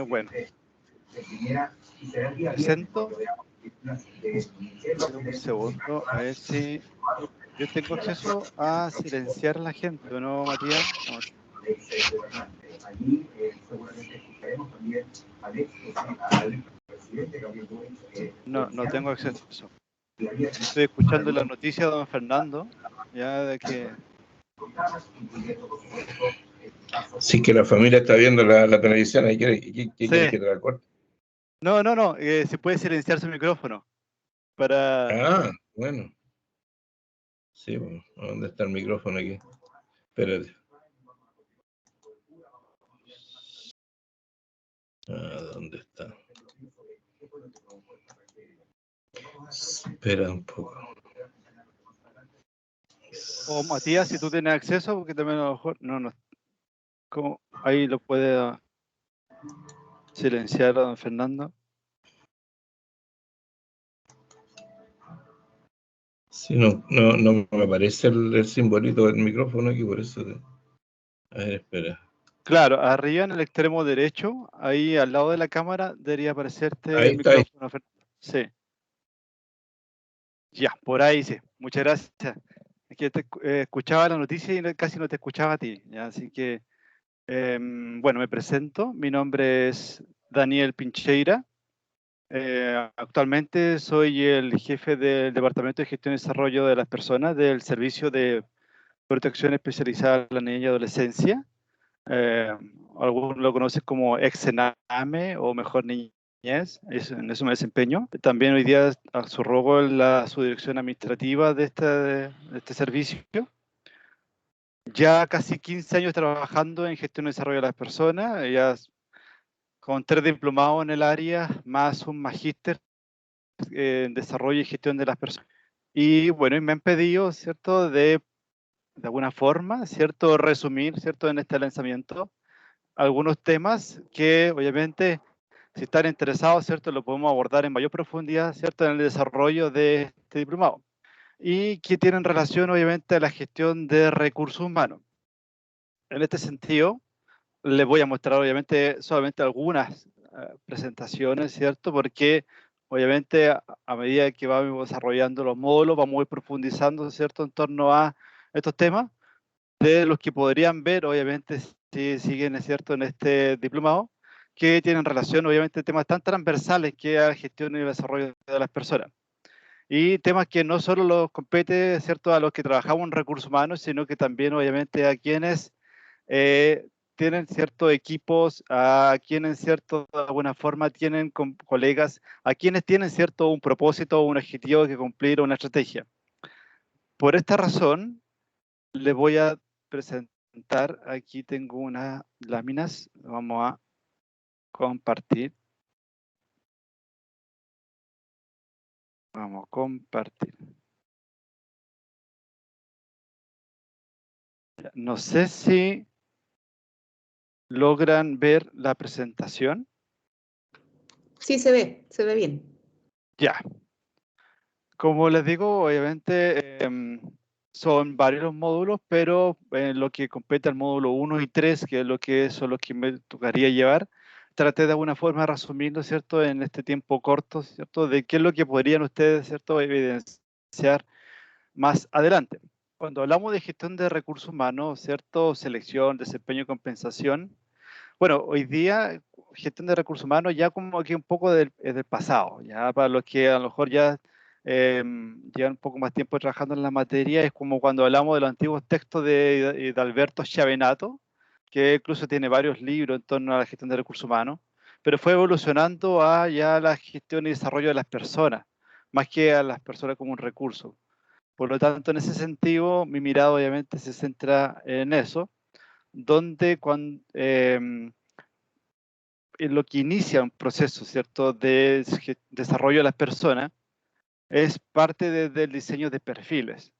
Bueno, presento. Un segundo, a ver si yo tengo acceso a silenciar a la gente, ¿o no, Matías? No, no tengo acceso. Estoy escuchando la noticia de don Fernando, ya de que... Sí, que la familia está viendo la televisión y ¿qué Sí. quiere que te la corte? No, se puede silenciar su micrófono para... Ah, bueno. Sí, bueno, ¿dónde está el micrófono aquí? Espérate. ¿Dónde está? Espera un poco. O Matías, si tú tienes acceso, porque también a lo mejor... No. ¿Cómo? Ahí lo puede silenciar a don Fernando. Sí, no me aparece el simbolito del micrófono aquí, por eso. A ver, espera. Claro, arriba en el extremo derecho, ahí al lado de la cámara, debería aparecerte Ahí el está, ahí. micrófono. Sí. Ya, por ahí sí. Muchas gracias. Es que te escuchaba la noticia y casi no te escuchaba a ti. ¿Ya? Así que, bueno, me presento. Mi nombre es Daniel Pincheira. Actualmente soy el jefe del Departamento de Gestión y Desarrollo de las Personas del Servicio de Protección Especializada a la Niña y Adolescencia. Algunos lo conocen como ex-Sename o mejor niñez, en eso me desempeño. También hoy día subrogo la subdirección administrativa de este servicio. Ya casi 15 años trabajando en gestión y desarrollo de las personas, ya con 3 diplomados en el área, más un magíster en desarrollo y gestión de las personas. Y bueno, y me han pedido, ¿cierto?, de alguna forma, ¿cierto?, resumir, ¿cierto?, en este lanzamiento algunos temas que obviamente si están interesados, ¿cierto?, lo podemos abordar en mayor profundidad, ¿cierto?, en el desarrollo de este diplomado y que tienen relación obviamente a la gestión de recursos humanos. En este sentido, les voy a mostrar obviamente solamente algunas presentaciones, ¿cierto?, porque obviamente a medida que vamos desarrollando los módulos vamos a ir profundizando, ¿cierto?, en torno a estos temas de los que podrían ver, obviamente, si siguen, es cierto, en este diplomado, que tienen relación, obviamente, a temas tan transversales que a la gestión y el desarrollo de las personas. Y temas que no solo los compete, cierto, a los que trabajamos en recursos humanos, sino que también, obviamente, a quienes tienen ciertos equipos, a quienes, cierto, de alguna forma tienen colegas, a quienes tienen, cierto, un propósito, un objetivo que cumplir, una estrategia. Por esta razón, les voy a presentar, aquí tengo unas láminas, vamos a compartir. Vamos a compartir. No sé si logran ver la presentación. Sí, se ve bien. Ya. Como les digo, obviamente son varios los módulos, pero en lo que compete al módulo 1 y 3, que es lo que son los que me tocaría llevar, traté de alguna forma de resumirlo, ¿cierto?, en este tiempo corto, ¿cierto?, de qué es lo que podrían ustedes, ¿cierto?, evidenciar más adelante. Cuando hablamos de gestión de recursos humanos, ¿cierto?, selección, desempeño y compensación, bueno, hoy día gestión de recursos humanos ya como que un poco del pasado, ya para los que a lo mejor ya llevan un poco más tiempo trabajando en la materia, es como cuando hablamos de los antiguos textos de Alberto Schiavenato, que incluso tiene varios libros en torno a la gestión de recursos humanos, pero fue evolucionando a ya la gestión y desarrollo de las personas, más que a las personas como un recurso. Por lo tanto, en ese sentido, mi mirada obviamente se centra en eso, donde cuando, en lo que inicia un proceso, ¿cierto?, de desarrollo de las personas, es parte del diseño de perfiles.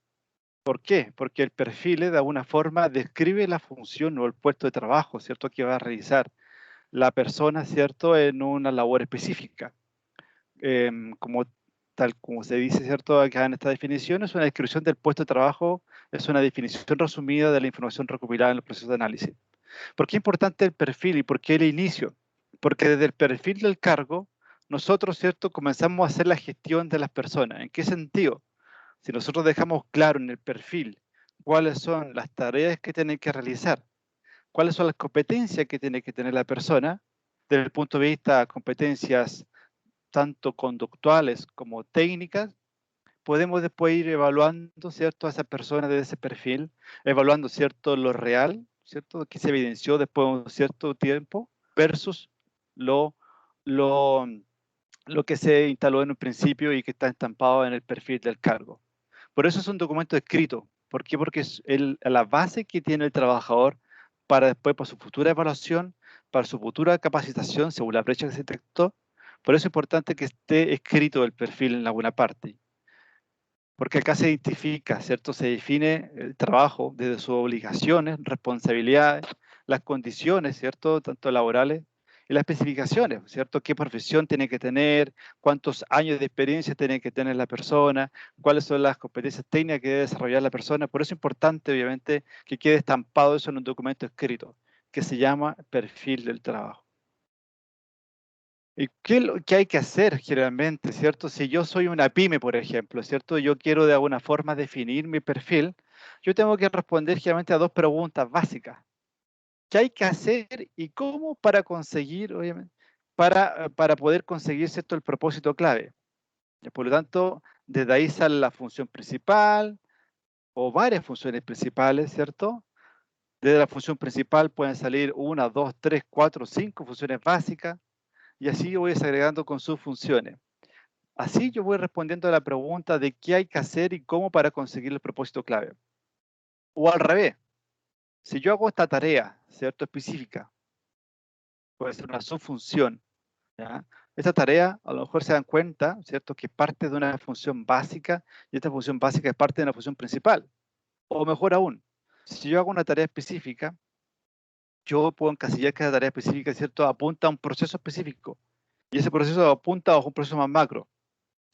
¿Por qué? Porque el perfil de alguna forma describe la función o el puesto de trabajo, ¿cierto?, que va a realizar la persona, ¿cierto?, en una labor específica. Tal como se dice, ¿cierto?, acá en esta definición, es una descripción del puesto de trabajo, es una definición resumida de la información recopilada en el proceso de análisis. ¿Por qué es importante el perfil y por qué el inicio? Porque desde el perfil del cargo, nosotros, ¿cierto?, comenzamos a hacer la gestión de las personas. ¿En qué sentido? Si nosotros dejamos claro en el perfil cuáles son las tareas que tienen que realizar, cuáles son las competencias que tiene que tener la persona, desde el punto de vista de competencias tanto conductuales como técnicas, podemos después ir evaluando, ¿cierto?, a esa persona de ese perfil, evaluando, ¿cierto?, lo real, ¿cierto?, que se evidenció después de un cierto tiempo, versus lo, lo, lo que se instaló en un principio y que está estampado en el perfil del cargo. Por eso es un documento escrito. ¿Por qué? Porque es la base que tiene el trabajador para después, para su futura evaluación, para su futura capacitación, según la brecha que se detectó. Por eso es importante que esté escrito el perfil en alguna parte. Porque acá se identifica, ¿cierto? Se define el trabajo desde sus obligaciones, responsabilidades, las condiciones, ¿cierto? Tanto laborales y las especificaciones, ¿cierto? ¿Qué profesión tiene que tener? ¿Cuántos años de experiencia tiene que tener la persona? ¿Cuáles son las competencias técnicas que debe desarrollar la persona? Por eso es importante, obviamente, que quede estampado eso en un documento escrito, que se llama perfil del trabajo. ¿Y qué es lo que hay que hacer generalmente, cierto? Si yo soy una pyme, por ejemplo, ¿cierto? Yo quiero de alguna forma definir mi perfil, yo tengo que responder generalmente a dos preguntas básicas. ¿Qué hay que hacer y cómo para conseguir, obviamente, para poder conseguir, ¿cierto?, el propósito clave? Por lo tanto, desde ahí sale la función principal o varias funciones principales, ¿cierto? Desde la función principal pueden salir una, dos, tres, cuatro, cinco funciones básicas y así yo voy desagregando con sus funciones. Así yo voy respondiendo a la pregunta de qué hay que hacer y cómo para conseguir el propósito clave. O al revés, si yo hago esta tarea, ¿cierto?, específica, puede ser una subfunción, ¿ya? Esta tarea, a lo mejor se dan cuenta, ¿cierto?, que parte de una función básica y esta función básica es parte de una función principal. O mejor aún, si yo hago una tarea específica, yo puedo encasillar que esa tarea específica, ¿cierto?, apunta a un proceso específico y ese proceso apunta a un proceso más macro.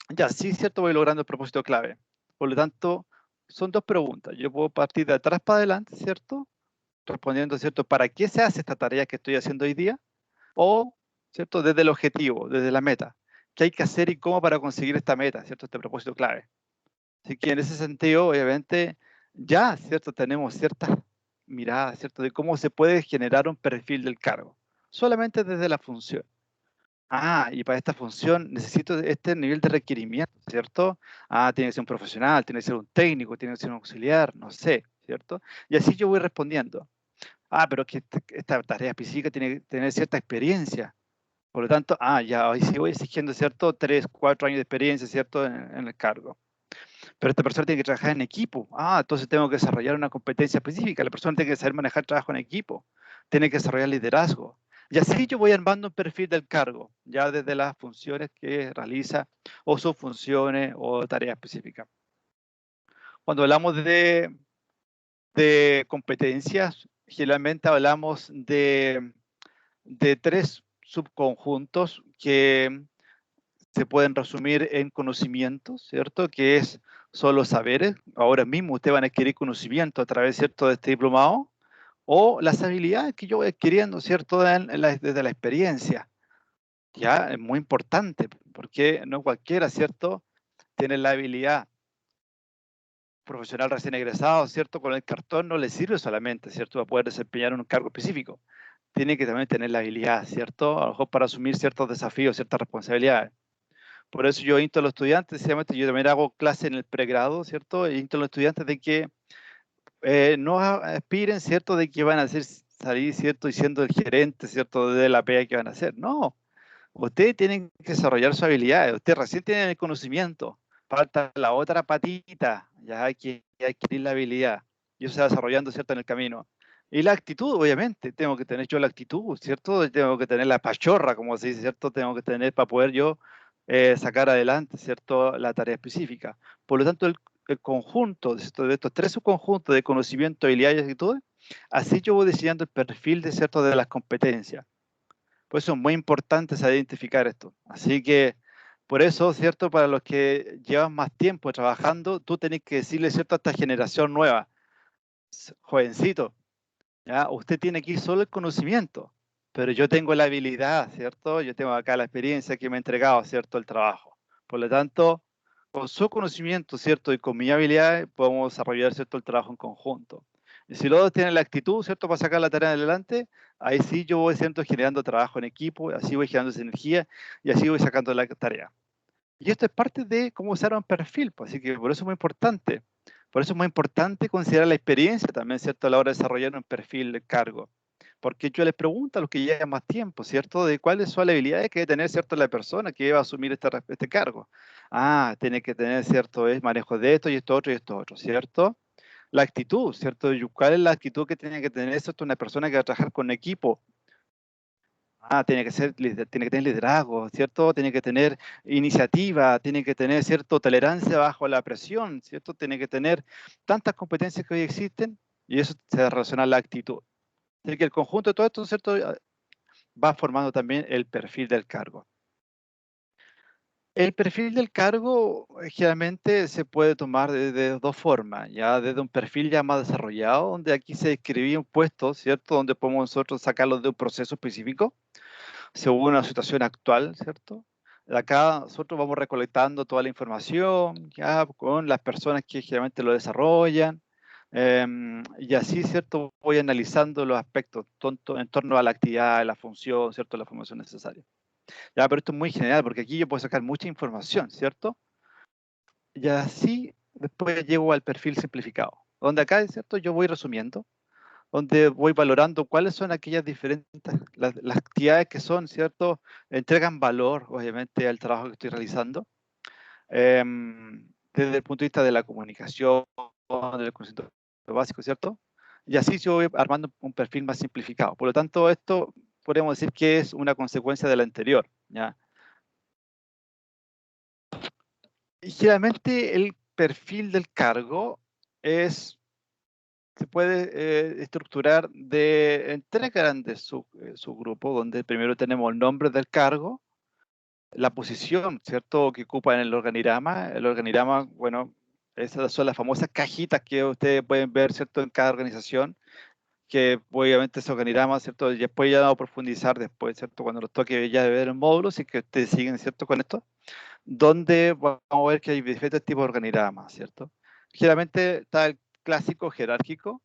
Ya, sí, cierto, voy logrando el propósito clave. Por lo tanto, son dos preguntas. Yo puedo partir de atrás para adelante, ¿cierto? Respondiendo, ¿cierto? ¿Para qué se hace esta tarea que estoy haciendo hoy día? O, ¿cierto? Desde el objetivo, desde la meta. ¿Qué hay que hacer y cómo para conseguir esta meta, ¿cierto? Este propósito clave. Así que en ese sentido, obviamente, ya, ¿cierto? Tenemos ciertas miradas, ¿cierto? De cómo se puede generar un perfil del cargo. Solamente desde la función. Ah, y para esta función necesito este nivel de requerimiento, ¿cierto? Ah, tiene que ser un profesional, tiene que ser un técnico, tiene que ser un auxiliar, no sé, ¿cierto? Y así yo voy respondiendo. Ah, pero que esta tarea específica tiene que tener cierta experiencia. Por lo tanto, ya, hoy sí voy exigiendo, ¿cierto? 3, 4 años de experiencia, ¿cierto? En el cargo. Pero esta persona tiene que trabajar en equipo. Ah, entonces tengo que desarrollar una competencia específica. La persona tiene que saber manejar trabajo en equipo. Tiene que desarrollar liderazgo. Y así yo voy armando un perfil del cargo, ya desde las funciones que realiza o sus funciones o tareas específicas. Cuando hablamos de competencias, generalmente hablamos de tres subconjuntos que se pueden resumir en conocimientos, ¿cierto? Que son los saberes. Ahora mismo ustedes van a adquirir conocimiento a través, ¿cierto?, de este diplomado. O las habilidades que yo voy adquiriendo, ¿cierto?, desde la experiencia. Ya, es muy importante, porque no cualquiera, ¿cierto?, tiene la habilidad profesional recién egresado, ¿cierto? Con el cartón no le sirve solamente, ¿cierto?, para poder desempeñar un cargo específico. Tiene que también tener la habilidad, ¿cierto?, a lo mejor para asumir ciertos desafíos, ciertas responsabilidades. Por eso yo insto a los estudiantes, sinceramente, yo también hago clase en el pregrado, ¿cierto? E insto a los estudiantes de que no aspiren, ¿cierto?, de que van a salir, ¿cierto?, y siendo el gerente, ¿cierto?, de la pega que van a hacer. No, ustedes tienen que desarrollar sus habilidades, ustedes recién tienen el conocimiento, falta la otra patita, ya hay que adquirir la habilidad, y eso se va desarrollando, ¿cierto?, en el camino. Y la actitud, obviamente, tengo que tener yo la actitud, ¿cierto? Tengo que tener la pachorra, como se dice, ¿cierto? Tengo que tener para poder yo sacar adelante, ¿cierto?, la tarea específica. Por lo tanto, el conjunto de estos tres subconjuntos de conocimiento, habilidades y actitudes, así yo voy diseñando el perfil de, ¿cierto?, de las competencias. Por eso es muy importante saber identificar esto. Así que, por eso, ¿cierto?, para los que llevan más tiempo trabajando, tú tenés que decirle, ¿cierto?, a esta generación nueva, jovencito, ¿ya? Usted tiene aquí solo el conocimiento, pero yo tengo la habilidad, ¿cierto? Yo tengo acá la experiencia que me ha entregado, ¿cierto? El trabajo. Por lo tanto, con su conocimiento, ¿cierto? Y con mi habilidad podemos desarrollar, ¿cierto? El trabajo en conjunto. Y si los dos tienen la actitud, ¿cierto? Para sacar la tarea adelante, ahí sí yo voy, ¿cierto? Generando trabajo en equipo, así voy generando esa energía y así voy sacando la tarea. Y esto es parte de cómo usar un perfil, pues, así que por eso es muy importante. Por eso es muy importante considerar la experiencia también, ¿cierto? A la hora de desarrollar un perfil de cargo. Porque yo les pregunto a los que llevan más tiempo, ¿cierto? De cuáles son las habilidades que debe tener, ¿cierto? La persona que va a asumir este cargo. Ah, tiene que tener, ¿cierto? Es manejo de esto y esto otro y esto otro, ¿cierto? La actitud, ¿cierto? Y ¿cuál es la actitud que tiene que tener, ¿cierto? Una persona que va a trabajar con equipo. Ah, tiene que tiene que tener liderazgo, ¿cierto? Tiene que tener iniciativa, tiene que tener, ¿cierto? Tolerancia bajo la presión, ¿cierto? Tiene que tener tantas competencias que hoy existen y eso se relaciona a la actitud. Así que el conjunto de todo esto, ¿cierto? Va formando también el perfil del cargo. El perfil del cargo generalmente se puede tomar de dos formas, ya desde un perfil ya más desarrollado, donde aquí se describía un puesto, ¿cierto? Donde podemos nosotros sacarlo de un proceso específico según una situación actual, ¿cierto? De acá nosotros vamos recolectando toda la información, ya con las personas que generalmente lo desarrollan, y así, ¿cierto? Voy analizando los aspectos en torno a la actividad, la función, ¿cierto? La formación necesaria. Ya, pero esto es muy general, porque aquí yo puedo sacar mucha información, ¿cierto? Y así después llego al perfil simplificado, donde acá, ¿cierto? Yo voy resumiendo, donde voy valorando cuáles son aquellas diferentes, las actividades que son, ¿cierto? Entregan valor, obviamente, al trabajo que estoy realizando, desde el punto de vista de la comunicación, del conocimiento básico, ¿cierto? Y así yo voy armando un perfil más simplificado. Por lo tanto, esto podemos decir que es una consecuencia de la anterior, ¿ya? Y generalmente el perfil del cargo se puede estructurar en tres grandes subgrupos, donde primero tenemos el nombre del cargo, la posición, ¿cierto?, que ocupa en el organigrama. El organigrama, bueno, esas son las famosas cajitas que ustedes pueden ver, ¿cierto?, en cada organización, que obviamente ese organigrama, ¿cierto?, y después ya vamos a profundizar después, ¿cierto?, cuando nos toque ya ver el módulo, si que ustedes siguen, ¿cierto?, con esto, donde vamos a ver que hay diferentes tipos de organigramas, ¿cierto? Generalmente está el clásico jerárquico,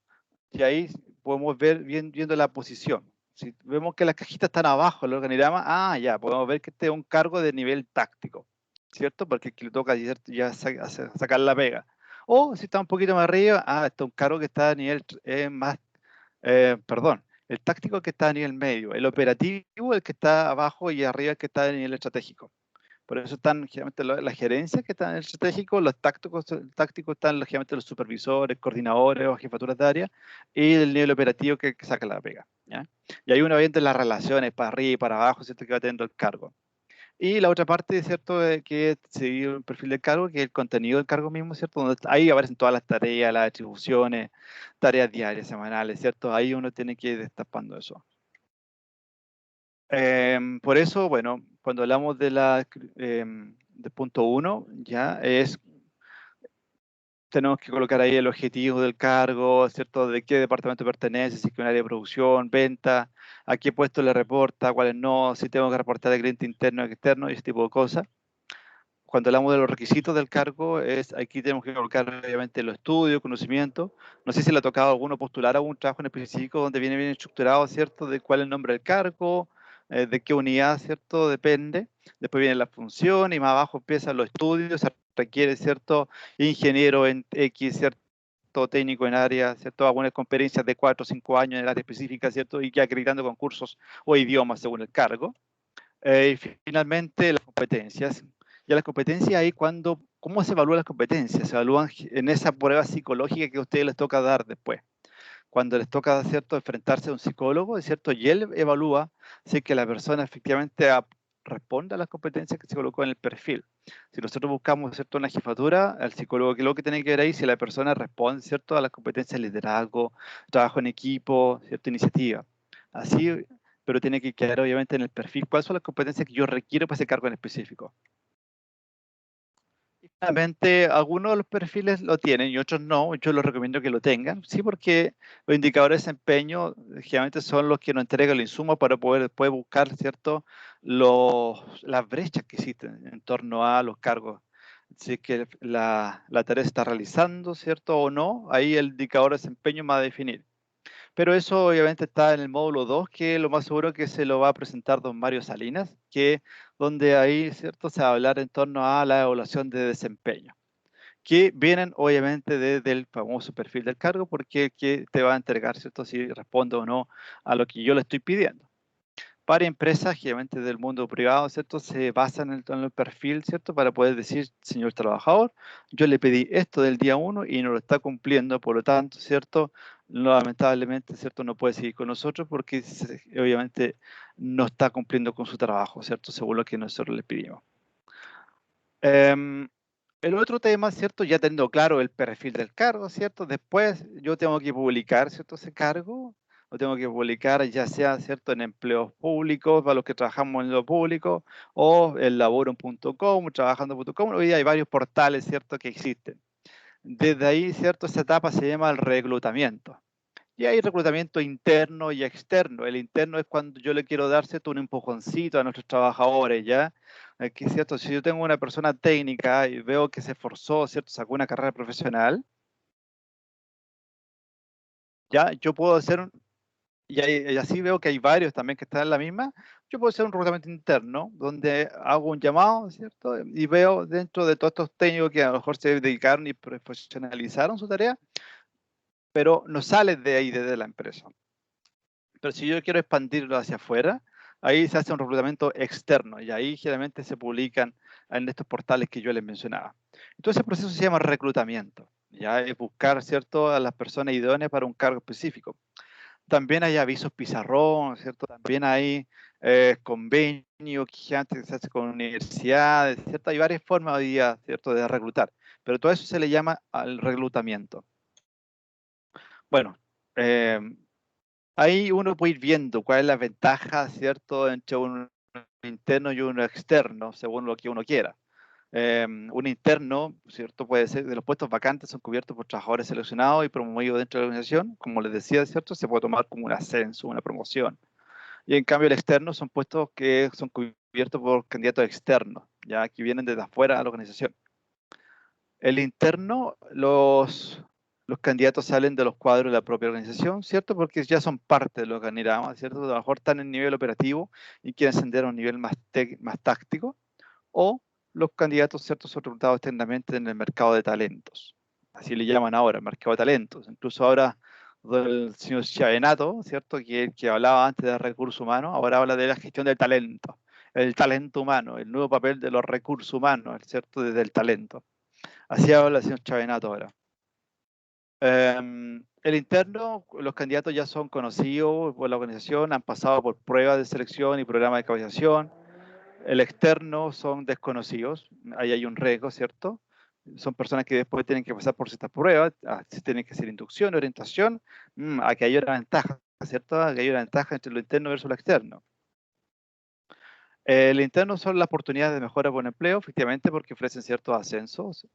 y ahí podemos ver viendo la posición. Si vemos que las cajitas están abajo del organigrama, ya, podemos ver que este es un cargo de nivel táctico, ¿cierto? Porque aquí le toca ya sacar la pega. O si está un poquito más arriba, este es un cargo que está a nivel perdón, el táctico que está a nivel medio, el operativo el que está abajo y arriba el que está a nivel estratégico. Por eso están generalmente las gerencias que están en el estratégico, los tácticos están lógicamente los supervisores, coordinadores o jefaturas de área, y el nivel operativo que saca la pega, ¿ya? Y ahí uno va viendo las relaciones para arriba y para abajo, ¿cierto? Que va teniendo el cargo. Y la otra parte, ¿cierto? Que es seguir un perfil de cargo, que es el contenido del cargo mismo, ¿cierto? Donde ahí aparecen todas las tareas, las atribuciones, tareas diarias, semanales, ¿cierto? Ahí uno tiene que ir destapando eso. Por eso, bueno, cuando hablamos de punto 1, ya tenemos que colocar ahí el objetivo del cargo, ¿cierto? De qué departamento pertenece, si es que un área de producción, venta, a qué puesto le reporta, cuáles no, si tengo que reportar al cliente interno o externo y ese tipo de cosas. Cuando hablamos de los requisitos del cargo, aquí tenemos que colocar obviamente los estudios, conocimiento. No sé si le ha tocado a alguno postular a un trabajo en específico donde viene bien estructurado, ¿cierto? De cuál es el nombre del cargo, de qué unidad, ¿cierto? Depende. Después viene la función y más abajo empiezan los estudios. Se requiere, ¿cierto? Ingeniero en X, ¿cierto? Técnico en área, ¿cierto? Algunas conferencias de 4 o 5 años en el área específica, ¿cierto? Y que acreditando concursos o idiomas según el cargo. Y finalmente, las competencias. Ya las competencias ahí ¿cómo se evalúan las competencias? Se evalúan en esa prueba psicológica que a ustedes les toca dar después. Cuando les toca, ¿cierto?, enfrentarse a un psicólogo, ¿cierto? Y él evalúa si es que la persona efectivamente responde a las competencias que se colocó en el perfil. Si nosotros buscamos, ¿cierto?, una jefatura, el psicólogo, ¿qué es lo que tiene que ver ahí? Si la persona responde, ¿cierto?, a las competencias de liderazgo, trabajo en equipo, ¿cierto?, iniciativa. Así, pero tiene que quedar obviamente en el perfil cuáles son las competencias que yo requiero para ese cargo en específico. Realmente algunos de los perfiles lo tienen y otros no. Yo les recomiendo que lo tengan. Sí, porque los indicadores de desempeño generalmente son los que nos entregan el insumo para poder después buscar, ¿cierto?, las brechas que existen en torno a los cargos. Si es que la tarea se está realizando, ¿cierto?, o no, ahí el indicador de desempeño va a definir. Pero eso obviamente está en el módulo 2, que lo más seguro que se lo va a presentar don Mario Salinas, que donde ahí, ¿cierto?, se va a hablar en torno a la evaluación de desempeño, que vienen obviamente desde el famoso perfil del cargo, porque que te va a entregar, ¿cierto?, si responde o no a lo que yo le estoy pidiendo. Para empresas, generalmente del mundo privado, ¿cierto?, se basan en el perfil, ¿cierto?, para poder decir, señor trabajador, yo le pedí esto del día 1 y no lo está cumpliendo, por lo tanto, ¿cierto?, lamentablemente, ¿cierto?, no puede seguir con nosotros porque obviamente no está cumpliendo con su trabajo, ¿cierto?, según lo que nosotros le pedimos. El otro tema, ¿cierto? Ya teniendo claro el perfil del cargo, ¿cierto? Después yo tengo que publicar, ¿cierto? Ese cargo, lo tengo que publicar ya sea, ¿cierto?, en empleos públicos, para los que trabajamos en lo público, o en laborum.com, trabajando.com. Hoy hay varios portales, ¿cierto?, que existen. Desde ahí, ¿cierto?, esa etapa se llama el reclutamiento. Y hay reclutamiento interno y externo. El interno es cuando yo le quiero dar, ¿cierto?, un empujoncito a nuestros trabajadores, ¿ya? Aquí, ¿cierto? Si yo tengo una persona técnica y veo que se esforzó, ¿cierto?, sacó una carrera profesional, ya yo puedo hacer, y así veo que hay varios también que están en la misma, yo puedo hacer un reclutamiento interno donde hago un llamado, ¿cierto? Y veo dentro de todos estos técnicos que a lo mejor se dedicaron y profesionalizaron su tarea, pero no salen de ahí, desde la empresa. Pero si yo quiero expandirlo hacia afuera, ahí se hace un reclutamiento externo y ahí generalmente se publican en estos portales que yo les mencionaba. Entonces, ese proceso se llama reclutamiento. Ya es buscar, ¿cierto?, a las personas idóneas para un cargo específico. También hay avisos pizarrón, ¿cierto? También hay convenios que antes se hace con universidades, ¿cierto? Hay varias formas hoy día, ¿cierto?, de reclutar. Pero todo eso se le llama al reclutamiento. Bueno, eh, ahí uno puede ir viendo cuál es la ventaja, ¿cierto?, entre un interno y uno externo, según lo que uno quiera. Un interno, ¿cierto?, puede ser, de los puestos vacantes son cubiertos por trabajadores seleccionados y promovidos dentro de la organización. Como les decía, ¿cierto?, se puede tomar como un ascenso, una promoción. Y en cambio el externo son puestos que son cubiertos por candidatos externos, ya que vienen desde afuera de la organización. El interno, los candidatos salen de los cuadros de la propia organización, ¿cierto? Porque ya son parte de los organigramas, ¿cierto? A lo mejor están en nivel operativo y quieren ascender a un nivel más táctico, o los candidatos, ¿cierto?, son reclutados externamente en el mercado de talentos. Así le llaman ahora, el mercado de talentos. Incluso ahora el señor Chiavenato, ¿cierto?, que hablaba antes de recursos humanos, ahora habla de la gestión del talento, el talento humano, el nuevo papel de los recursos humanos, ¿cierto?, desde el talento. Así habla el señor Chiavenato ahora. El interno, los candidatos ya son conocidos por la organización, han pasado por pruebas de selección y programas de capacitación. El externo son desconocidos, ahí hay un riesgo, ¿cierto? Son personas que después tienen que pasar por ciertas pruebas, tienen que hacer inducción, orientación, aquí hay una ventaja, ¿cierto? Aquí hay una ventaja entre lo interno versus lo externo. El interno son las oportunidades de mejora por empleo, efectivamente, porque ofrecen ciertos ascensos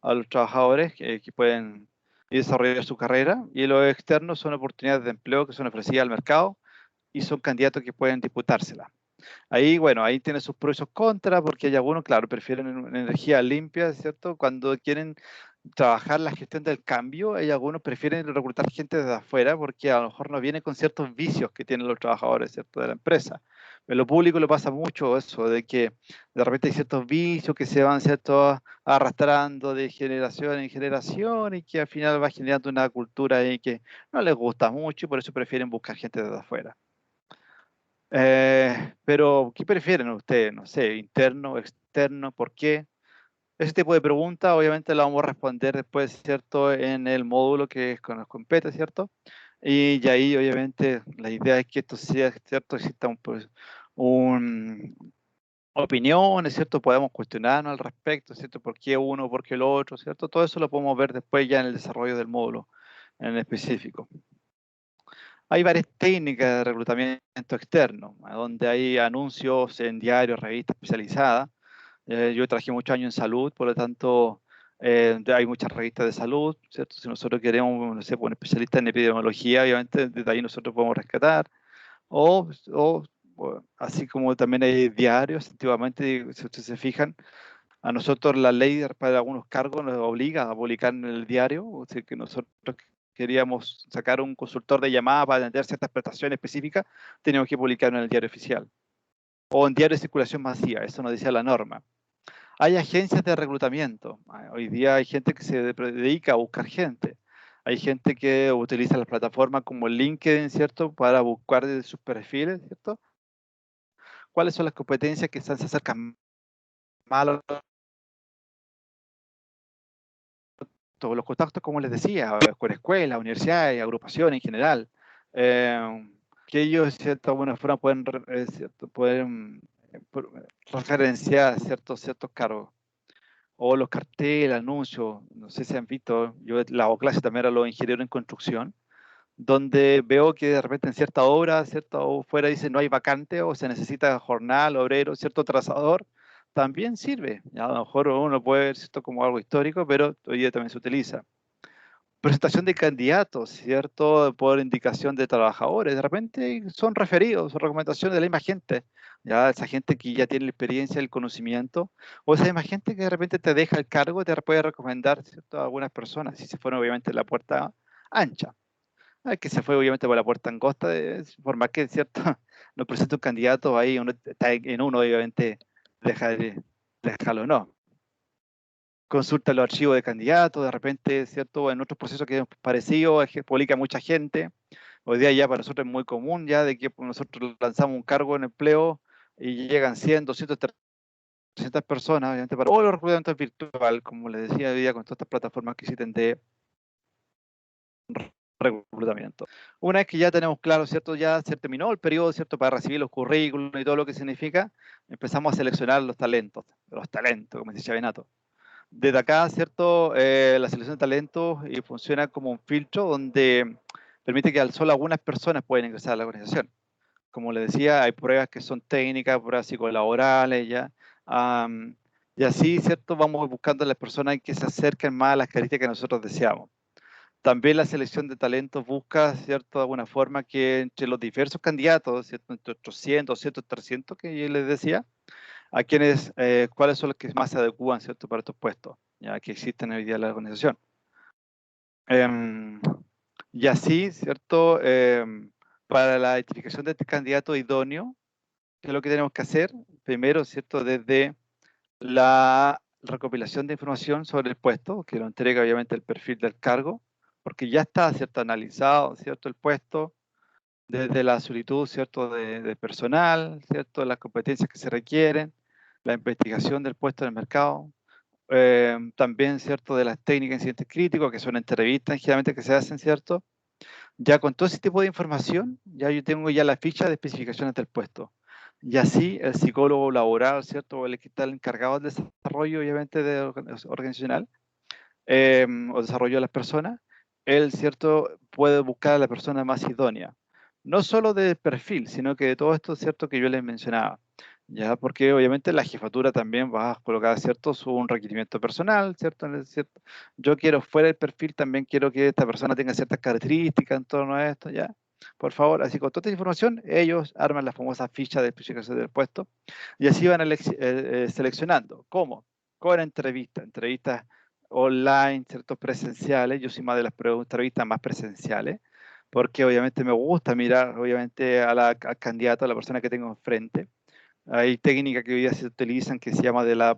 a los trabajadores que pueden desarrollar su carrera, y los externos son oportunidades de empleo que son ofrecidas al mercado y son candidatos que pueden disputársela. Ahí, bueno, ahí tiene sus pros y sus contras, porque hay algunos, claro, prefieren energía limpia, ¿cierto? Cuando quieren trabajar la gestión del cambio, hay algunos prefieren reclutar gente desde afuera porque a lo mejor no viene con ciertos vicios que tienen los trabajadores, ¿cierto?, de la empresa. En lo público le pasa mucho eso, de que de repente hay ciertos vicios que se van, ¿cierto?, arrastrando de generación en generación y que al final va generando una cultura ahí que no les gusta mucho y por eso prefieren buscar gente desde afuera. Pero, ¿qué prefieren ustedes? No sé, interno, externo, ¿por qué? Ese tipo de preguntas, obviamente, la vamos a responder después, ¿cierto?, en el módulo que nos compete, ¿cierto? Y ahí, obviamente, la idea es que esto sea, ¿cierto?, exista un opiniones, ¿cierto? Podemos cuestionarnos al respecto, ¿cierto? ¿Por qué uno, por qué el otro, ¿cierto? Todo eso lo podemos ver después ya en el desarrollo del módulo en específico. Hay varias técnicas de reclutamiento externo, donde hay anuncios en diarios, revistas especializadas, Yo trabajé muchos años en salud, por lo tanto, hay muchas revistas de salud, ¿cierto? Si nosotros queremos, no sé, un especialista en epidemiología, obviamente desde ahí nosotros podemos rescatar. O, así como también hay diarios, antiguamente, si ustedes se fijan, a nosotros la ley para algunos cargos nos obliga a publicar en el diario, o sea que nosotros queríamos sacar un consultor de llamada para atender ciertas prestaciones específicas, teníamos que publicarlo en el diario oficial. O en diario de circulación masiva, eso nos decía la norma. Hay agencias de reclutamiento. Hoy día hay gente que se dedica a buscar gente. Hay gente que utiliza las plataformas como LinkedIn, ¿cierto? Para buscar de sus perfiles, ¿cierto? ¿Cuáles son las competencias que se acercan más a los contactos, como les decía, con escuelas, universidades, agrupaciones en general? Que ellos, de cierta buena forma, pueden referenciar ciertos cargos. O los carteles, anuncios, no sé si han visto, yo la hago clase también a los ingenieros en construcción, donde veo que de repente en cierta obra, o fuera dice no hay vacante o se necesita jornal, obrero, cierto trazador, también sirve. Ya, a lo mejor uno puede ver esto como algo histórico, pero hoy día también se utiliza. Presentación de candidatos, ¿cierto? Por indicación de trabajadores. De repente son referidos, son recomendaciones de la misma gente. Ya esa gente que ya tiene la experiencia, el conocimiento, o esa misma gente que de repente te deja el cargo y te puede recomendar, ¿cierto? A algunas personas, si se fueron obviamente la puerta ancha. El que se fue obviamente por la puerta angosta, por más que, ¿cierto? Nos presenta un candidato ahí, uno está en uno, obviamente, déjalo, no. Consulta los archivos de candidatos, de repente, ¿cierto? En otros procesos que es parecido, es que publica mucha gente. Hoy día ya para nosotros es muy común ya de que nosotros lanzamos un cargo en empleo y llegan 100, 200, 300 personas, obviamente, para los reclutamientos virtual, como les decía hoy día con todas estas plataformas que existen de reclutamiento. Una vez que ya tenemos claro, ¿cierto? Ya se terminó el periodo, ¿cierto? Para recibir los currículos y todo lo que significa, empezamos a seleccionar los talentos, como decía Benato. Desde acá, ¿cierto? La selección de talentos funciona como un filtro donde permite que solo algunas personas pueden ingresar a la organización. Como les decía, hay pruebas que son técnicas, pruebas psicolaborales, ¿ya? Y así, ¿cierto? Vamos buscando a las personas que se acerquen más a las características que nosotros deseamos. También la selección de talentos busca, ¿cierto? De alguna forma que entre los diversos candidatos, ¿cierto? Entre 800, 200, 300 que yo les decía, a quienes, cuáles son los que más se adecúan, ¿cierto? Para estos puestos, ya que existen hoy día en la organización. Y así, ¿cierto? Para la identificación de este candidato idóneo, ¿qué es lo que tenemos que hacer? Primero, ¿cierto? Desde la recopilación de información sobre el puesto, que lo entrega obviamente el perfil del cargo, porque ya está, ¿cierto? Analizado, ¿cierto? El puesto, desde la solicitud, ¿cierto? De personal, ¿cierto? Las competencias que se requieren, la investigación del puesto en el mercado, también, ¿cierto? De las técnicas de incidentes críticos, que son entrevistas generalmente que se hacen, ¿cierto? Ya con todo ese tipo de información, ya yo tengo ya la ficha de especificaciones del puesto. Y así el psicólogo laboral, ¿cierto? O el que está encargado del desarrollo, obviamente, organizacional, o desarrollo de las personas, él, ¿cierto? Puede buscar a la persona más idónea. No solo de perfil, sino que de todo esto, ¿cierto? Que yo les mencionaba. Ya, porque obviamente la jefatura también va a colocar, ¿cierto? Un requerimiento personal, ¿cierto? Yo quiero fuera del perfil, también quiero que esta persona tenga ciertas características en torno a esto, ¿ya? Por favor, así con toda esta información, ellos arman la famosa ficha de especificación del puesto y así van seleccionando. ¿Cómo? Con entrevistas online, ¿cierto? Presenciales. Yo soy más de las entrevistas más presenciales, porque obviamente me gusta mirar, obviamente, al candidato, a la persona que tengo enfrente. Hay técnicas que hoy día se utilizan que se llama de la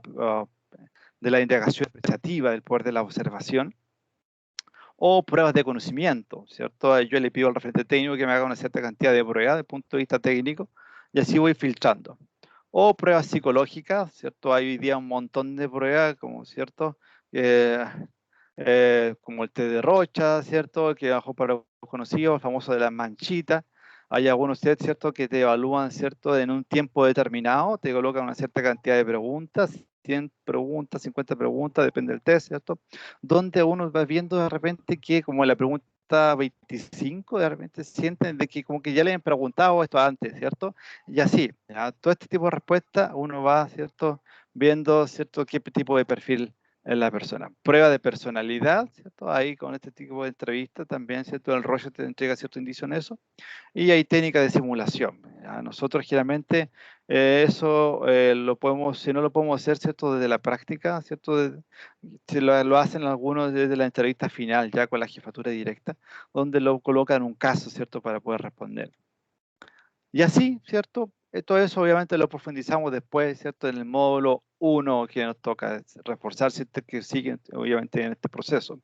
indagación apreciativa, del poder de la observación, o pruebas de conocimiento, ¿cierto? Yo le pido al referente técnico que me haga una cierta cantidad de pruebas desde el punto de vista técnico y así voy filtrando. O pruebas psicológicas, ¿cierto? Hay hoy día un montón de pruebas, como, ¿cierto? Como el té de Rocha, ¿cierto? Que bajo para los conocidos, el famoso de las manchitas. Hay algunos test, ¿cierto? Que te evalúan, ¿cierto? En un tiempo determinado, te colocan una cierta cantidad de preguntas, 100 preguntas, 50 preguntas, depende del test, ¿cierto? Donde uno va viendo de repente que como la pregunta 25, de repente sienten de que como que ya le han preguntado esto antes, ¿cierto? Y así, ¿ya? Todo este tipo de respuestas uno va, ¿cierto? viendo, ¿cierto?, qué tipo de perfil es la persona. Prueba de personalidad, ¿cierto? Ahí con este tipo de entrevista también, ¿cierto? El rollo te entrega cierto indicio en eso. Y hay técnicas de simulación. ¿Ya? Nosotros generalmente eso lo podemos, si no lo podemos hacer, ¿cierto?, desde la práctica, ¿cierto? Si lo hacen algunos desde la entrevista final, ya con la jefatura directa, donde lo colocan un caso, ¿cierto?, para poder responder. Y así, ¿cierto? Todo eso obviamente lo profundizamos después, ¿cierto? En el módulo 1 que nos toca reforzar, ¿cierto?, que siguen obviamente en este proceso.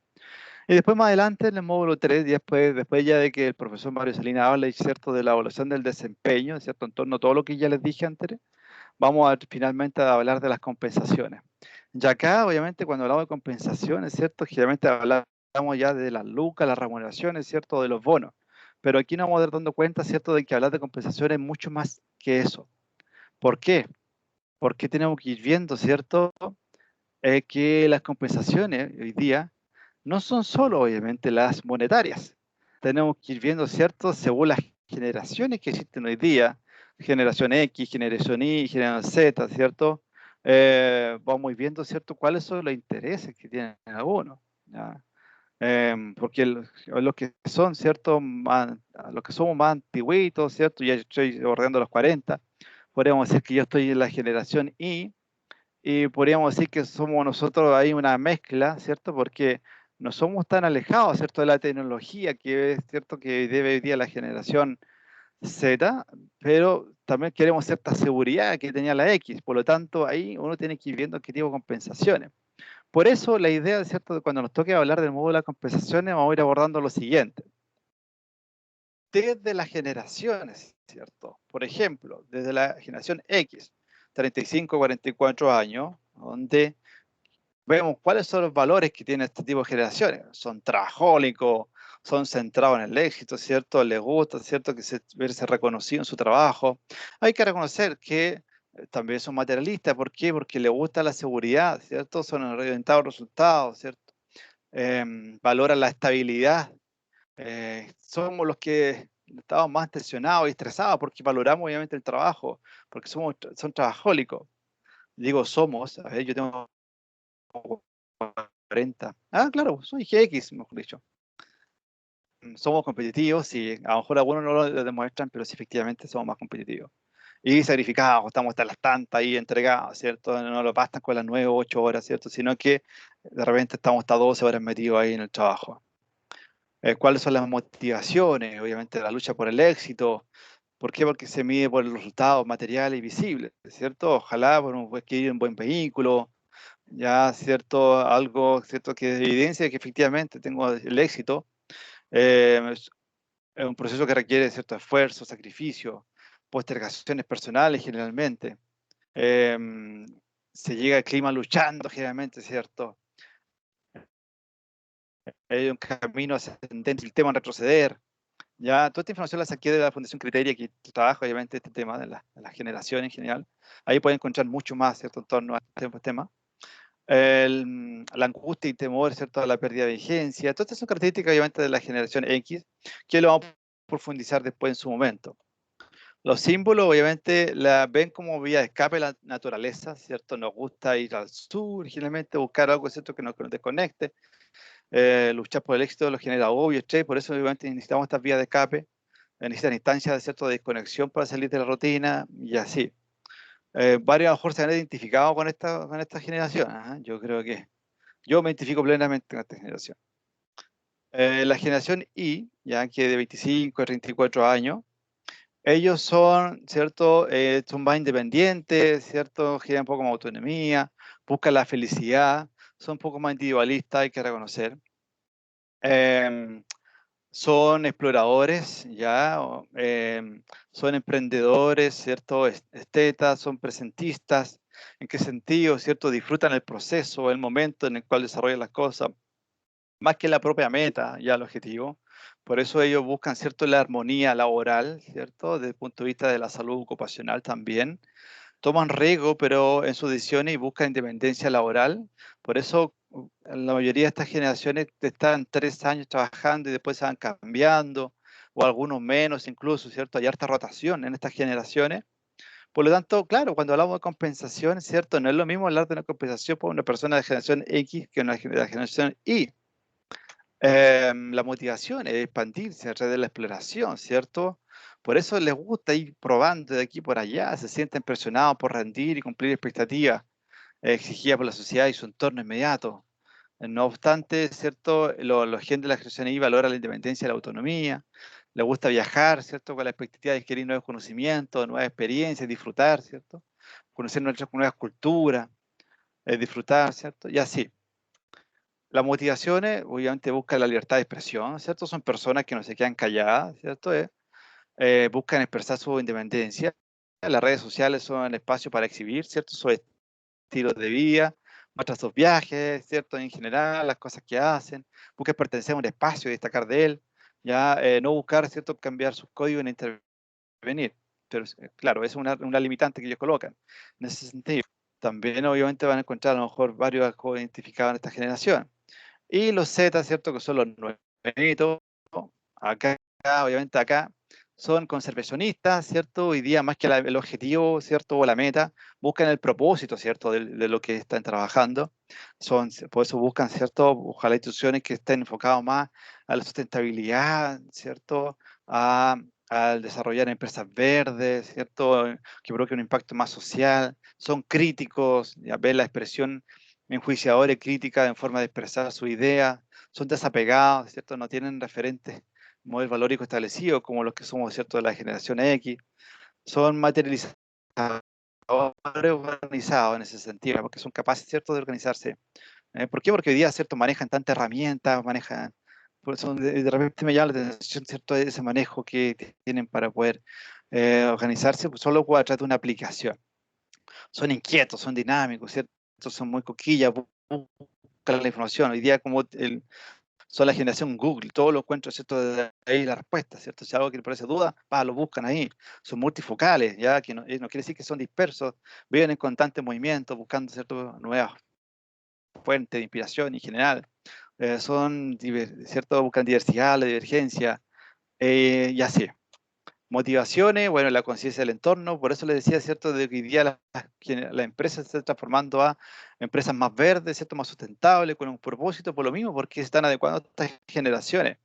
Y después más adelante en el módulo 3, después ya de que el profesor Mario Salinas habla, ¿cierto?, de la evaluación del desempeño, ¿cierto?, en torno a todo lo que ya les dije antes, vamos a finalmente a hablar de las compensaciones. Y acá, obviamente, cuando hablamos de compensaciones, ¿cierto?, generalmente hablamos ya de las lucas, las remuneraciones, ¿cierto?, de los bonos. Pero aquí nos vamos a dar dando cuenta, ¿cierto?, de que hablar de compensaciones es mucho más que eso. ¿Por qué? Porque tenemos que ir viendo, ¿cierto?, que las compensaciones hoy día no son solo, obviamente, las monetarias. Tenemos que ir viendo, ¿cierto?, según las generaciones que existen hoy día, generación X, generación Y, generación Z, ¿cierto? Vamos viendo, ¿cierto?, cuáles son los intereses que tienen algunos. ¿Ya? Porque los que son, ¿cierto?, los que somos más antiguitos, ¿cierto?, ya estoy bordeando los 40, podríamos decir que yo estoy en la generación y podríamos decir que somos nosotros ahí una mezcla, ¿cierto? Porque no somos tan alejados, ¿cierto?, de la tecnología, que es cierto que debe hoy día la generación Z, pero también queremos cierta seguridad que tenía la X. Por lo tanto, ahí uno tiene que ir viendo qué tipo de compensaciones. Por eso la idea, ¿cierto?, de cuando nos toque hablar del módulo de las compensaciones, vamos a ir abordando lo siguiente. Desde las generaciones, ¿cierto? Por ejemplo, desde la generación X, 35, 44 años, donde vemos cuáles son los valores que tiene este tipo de generaciones. Son trabajólicos, son centrados en el éxito, ¿cierto? Les gusta, ¿cierto?, que verse reconocido en su trabajo. Hay que reconocer que también son materialistas. ¿Por qué? Porque les gusta la seguridad, ¿cierto? Son orientados a resultados, ¿cierto? Valoran la estabilidad. Somos los que estamos más tensionados y estresados porque valoramos obviamente el trabajo, porque son trabajólicos. Digo somos, a ver, yo tengo 40. Ah, claro, soy GX, mejor dicho. Somos competitivos, sí, a lo mejor algunos no lo demuestran, pero sí, efectivamente somos más competitivos. Y sacrificados, estamos hasta las tantas ahí entregados, ¿cierto? No lo bastan con las 9 o 8 horas, ¿cierto? Sino que de repente estamos hasta 12 horas metidos ahí en el trabajo. ¿Cuáles son las motivaciones? Obviamente la lucha por el éxito. ¿Por qué? Porque se mide por los resultados materiales y visibles, ¿cierto? Ojalá por adquirir un buen vehículo, ya, ¿cierto? Algo, ¿cierto?, que evidencia que efectivamente tengo el éxito. Es un proceso que requiere cierto esfuerzo, sacrificio, postergaciones personales generalmente. Em, Se llega al clima luchando generalmente, ¿cierto? Hay un camino ascendente, el tema en retroceder. Ya, toda esta información la saqué de la Fundación Criteria, que trabaja obviamente este tema de la generación en general. Ahí pueden encontrar mucho más, ¿cierto?, en torno a este tema. La angustia y temor, ¿cierto?, a la pérdida de vigencia. Todas estas son características obviamente de la generación X, que lo vamos a profundizar después en su momento. Los símbolos obviamente la ven como vía de escape a la naturaleza, ¿cierto? Nos gusta ir al sur, generalmente buscar algo, ¿cierto?, que nos desconecte. Luchar por el éxito los genera obvio, estrés, por eso obviamente necesitamos estas vías de escape, necesitan instancias de cierta desconexión para salir de la rutina y así. Varios a lo mejor se han identificado con esta generación. Yo creo que yo me identifico plenamente con esta generación. La generación Y, ya que de 25 a 34 años, ellos son, ¿cierto? Son más independientes, ¿cierto? Generan un poco más autonomía, buscan la felicidad, son un poco más individualistas, hay que reconocer. Son exploradores, ya, son emprendedores, ¿cierto? Estetas, son presentistas. ¿En qué sentido, cierto? Disfrutan el proceso, el momento en el cual desarrollan las cosas, más que la propia meta, ya el objetivo. Por eso ellos buscan, ¿cierto?, la armonía laboral, ¿cierto? Desde el punto de vista de la salud ocupacional también. Toman riesgo, pero en sus decisiones y buscan independencia laboral. Por eso la mayoría de estas generaciones están 3 años trabajando y después se van cambiando, o algunos menos incluso, ¿cierto? Hay harta rotación en estas generaciones, Por lo tanto, claro, cuando hablamos de compensación, ¿cierto? No es lo mismo hablar de una compensación por una persona de generación X que una de la generación Y. La motivación es expandirse a través de la exploración, ¿cierto? Por eso les gusta ir probando de aquí por allá, se sienten presionados por rendir y cumplir expectativas exigidas por la sociedad y su entorno inmediato. No obstante, ¿cierto? Los gente de la generación Y valora la independencia y la autonomía, les gusta viajar, ¿cierto? Con la expectativa de adquirir nuevos conocimientos, nuevas experiencias, disfrutar, ¿cierto? Conocer nuevas culturas, disfrutar, ¿cierto? Y así. Las motivaciones, obviamente, buscan la libertad de expresión, ¿cierto? Son personas que no se quedan calladas, ¿cierto? Buscan expresar su independencia. Las redes sociales son espacios para exhibir, ¿cierto? Su estilo de vida, muestran sus viajes, ¿cierto? En general, las cosas que hacen. Buscan pertenecer a un espacio y destacar de él. Ya no buscar, ¿cierto? Cambiar sus códigos ni intervenir. Pero, claro, es una limitante que ellos colocan. En ese sentido, también, obviamente, van a encontrar a lo mejor varios identificados en esta generación. Y los Z, ¿cierto? Que son los nuevitos, acá, obviamente acá, son conservacionistas, ¿cierto? Hoy día más que el objetivo, ¿cierto? O la meta, buscan el propósito, ¿cierto? De lo que están trabajando. Por eso buscan, ¿cierto? Ojalá instituciones que estén enfocadas más a la sustentabilidad, ¿cierto? Al desarrollar empresas verdes, ¿cierto? Que provoquen un impacto más social. Son críticos, ya ven la expresión enjuiciadores, críticas en forma de expresar su idea, son desapegados, ¿cierto? No tienen referentes, modelos valóricos establecidos como los que somos, ¿cierto? De la generación X, son materializadores organizados en ese sentido, porque son capaces, ¿cierto?, de organizarse. ¿Por qué? Porque hoy día, ¿cierto?, manejan tantas herramientas, por eso de repente me llama la atención, ¿cierto?, ese manejo que tienen para poder organizarse pues, solo a través de una aplicación. Son inquietos, son dinámicos, ¿cierto? Son muy coquillas, buscan la información. Hoy día como son la generación Google, todo lo encuentro, ¿cierto? De ahí la respuesta, ¿cierto? Si algo que les parece duda, lo buscan ahí. Son multifocales, ya que no quiere decir que son dispersos, viven en constante movimiento, buscando, ¿cierto? Nuevas fuentes de inspiración en general. ¿Cierto? Buscan diversidad, la divergencia, y así. Motivaciones, bueno, la conciencia del entorno, por eso les decía, ¿cierto?, de que hoy día la empresa se está transformando a empresas más verdes, ¿cierto?, más sustentables, con un propósito por lo mismo, porque se están adecuando a estas generaciones.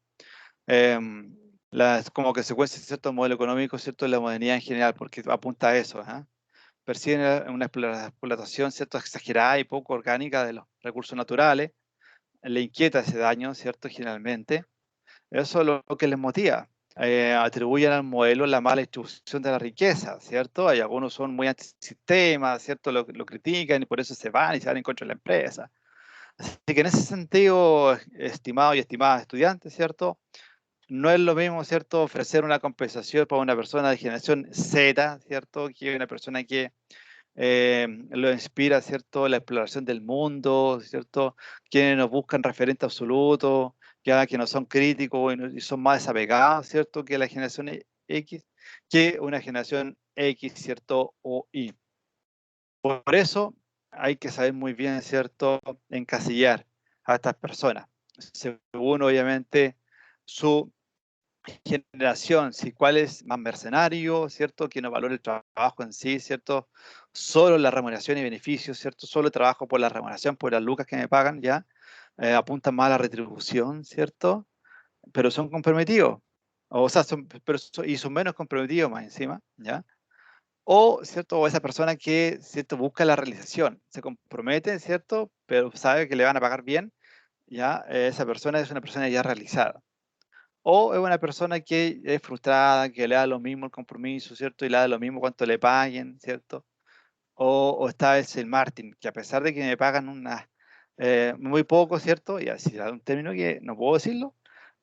Como consecuencia, ¿cierto?, modelo económico, ¿cierto?, de la modernidad en general, porque apunta a eso, ¿eh? Perciben una explotación, ¿cierto?, exagerada y poco orgánica de los recursos naturales, le inquieta ese daño, ¿cierto?, generalmente. Eso es lo que les motiva. Atribuyen al modelo la mala distribución de la riqueza, ¿cierto? Hay algunos son muy antisistema, ¿cierto? Lo critican y por eso se van en contra de la empresa. Así que en ese sentido, estimados y estimadas estudiantes, ¿cierto? No es lo mismo, ¿cierto? Ofrecer una compensación para una persona de generación Z, ¿cierto? Que una persona que lo inspira, ¿cierto? La exploración del mundo, ¿cierto? Quienes nos buscan referente absoluto, ya que no son críticos y son más desapegados, ¿cierto? Que la generación X, que una generación X, ¿cierto? O Y. Por eso hay que saber muy bien, ¿cierto? Encasillar a estas personas, según obviamente su generación, si cuál es más mercenario, ¿cierto? Que no valora el trabajo en sí, ¿cierto? Solo la remuneración y beneficios, ¿cierto? Solo trabajo por la remuneración, por las lucas que me pagan, ¿ya? Apuntan más a la retribución, ¿cierto? Pero son comprometidos. O sea, y son menos comprometidos más encima, ¿ya? O, ¿cierto? O esa persona que, ¿cierto? Busca la realización, se compromete, ¿cierto? Pero sabe que le van a pagar bien, ¿ya? Esa persona es una persona ya realizada. O es una persona que es frustrada, que le da lo mismo el compromiso, ¿cierto? Y le da lo mismo cuánto le paguen, ¿cierto? O está el Martin, que a pesar de que me pagan muy poco, ¿cierto? Y así, un término que no puedo decirlo,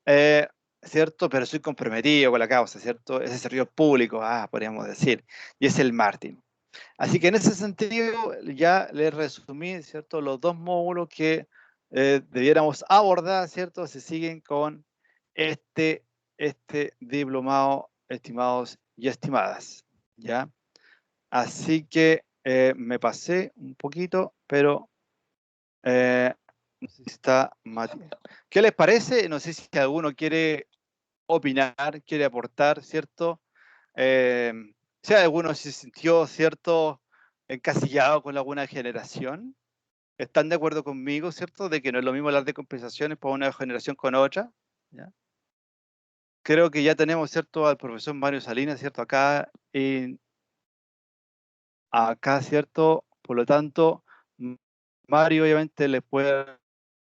eh, ¿cierto? Pero soy comprometido con la causa, ¿cierto? Ese servidor público, podríamos decir. Y es el Martin. Así que en ese sentido ya les resumí, ¿cierto? Los dos módulos que debiéramos abordar, ¿cierto? Se siguen con este, este diplomado, estimados y estimadas, ¿ya? Así que me pasé un poquito, pero no sé si está Mati. ¿Qué les parece? No sé si alguno quiere opinar, quiere aportar, ¿cierto? Si alguno se sintió, ¿cierto?, encasillado con alguna generación, ¿están de acuerdo conmigo, cierto?, de que no es lo mismo hablar de compensaciones para una generación con otra, ¿ya? Creo que ya tenemos, ¿cierto?, al profesor Mario Salinas, ¿cierto?, acá, ¿cierto? Por lo tanto, Mario obviamente les puede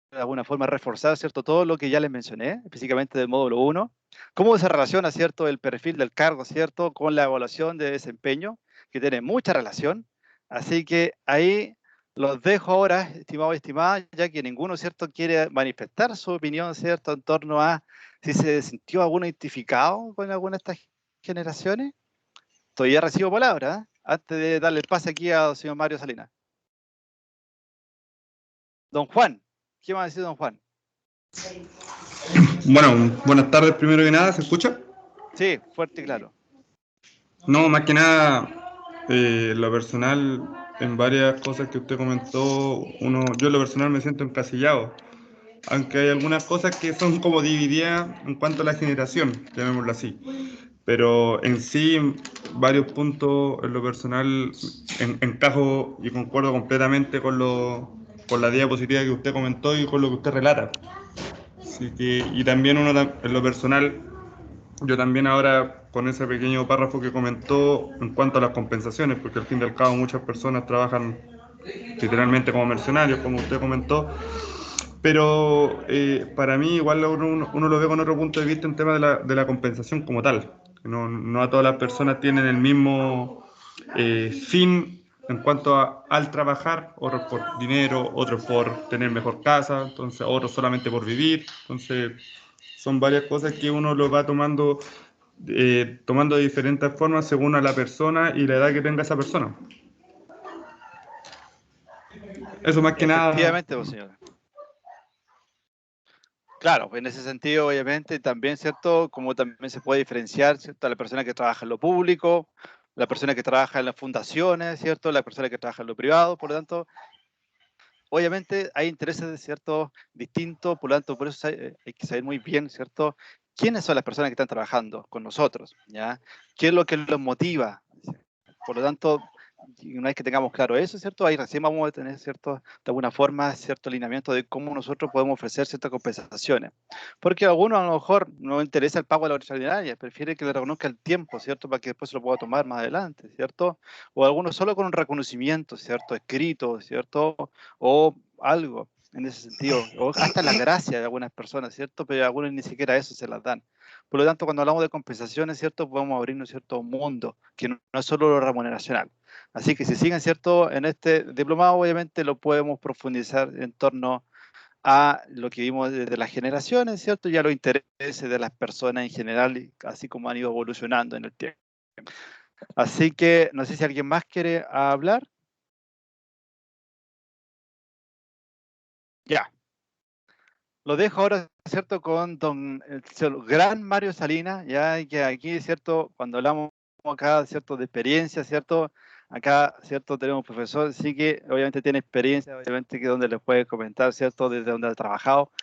de alguna forma reforzar, ¿cierto?, todo lo que ya les mencioné, específicamente del módulo 1. ¿Cómo se relaciona, ¿cierto?, el perfil del cargo, ¿cierto?, con la evaluación de desempeño, que tiene mucha relación. Así que ahí los dejo ahora, estimados y estimadas, ya que ninguno, ¿cierto?, quiere manifestar su opinión, ¿cierto?, en torno a si se sintió alguno identificado con alguna de estas generaciones. Todavía recibo palabras, ¿eh?, antes de darle el pase aquí al señor Mario Salinas. Don Juan, ¿qué va a decir don Juan? Bueno, buenas tardes primero que nada, ¿se escucha? Sí, fuerte y claro. No, más que nada, lo personal, en varias cosas que usted comentó, yo en lo personal me siento encasillado, aunque hay algunas cosas que son como divididas en cuanto a la generación, llamémoslo así, pero en sí, varios puntos en lo personal encajo y concuerdo completamente con la diapositiva que usted comentó y con lo que usted relata. Así que, y también en lo personal, yo también ahora con ese pequeño párrafo que comentó en cuanto a las compensaciones, porque al fin y al cabo muchas personas trabajan literalmente como mercenarios, como usted comentó, pero para mí igual uno lo ve con otro punto de vista en tema de la compensación como tal. No a todas las personas tienen el mismo fin en cuanto al trabajar, otros por dinero, otros por tener mejor casa, entonces otros solamente por vivir, entonces son varias cosas que uno lo va tomando de diferentes formas según a la persona y la edad que tenga esa persona. Eso más que nada. Efectivamente, pues, señora. Claro, en ese sentido, obviamente, también, ¿cierto? Como también se puede diferenciar, ¿cierto?, a la persona que trabaja en lo público, la persona que trabaja en las fundaciones, ¿cierto?, la persona que trabaja en lo privado, por lo tanto, obviamente hay intereses, ¿cierto?, distintos, por lo tanto, por eso hay que saber muy bien, ¿cierto?, quiénes son las personas que están trabajando con nosotros, ¿ya? ¿Qué es lo que los motiva? Por lo tanto, y una vez que tengamos claro eso, ¿cierto?, ahí recién vamos a tener, ¿cierto?, de alguna forma, cierto alineamiento de cómo nosotros podemos ofrecer ciertas compensaciones. Porque a algunos a lo mejor no interesa el pago de la extraordinaria, prefiere que le reconozca el tiempo, ¿cierto?, para que después se lo pueda tomar más adelante, ¿cierto? O algunos solo con un reconocimiento, ¿cierto?, escrito, ¿cierto?, o algo en ese sentido, o hasta la gracia de algunas personas, ¿cierto?, pero a algunos ni siquiera eso se las dan. Por lo tanto, cuando hablamos de compensaciones, ¿cierto?, podemos abrirnos cierto mundo, que no es solo lo remuneracional. Así que si siguen, ¿cierto?, en este diplomado, obviamente lo podemos profundizar en torno a lo que vimos desde las generaciones, ¿cierto?, y a los intereses de las personas en general, así como han ido evolucionando en el tiempo. Así que no sé si alguien más quiere hablar. Ya. Lo dejo ahora, ¿cierto?, con el gran Mario Salinas, ya que aquí, ¿cierto?, cuando hablamos acá, ¿cierto?, de experiencia, ¿cierto?, acá, ¿cierto?, tenemos un profesor, así que obviamente tiene experiencia, obviamente que donde les puede comentar, ¿cierto?, desde donde ha trabajado,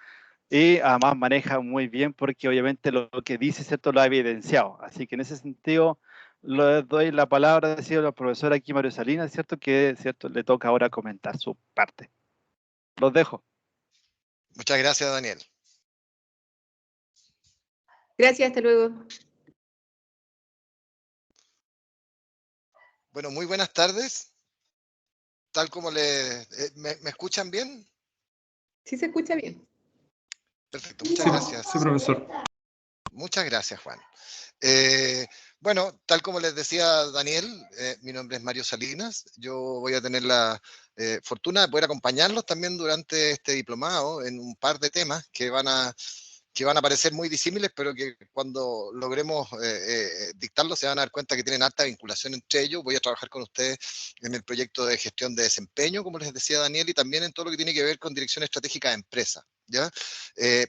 y además maneja muy bien porque obviamente lo que dice, ¿cierto?, lo ha evidenciado. Así que en ese sentido, le doy la palabra, decía al profesor aquí, Mario Salinas, ¿cierto?, que, ¿cierto?, le toca ahora comentar su parte. Los dejo. Muchas gracias, Daniel. Gracias, hasta luego. Bueno, muy buenas tardes. Tal como ¿me escuchan bien? Sí se escucha bien. Perfecto, muchas Sí, gracias. sí, profesor. Muchas gracias, Juan. Bueno, tal como les decía Daniel, mi nombre es Mario Salinas. Yo voy a tener la fortuna de poder acompañarlos también durante este diplomado en un par de temas que van a parecer muy disímiles, pero que cuando logremos dictarlos se van a dar cuenta que tienen alta vinculación entre ellos. Voy a trabajar con ustedes en el proyecto de gestión de desempeño, como les decía Daniel, y también en todo lo que tiene que ver con dirección estratégica de empresa, ¿ya?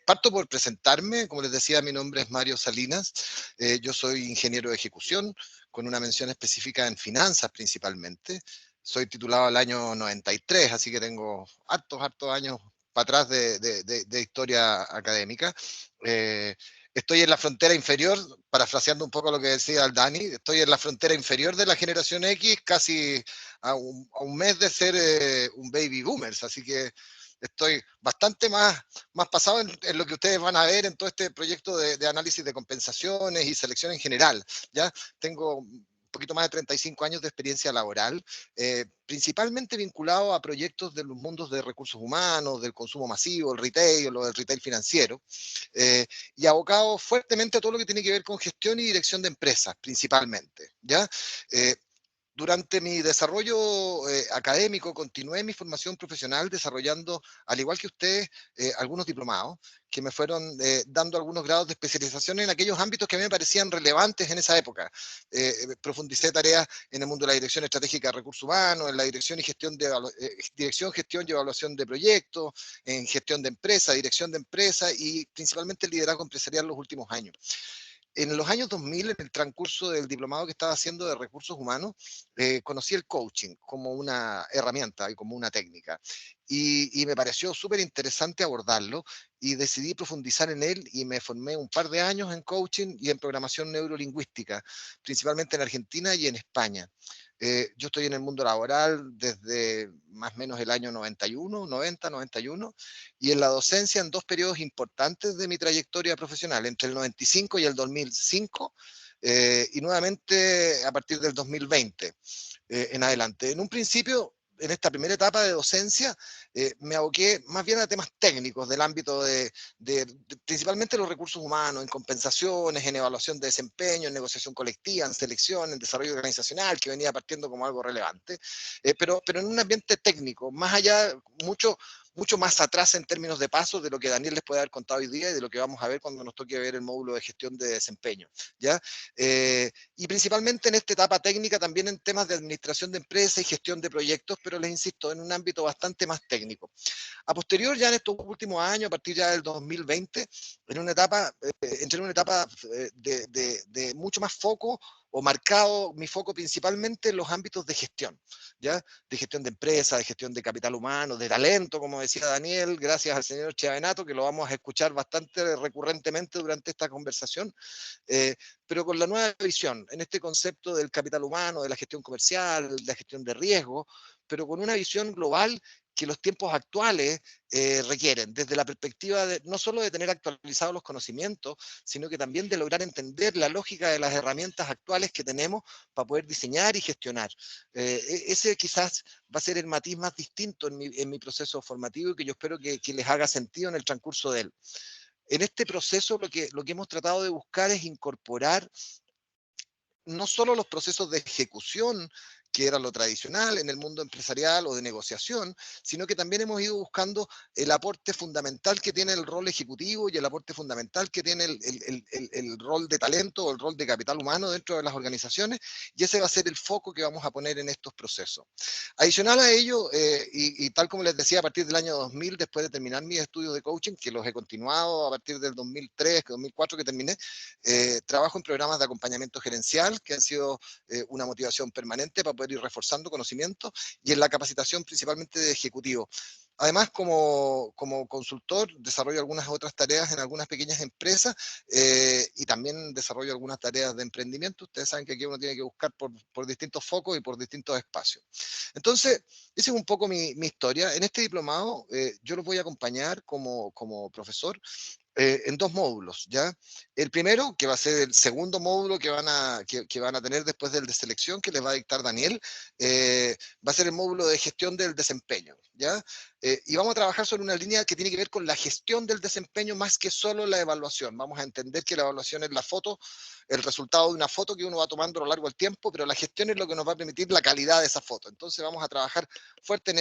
Parto por presentarme. Como les decía, mi nombre es Mario Salinas. Yo soy ingeniero de ejecución, con una mención específica en finanzas principalmente. Soy titulado al año 93, así que tengo hartos años para atrás de historia académica. He estoy en la frontera inferior, parafraseando un poco lo que decía el Dani, estoy en la frontera inferior de la generación X, casi a un mes de ser un baby boomers, así que estoy bastante más pasado en lo que ustedes van a ver en todo este proyecto de análisis de compensaciones y selección en general. ¿Ya? Tengo un poquito más de 35 años de experiencia laboral, principalmente vinculado a proyectos de los mundos de recursos humanos, del consumo masivo, el retail o del retail financiero, y abocado fuertemente a todo lo que tiene que ver con gestión y dirección de empresas, principalmente. ¿Ya? Durante mi desarrollo académico, continué mi formación profesional desarrollando, al igual que ustedes, algunos diplomados que me fueron dando algunos grados de especialización en aquellos ámbitos que a mí me parecían relevantes en esa época. Profundicé tareas en el mundo de la dirección estratégica de recursos humanos, en la dirección y gestión gestión y evaluación de proyectos, en gestión de empresas, dirección de empresas y principalmente el liderazgo empresarial en los últimos años. En los años 2000, en el transcurso del diplomado que estaba haciendo de recursos humanos, conocí el coaching como una herramienta y como una técnica. Y me pareció súper interesante abordarlo y decidí profundizar en él y me formé un par de años en coaching y en programación neurolingüística, principalmente en Argentina y en España. Yo estoy en el mundo laboral desde más o menos el año 91, 90, 91, y en la docencia en dos periodos importantes de mi trayectoria profesional, entre el 95 y el 2005, y nuevamente a partir del 2020 en adelante. En un principio, en esta primera etapa de docencia, me aboqué más bien a temas técnicos del ámbito de principalmente los recursos humanos, en compensaciones, en evaluación de desempeño, en negociación colectiva, en selección, en desarrollo organizacional, que venía partiendo como algo relevante, pero en un ambiente técnico, más allá, mucho más atrás en términos de pasos de lo que Daniel les puede haber contado hoy día y de lo que vamos a ver cuando nos toque ver el módulo de gestión de desempeño, ¿ya? Y principalmente en esta etapa técnica también en temas de administración de empresas y gestión de proyectos, pero les insisto, en un ámbito bastante más técnico. A posterior, ya en estos últimos años, a partir ya del 2020, entré en una etapa de mucho más foco o marcado mi foco principalmente en los ámbitos de gestión, ¿ya? De gestión de empresas, de gestión de capital humano, de talento, como decía Daniel, gracias al señor Chiavenato, que lo vamos a escuchar bastante recurrentemente durante esta conversación, pero con la nueva visión, en este concepto del capital humano, de la gestión comercial, de la gestión de riesgo, pero con una visión global que los tiempos actuales requieren, desde la perspectiva de no solo de tener actualizados los conocimientos, sino que también de lograr entender la lógica de las herramientas actuales que tenemos para poder diseñar y gestionar. Ese quizás va a ser el matiz más distinto en mi proceso formativo y que yo espero que les haga sentido en el transcurso de él. En este proceso lo que hemos tratado de buscar es incorporar no solo los procesos de ejecución, que era lo tradicional en el mundo empresarial o de negociación, sino que también hemos ido buscando el aporte fundamental que tiene el rol ejecutivo y el aporte fundamental que tiene el rol de talento o el rol de capital humano dentro de las organizaciones, y ese va a ser el foco que vamos a poner en estos procesos. Adicional a ello, y tal como les decía, a partir del año 2000, después de terminar mis estudios de coaching, que los he continuado a partir del 2003, 2004 que terminé, trabajo en programas de acompañamiento gerencial, que han sido una motivación permanente para poder ir reforzando conocimientos, y en la capacitación principalmente de ejecutivo. Además, como consultor, desarrollo algunas otras tareas en algunas pequeñas empresas y también desarrollo algunas tareas de emprendimiento. Ustedes saben que aquí uno tiene que buscar por distintos focos y por distintos espacios. Entonces, esa es un poco mi historia. En este diplomado yo los voy a acompañar como profesor en dos módulos, ¿ya? El primero, que va a ser el segundo módulo que van a tener después del de selección, que les va a dictar Daniel, va a ser el módulo de gestión del desempeño, ¿ya? Y vamos a trabajar sobre una línea que tiene que ver con la gestión del desempeño más que solo la evaluación. Vamos a entender que la evaluación es la foto, el resultado de una foto que uno va tomando a lo largo del tiempo, pero la gestión es lo que nos va a permitir la calidad de esa foto. Entonces vamos a trabajar fuerte en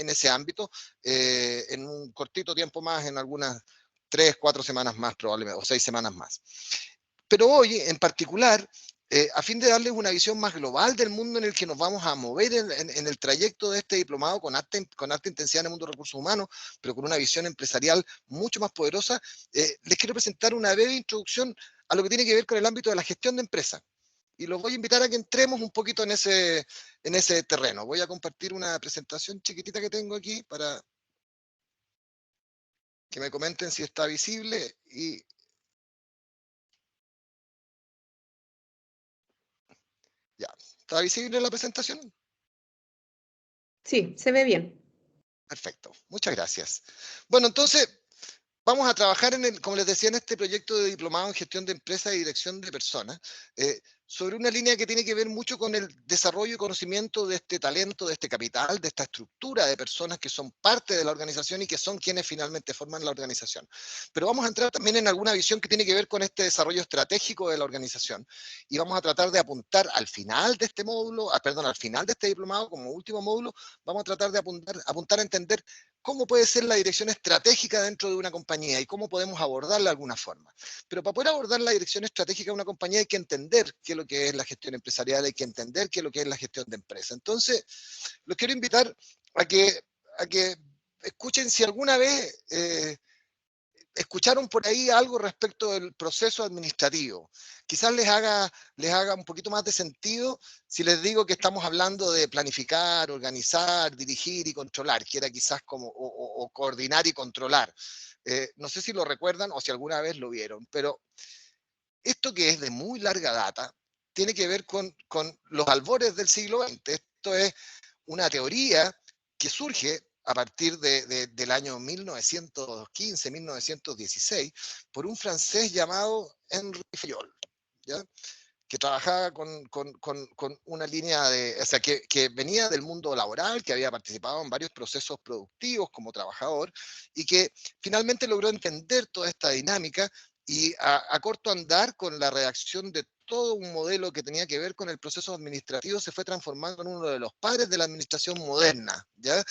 ese ámbito, en un cortito tiempo más, en algunas 3, 4 semanas más probablemente, o 6 semanas más. Pero hoy, en particular, a fin de darles una visión más global del mundo en el que nos vamos a mover en el trayecto de este diplomado con alta intensidad en el mundo de recursos humanos, pero con una visión empresarial mucho más poderosa, les quiero presentar una breve introducción a lo que tiene que ver con el ámbito de la gestión de empresas. Y los voy a invitar a que entremos un poquito en ese terreno. Voy a compartir una presentación chiquitita que tengo aquí para que me comenten si está visible y ¿Está visible la presentación? Sí, se ve bien. Perfecto, muchas gracias. Bueno, entonces vamos a trabajar como les decía, en este proyecto de diplomado en gestión de empresas y dirección de personas, sobre una línea que tiene que ver mucho con el desarrollo y conocimiento de este talento, de este capital, de esta estructura de personas que son parte de la organización y que son quienes finalmente forman la organización. Pero vamos a entrar también en alguna visión que tiene que ver con este desarrollo estratégico de la organización y vamos a tratar de apuntar al final de este módulo, perdón, al final de este diplomado, como último módulo, vamos a tratar de apuntar a entender cómo puede ser la dirección estratégica dentro de una compañía y cómo podemos abordarla de alguna forma. Pero para poder abordar la dirección estratégica de una compañía hay que entender qué es lo que es la gestión empresarial, hay que entender qué es lo que es la gestión de empresa. Entonces, los quiero invitar a que escuchen si alguna vez escucharon por ahí algo respecto del proceso administrativo. Quizás les haga un poquito más de sentido si les digo que estamos hablando de planificar, organizar, dirigir y controlar, que era quizás como, o coordinar y controlar. No sé si lo recuerdan o si alguna vez lo vieron, pero esto que es de muy larga data tiene que ver con los albores del siglo XX. Esto es una teoría que surge a partir del año 1915, 1916, por un francés llamado Henri Fayol, ¿ya? Que trabajaba con una línea o sea, que venía del mundo laboral, que había participado en varios procesos productivos como trabajador, y que finalmente logró entender toda esta dinámica y a corto andar con la redacción de todo un modelo que tenía que ver con el proceso administrativo, se fue transformando en uno de los padres de la administración moderna, ¿ya?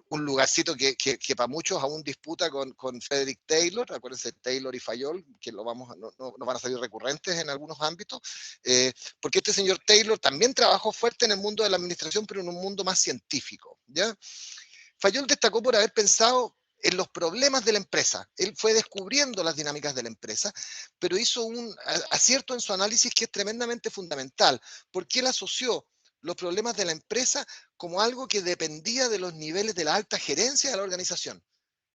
Un lugarcito que para muchos aún disputa con Frederick Taylor, acuérdense, Taylor y Fayol, que no van a salir recurrentes en algunos ámbitos, porque este señor Taylor también trabajó fuerte en el mundo de la administración, pero en un mundo más científico, ¿ya? Fayol destacó por haber pensado en los problemas de la empresa. Él fue descubriendo las dinámicas de la empresa, pero hizo un acierto en su análisis que es tremendamente fundamental, porque él asoció los problemas de la empresa como algo que dependía de los niveles de la alta gerencia de la organización,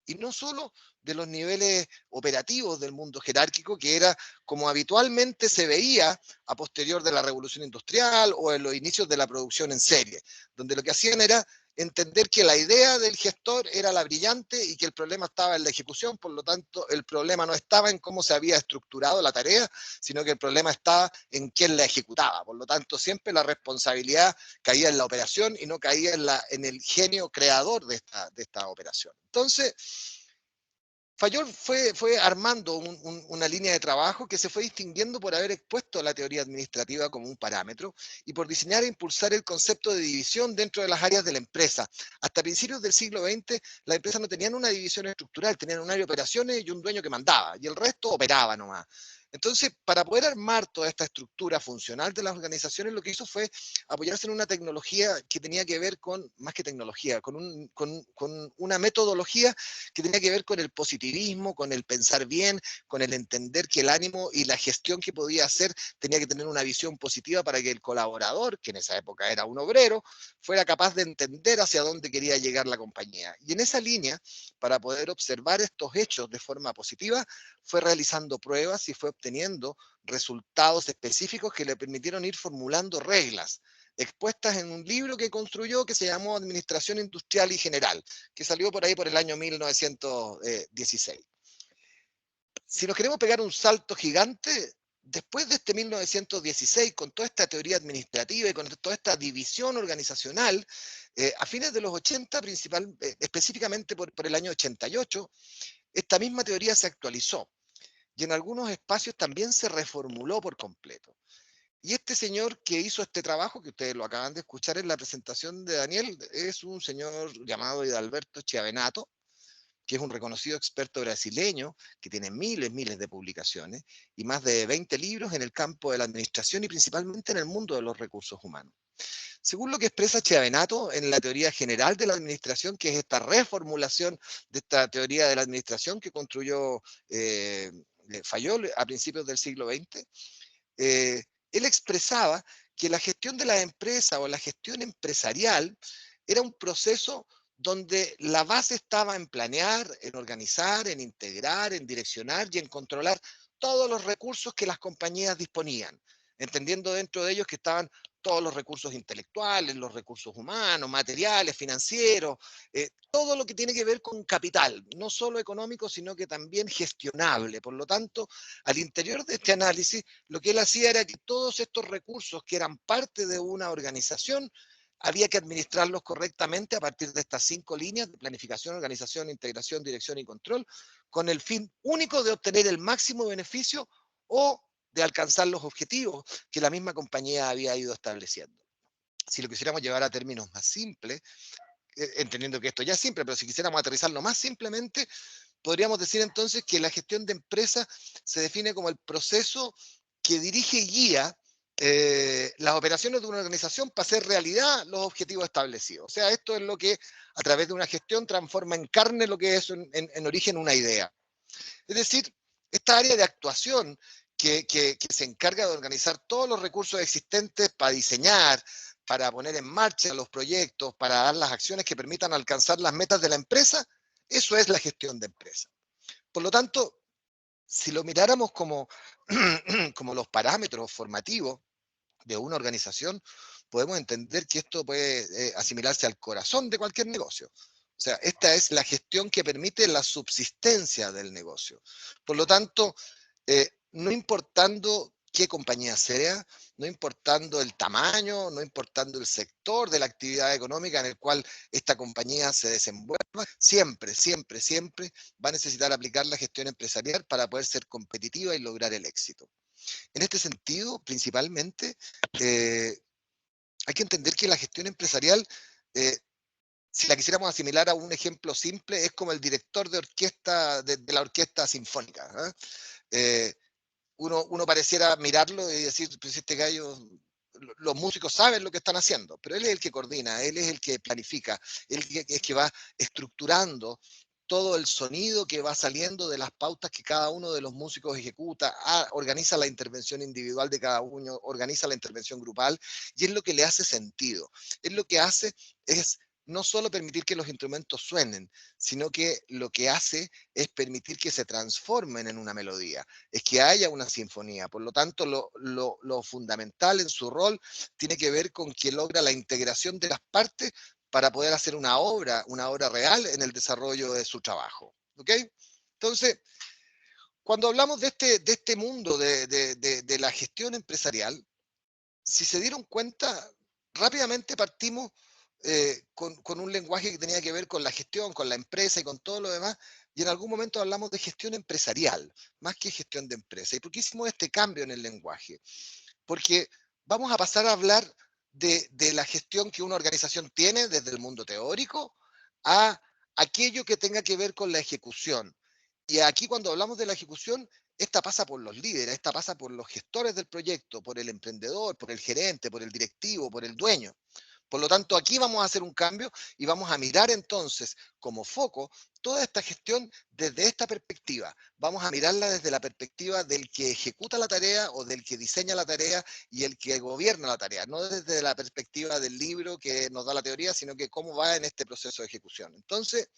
y no solo de los niveles operativos del mundo jerárquico, que era como habitualmente se veía a posterior de la revolución industrial o en los inicios de la producción en serie, donde lo que hacían era entender que la idea del gestor era la brillante y que el problema estaba en la ejecución. Por lo tanto, el problema no estaba en cómo se había estructurado la tarea, sino que el problema estaba en quién la ejecutaba. Por lo tanto, siempre la responsabilidad caía en la operación y no caía en el genio creador de esta operación. Entonces, Fayol fue armando una línea de trabajo que se fue distinguiendo por haber expuesto la teoría administrativa como un parámetro y por diseñar e impulsar el concepto de división dentro de las áreas de la empresa. Hasta principios del siglo XX, las empresas no tenían una división estructural, tenían un área de operaciones y un dueño que mandaba, y el resto operaba nomás. Entonces, para poder armar toda esta estructura funcional de las organizaciones, lo que hizo fue apoyarse en una tecnología que tenía que ver con, más que tecnología, con una metodología que tenía que ver con el positivismo, con el pensar bien, con el entender que el ánimo y la gestión que podía hacer tenía que tener una visión positiva para que el colaborador, que en esa época era un obrero, fuera capaz de entender hacia dónde quería llegar la compañía. Y en esa línea, para poder observar estos hechos de forma positiva, fue realizando pruebas y fue obteniendo resultados específicos que le permitieron ir formulando reglas expuestas en un libro que construyó que se llamó Administración Industrial y General, que salió por ahí por el año 1916. Si nos queremos pegar un salto gigante, después de este 1916, con toda esta teoría administrativa y con toda esta división organizacional, a fines de los 80, específicamente por el año 88, esta misma teoría se actualizó y en algunos espacios también se reformuló por completo. Y este señor que hizo este trabajo, que ustedes lo acaban de escuchar en la presentación de Daniel, es un señor llamado Hidalberto Chiavenato, que es un reconocido experto brasileño, que tiene miles de publicaciones y más de 20 libros en el campo de la administración y principalmente en el mundo de los recursos humanos. Según lo que expresa Chiavenato en la teoría general de la administración, que es esta reformulación de esta teoría de la administración que construyó Fayol a principios del siglo XX, él expresaba que la gestión de la empresa o la gestión empresarial era un proceso donde la base estaba en planear, en organizar, en integrar, en direccionar y en controlar todos los recursos que las compañías disponían. entendiendo dentro de ellos que estaban todos los recursos intelectuales, los recursos humanos, materiales, financieros, todo lo que tiene que ver con capital, no solo económico, sino que también gestionable. Por lo tanto, al interior de este análisis, lo que él hacía era que todos estos recursos que eran parte de una organización, había que administrarlos correctamente a partir de estas 5 líneas de planificación, organización, integración, dirección y control, con el fin único de obtener el máximo beneficio o de alcanzar los objetivos que la misma compañía había ido estableciendo. Si lo quisiéramos llevar a términos más simples, entendiendo que esto ya es simple, pero si quisiéramos aterrizarlo más simplemente, podríamos decir entonces que la gestión de empresas se define como el proceso que dirige y guía las operaciones de una organización para hacer realidad los objetivos establecidos. O sea, esto es lo que a través de una gestión transforma en carne lo que es en origen una idea. Es decir, esta área de actuación que se encarga de organizar todos los recursos existentes para diseñar, para poner en marcha los proyectos, para dar las acciones que permitan alcanzar las metas de la empresa, eso es la gestión de empresa. Por lo tanto, si lo miráramos como, como los parámetros formativos de una organización, podemos entender que esto puede asimilarse al corazón de cualquier negocio. O sea, esta es la gestión que permite la subsistencia del negocio. Por lo tanto, no importando qué compañía sea, no importando el tamaño, no importando el sector de la actividad económica en el cual esta compañía se desenvuelva, siempre, siempre, siempre va a necesitar aplicar la gestión empresarial para poder ser competitiva y lograr el éxito. En este sentido, principalmente, hay que entender que la gestión empresarial, si la quisiéramos asimilar a un ejemplo simple, es como el director de orquesta, de la orquesta sinfónica. Uno pareciera mirarlo y decir, pues este gallo, los músicos saben lo que están haciendo, pero él es el que coordina, él es el que planifica, él es que va estructurando todo el sonido que va saliendo de las pautas que cada uno de los músicos ejecuta, organiza la intervención individual de cada uno, organiza la intervención grupal, y es lo que le hace sentido. Es lo que hace es no solo permitir que los instrumentos suenen, sino que lo que hace es permitir que se transformen en una melodía, es que haya una sinfonía. Por lo tanto, lo fundamental en su rol tiene que ver con que logra la integración de las partes para poder hacer una obra real en el desarrollo de su trabajo. ¿Ok? Entonces, cuando hablamos de este mundo de la gestión empresarial, si se dieron cuenta, rápidamente partimos con un lenguaje que tenía que ver con la gestión, con la empresa y con todo lo demás, y en algún momento hablamos de gestión empresarial, más que gestión de empresa. ¿Y por qué hicimos este cambio en el lenguaje? Porque vamos a pasar a hablar de la gestión que una organización tiene desde el mundo teórico a aquello que tenga que ver con la ejecución. Y aquí cuando hablamos de la ejecución, esta pasa por los líderes, esta pasa por los gestores del proyecto, por el emprendedor, por el gerente, por el directivo, por el dueño. Por lo tanto, aquí vamos a hacer un cambio y vamos a mirar entonces como foco toda esta gestión desde esta perspectiva. Vamos a mirarla desde la perspectiva del que ejecuta la tarea o del que diseña la tarea y el que gobierna la tarea, no desde la perspectiva del libro que nos da la teoría, sino que cómo va en este proceso de ejecución. Entonces,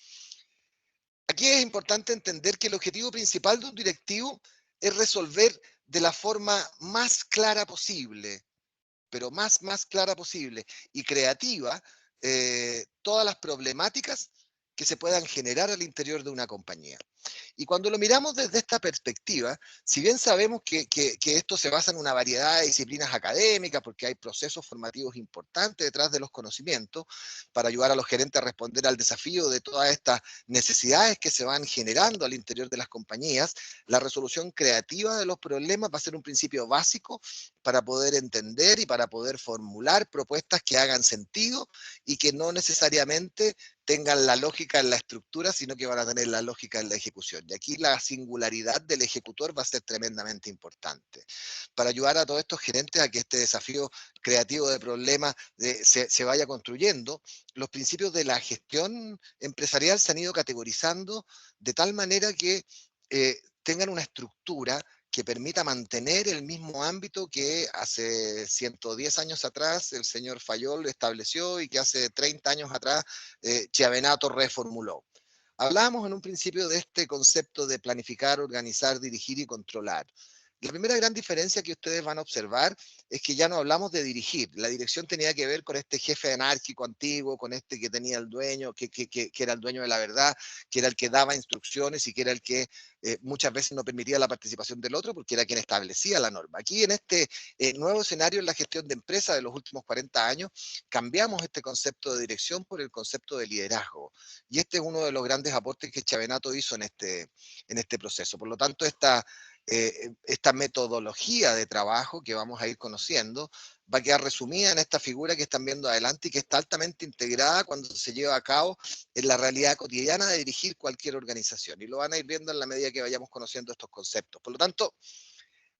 aquí es importante entender que el objetivo principal de un directivo es resolver de la forma más clara posible, pero más clara posible y creativa, todas las problemáticas que se puedan generar al interior de una compañía. Y cuando lo miramos desde esta perspectiva, si bien sabemos que esto se basa en una variedad de disciplinas académicas, porque hay procesos formativos importantes detrás de los conocimientos, para ayudar a los gerentes a responder al desafío de todas estas necesidades que se van generando al interior de las compañías, la resolución creativa de los problemas va a ser un principio básico para poder entender y para poder formular propuestas que hagan sentido y que no necesariamente tengan la lógica en la estructura, sino que van a tener la lógica en la ejecución. Y aquí la singularidad del ejecutor va a ser tremendamente importante. Para ayudar a todos estos gerentes a que este desafío creativo de problemas se vaya construyendo, los principios de la gestión empresarial se han ido categorizando de tal manera que tengan una estructura que permita mantener el mismo ámbito que hace 110 años atrás el señor Fayol estableció y que hace 30 años atrás Chiavenato reformuló. Hablábamos en un principio de este concepto de planificar, organizar, dirigir y controlar. La primera gran diferencia que ustedes van a observar es que ya no hablamos de dirigir. La dirección tenía que ver con este jefe anárquico antiguo, con este que tenía el dueño, que era el dueño de la verdad, que era el que daba instrucciones y que era el que muchas veces no permitía la participación del otro porque era quien establecía la norma. Aquí en este nuevo escenario en la gestión de empresas de los últimos 40 años, cambiamos este concepto de dirección por el concepto de liderazgo. Y este es uno de los grandes aportes que Chavenato hizo en este proceso. Por lo tanto, esta metodología de trabajo que vamos a ir conociendo va a quedar resumida en esta figura que están viendo adelante y que está altamente integrada cuando se lleva a cabo en la realidad cotidiana de dirigir cualquier organización. Y lo van a ir viendo en la medida que vayamos conociendo estos conceptos. Por lo tanto,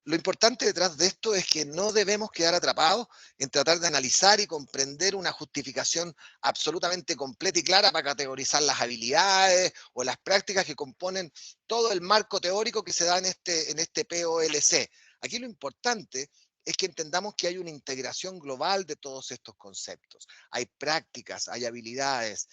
lo importante detrás de esto es que no debemos quedar atrapados en tratar de analizar y comprender una justificación absolutamente completa y clara para categorizar las habilidades o las prácticas que componen todo el marco teórico que se da en este POLC. Aquí lo importante es que entendamos que hay una integración global de todos estos conceptos. Hay prácticas, hay habilidades,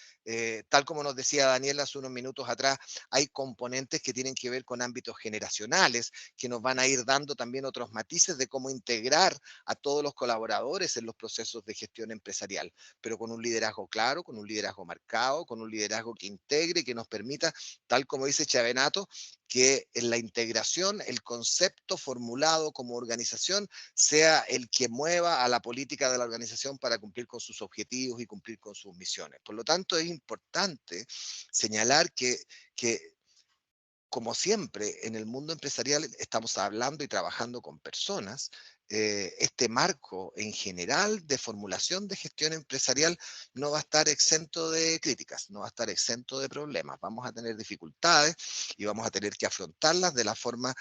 tal como nos decía Daniel hace unos minutos atrás, hay componentes que tienen que ver con ámbitos generacionales, que nos van a ir dando también otros matices de cómo integrar a todos los colaboradores en los procesos de gestión empresarial, pero con un liderazgo claro, con un liderazgo marcado, con un liderazgo que integre y que nos permita, tal como dice Chavenato, que en la integración el concepto formulado como organización sea el que mueva a la política de la organización para cumplir con sus objetivos y cumplir con sus misiones. Por lo tanto, es importante señalar que como siempre, en el mundo empresarial estamos hablando y trabajando con personas. Este marco en general de formulación de gestión empresarial no va a estar exento de críticas, no va a estar exento de problemas. Vamos a tener dificultades y vamos a tener que afrontarlas de la forma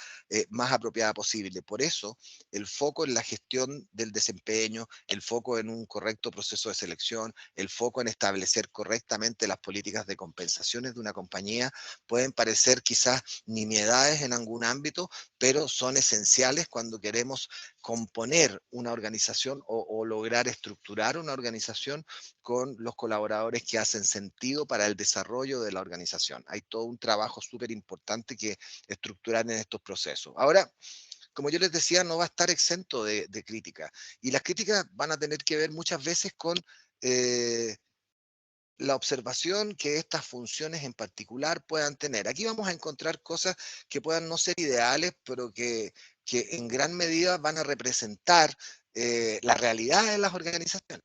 más apropiada posible. Por eso, el foco en la gestión del desempeño, el foco en un correcto proceso de selección, el foco en establecer correctamente las políticas de compensaciones de una compañía pueden parecer quizás nimiedades en algún ámbito, pero son esenciales cuando queremos componer una organización o lograr estructurar una organización con los colaboradores que hacen sentido para el desarrollo de la organización. Hay todo un trabajo súper importante que estructurar en estos procesos. Ahora, como yo les decía, no va a estar exento de críticas. Y las críticas van a tener que ver muchas veces con la observación que estas funciones en particular puedan tener. Aquí vamos a encontrar cosas que puedan no ser ideales, pero que en gran medida van a representar la realidad de las organizaciones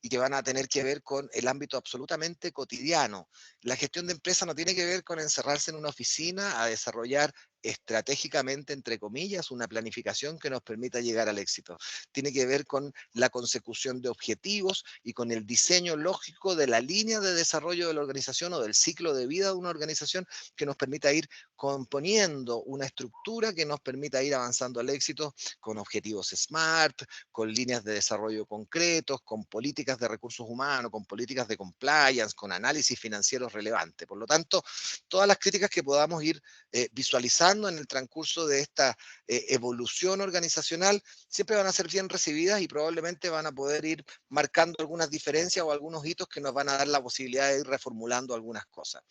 y que van a tener que ver con el ámbito absolutamente cotidiano. La gestión de empresa no tiene que ver con encerrarse en una oficina a desarrollar estratégicamente, entre comillas, una planificación que nos permita llegar al éxito. Tiene que ver con la consecución de objetivos y con el diseño lógico de la línea de desarrollo de la organización o del ciclo de vida de una organización que nos permita ir componiendo una estructura que nos permita ir avanzando al éxito con objetivos SMART, con líneas de desarrollo concretos, con políticas de recursos humanos, con políticas de compliance, con análisis financieros relevantes. Por lo tanto, todas las críticas que podamos ir visualizando en el transcurso de esta evolución organizacional siempre van a ser bien recibidas y probablemente van a poder ir marcando algunas diferencias o algunos hitos que nos van a dar la posibilidad de ir reformulando algunas cosas.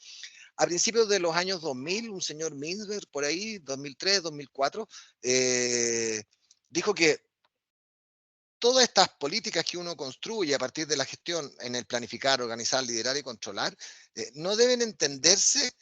A principios de los años 2000, un señor Mintzberg, por ahí, 2003, 2004, dijo que todas estas políticas que uno construye a partir de la gestión en el planificar, organizar, liderar y controlar, no deben entenderse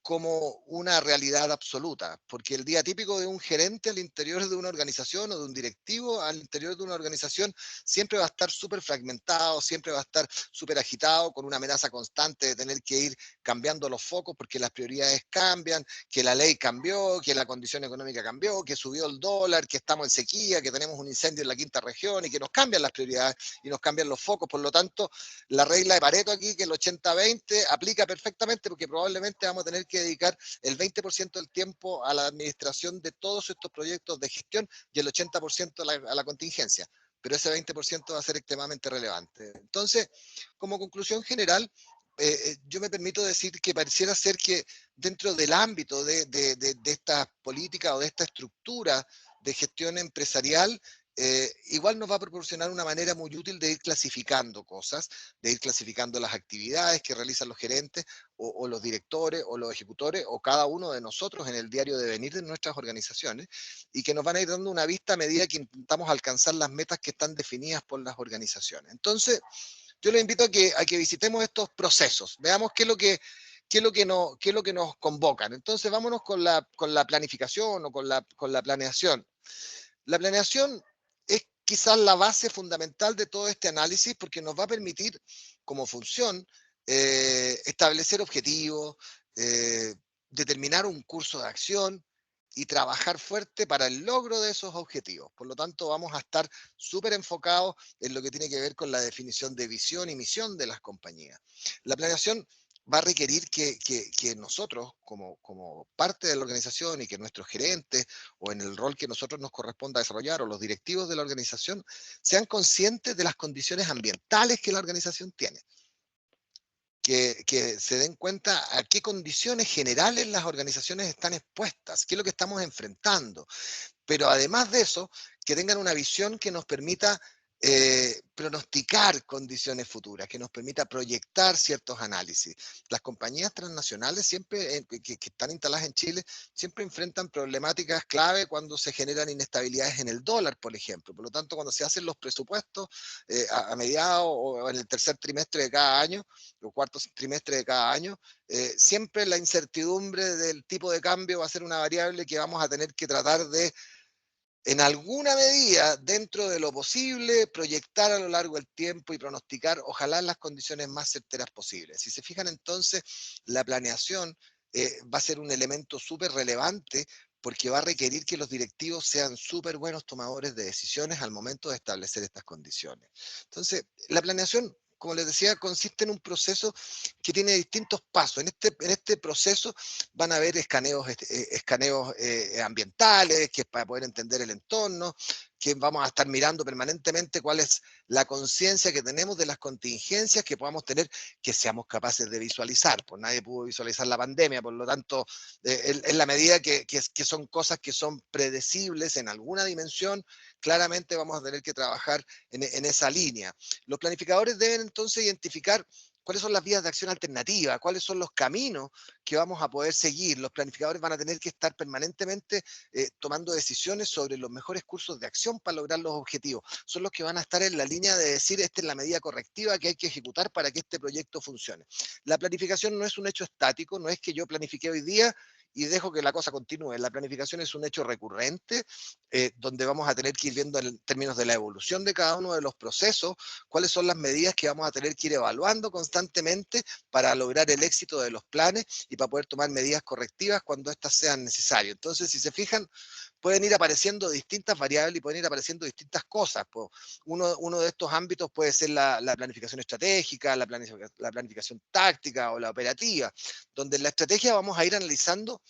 como una realidad absoluta, porque el día típico de un gerente al interior de una organización o de un directivo al interior de una organización siempre va a estar súper fragmentado, siempre va a estar súper agitado, con una amenaza constante de tener que ir cambiando los focos porque las prioridades cambian, que la ley cambió, que la condición económica cambió, que subió el dólar, que estamos en sequía, que tenemos un incendio en la quinta región y que nos cambian las prioridades y nos cambian los focos. Por lo tanto, la regla de Pareto aquí, que el 80-20, aplica perfectamente porque probablemente vamos a tener que dedicar el 20% del tiempo a la administración de todos estos proyectos de gestión y el 80% a la contingencia. Pero ese 20% va a ser extremadamente relevante. Entonces, como conclusión general, yo me permito decir que pareciera ser que dentro del ámbito de esta política o de esta estructura de gestión empresarial, igual nos va a proporcionar una manera muy útil de ir clasificando cosas, de ir clasificando las actividades que realizan los gerentes o los directores o los ejecutores o cada uno de nosotros en el diario devenir de nuestras organizaciones, y que nos van a ir dando una vista a medida que intentamos alcanzar las metas que están definidas por las organizaciones. Entonces, yo les invito a que visitemos estos procesos, veamos qué es lo que nos convocan. Entonces, vámonos con la planificación o con la planeación. La planeación es quizás la base fundamental de todo este análisis, porque nos va a permitir, como función, establecer objetivos, determinar un curso de acción y trabajar fuerte para el logro de esos objetivos. Por lo tanto, vamos a estar súper enfocados en lo que tiene que ver con la definición de visión y misión de las compañías. La planeación va a requerir que nosotros, como parte de la organización, y que nuestros gerentes, o en el rol que nosotros nos corresponda desarrollar, o los directivos de la organización, sean conscientes de las condiciones ambientales que la organización tiene. Que se den cuenta a qué condiciones generales las organizaciones están expuestas, qué es lo que estamos enfrentando. Pero además de eso, que tengan una visión que nos permita pronosticar condiciones futuras, que nos permita proyectar ciertos análisis. Las compañías transnacionales siempre que están instaladas en Chile siempre enfrentan problemáticas clave cuando se generan inestabilidades en el dólar, por ejemplo. Por lo tanto, cuando se hacen los presupuestos a mediados o en el tercer trimestre de cada año, o cuarto trimestre de cada año, siempre la incertidumbre del tipo de cambio va a ser una variable que vamos a tener que tratar de, en alguna medida, dentro de lo posible, proyectar a lo largo del tiempo y pronosticar, ojalá, en las condiciones más certeras posibles. Si se fijan, entonces, la planeación va a ser un elemento súper relevante, porque va a requerir que los directivos sean súper buenos tomadores de decisiones al momento de establecer estas condiciones. Entonces, la planeación, como les decía, consiste en un proceso que tiene distintos pasos. En este proceso van a haber escaneos ambientales, que es para poder entender el entorno, que vamos a estar mirando permanentemente cuál es la conciencia que tenemos de las contingencias que podamos tener, que seamos capaces de visualizar. Pues nadie pudo visualizar la pandemia, por lo tanto, en la medida que son cosas que son predecibles en alguna dimensión, claramente vamos a tener que trabajar en esa línea. Los planificadores deben entonces identificar cuáles son las vías de acción alternativas, cuáles son los caminos que vamos a poder seguir. Los planificadores van a tener que estar permanentemente tomando decisiones sobre los mejores cursos de acción para lograr los objetivos. Son los que van a estar en la línea de decir, esta es la medida correctiva que hay que ejecutar para que este proyecto funcione. La planificación no es un hecho estático, no es que yo planifique hoy día y dejo que la cosa continúe. La planificación es un hecho recurrente, donde vamos a tener que ir viendo en términos de la evolución de cada uno de los procesos, cuáles son las medidas que vamos a tener que ir evaluando constantemente para lograr el éxito de los planes y para poder tomar medidas correctivas cuando éstas sean necesarias. Entonces, si se fijan, pueden ir apareciendo distintas variables y pueden ir apareciendo distintas cosas. Pues uno de estos ámbitos puede ser la planificación estratégica, la planificación táctica o la operativa, donde en la estrategia vamos a ir analizando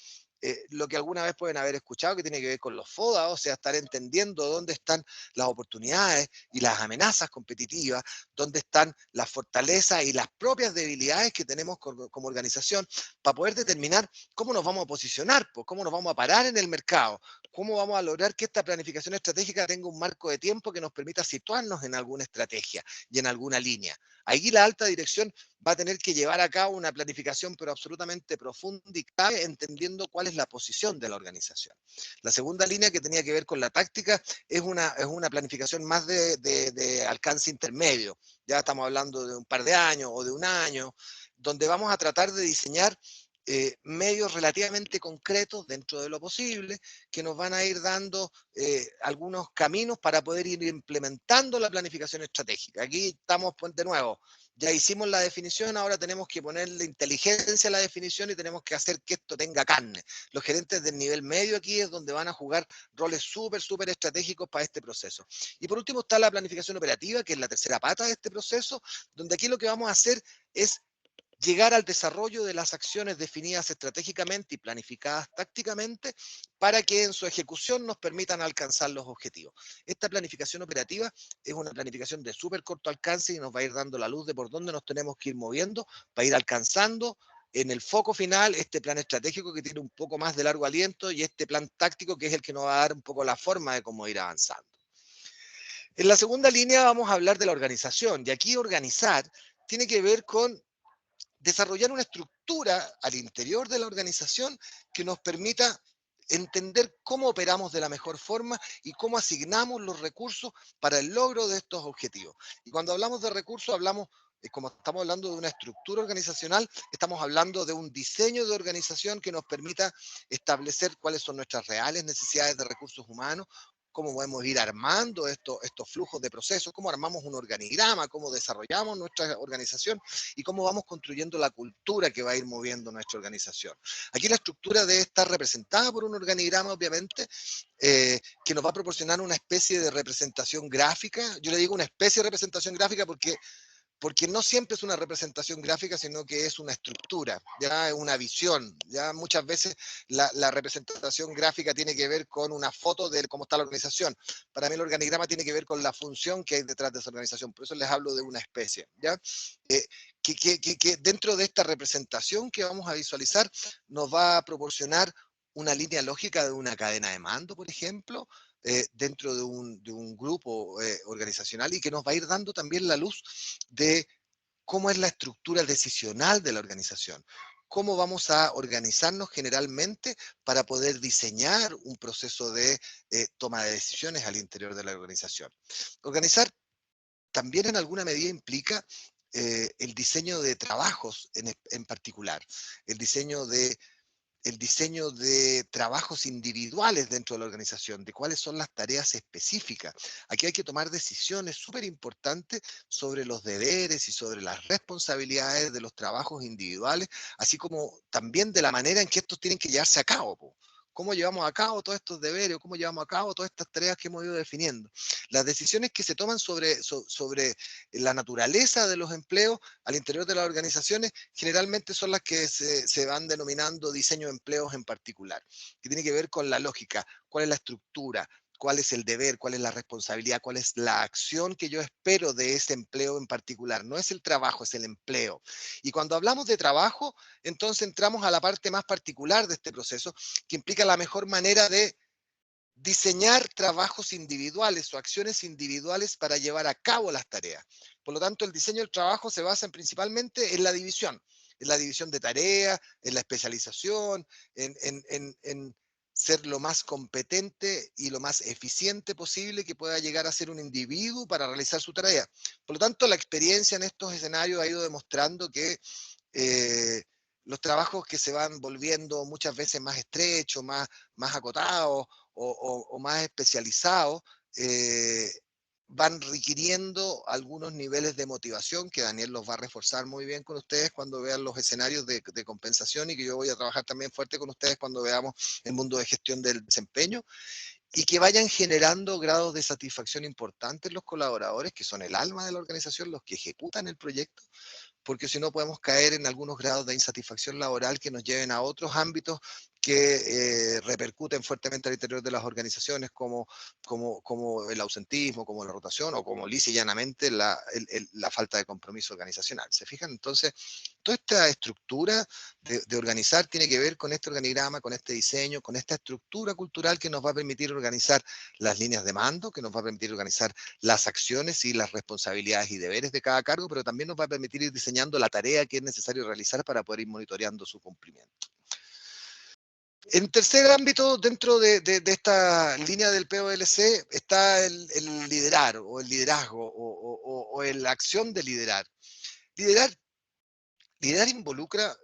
lo que alguna vez pueden haber escuchado, que tiene que ver con los FODA, o sea, estar entendiendo dónde están las oportunidades y las amenazas competitivas, dónde están las fortalezas y las propias debilidades que tenemos como organización, para poder determinar cómo nos vamos a posicionar, pues, cómo nos vamos a parar en el mercado, cómo vamos a lograr que esta planificación estratégica tenga un marco de tiempo que nos permita situarnos en alguna estrategia y en alguna línea. Aquí la alta dirección va a tener que llevar a cabo una planificación, pero absolutamente profunda y clave, entendiendo cuál es la posición de la organización. La segunda línea, que tenía que ver con la táctica, es una planificación más de alcance intermedio. Ya estamos hablando de un par de años o de un año, donde vamos a tratar de diseñar medios relativamente concretos dentro de lo posible, que nos van a ir dando algunos caminos para poder ir implementando la planificación estratégica. Aquí estamos, pues, de nuevo, ya hicimos la definición, ahora tenemos que ponerle inteligencia a la definición y tenemos que hacer que esto tenga carne. Los gerentes del nivel medio aquí es donde van a jugar roles súper estratégicos para este proceso. Y por último está la planificación operativa, que es la tercera pata de este proceso, donde aquí lo que vamos a hacer es llegar al desarrollo de las acciones definidas estratégicamente y planificadas tácticamente para que en su ejecución nos permitan alcanzar los objetivos. Esta planificación operativa es una planificación de súper corto alcance y nos va a ir dando la luz de por dónde nos tenemos que ir moviendo para ir alcanzando en el foco final este plan estratégico que tiene un poco más de largo aliento y este plan táctico que es el que nos va a dar un poco la forma de cómo ir avanzando. En la segunda línea vamos a hablar de la organización, y aquí organizar tiene que ver con desarrollar una estructura al interior de la organización que nos permita entender cómo operamos de la mejor forma y cómo asignamos los recursos para el logro de estos objetivos. Y cuando hablamos de recursos, hablamos, como estamos hablando de una estructura organizacional, estamos hablando de un diseño de organización que nos permita establecer cuáles son nuestras reales necesidades de recursos humanos, cómo podemos ir armando estos flujos de procesos, cómo armamos un organigrama, cómo desarrollamos nuestra organización y cómo vamos construyendo la cultura que va a ir moviendo nuestra organización. Aquí la estructura debe estar representada por un organigrama, obviamente, que nos va a proporcionar una especie de representación gráfica. Yo le digo una especie de representación gráfica porque no siempre es una representación gráfica, sino que es una estructura, ya es una visión. Ya muchas veces la representación gráfica tiene que ver con una foto de cómo está la organización. Para mí el organigrama tiene que ver con la función que hay detrás de esa organización. Por eso les hablo de una especie, ¿ya? Que dentro de esta representación que vamos a visualizar nos va a proporcionar una línea lógica de una cadena de mando, por ejemplo, dentro de un grupo organizacional, y que nos va a ir dando también la luz de cómo es la estructura decisional de la organización, cómo vamos a organizarnos generalmente para poder diseñar un proceso de toma de decisiones al interior de la organización. Organizar también en alguna medida implica el diseño de trabajos en particular, el diseño de trabajos individuales dentro de la organización, de cuáles son las tareas específicas. Aquí hay que tomar decisiones súper importantes sobre los deberes y sobre las responsabilidades de los trabajos individuales, así como también de la manera en que estos tienen que llevarse a cabo, po. ¿Cómo llevamos a cabo todos estos deberes? ¿Cómo llevamos a cabo todas estas tareas que hemos ido definiendo? Las decisiones que se toman sobre la naturaleza de los empleos al interior de las organizaciones generalmente son las que se van denominando diseño de empleos en particular, que tiene que ver con la lógica, cuál es la estructura, cuál es el deber, cuál es la responsabilidad, cuál es la acción que yo espero de ese empleo en particular. No es el trabajo, es el empleo. Y cuando hablamos de trabajo, entonces entramos a la parte más particular de este proceso, que implica la mejor manera de diseñar trabajos individuales o acciones individuales para llevar a cabo las tareas. Por lo tanto, el diseño del trabajo se basa principalmente en la división de tareas, en la especialización, en ser lo más competente y lo más eficiente posible que pueda llegar a ser un individuo para realizar su tarea. Por lo tanto, la experiencia en estos escenarios ha ido demostrando que los trabajos que se van volviendo muchas veces más estrechos, más acotados o más especializados, van requiriendo algunos niveles de motivación que Daniel los va a reforzar muy bien con ustedes cuando vean los escenarios de compensación, y que yo voy a trabajar también fuerte con ustedes cuando veamos el mundo de gestión del desempeño, y que vayan generando grados de satisfacción importantes los colaboradores, que son el alma de la organización, los que ejecutan el proyecto, porque si no podemos caer en algunos grados de insatisfacción laboral que nos lleven a otros ámbitos que repercuten fuertemente al interior de las organizaciones, como el ausentismo, como la rotación, o como lisa y llanamente la falta de compromiso organizacional. ¿Se fijan? Entonces, toda esta estructura de organizar tiene que ver con este organigrama, con este diseño, con esta estructura cultural que nos va a permitir organizar las líneas de mando, que nos va a permitir organizar las acciones y las responsabilidades y deberes de cada cargo, pero también nos va a permitir ir diseñando la tarea que es necesario realizar para poder ir monitoreando su cumplimiento. En tercer ámbito, dentro de esta línea del POLC, está el liderar, o el liderazgo, o la acción de liderar. Liderar involucra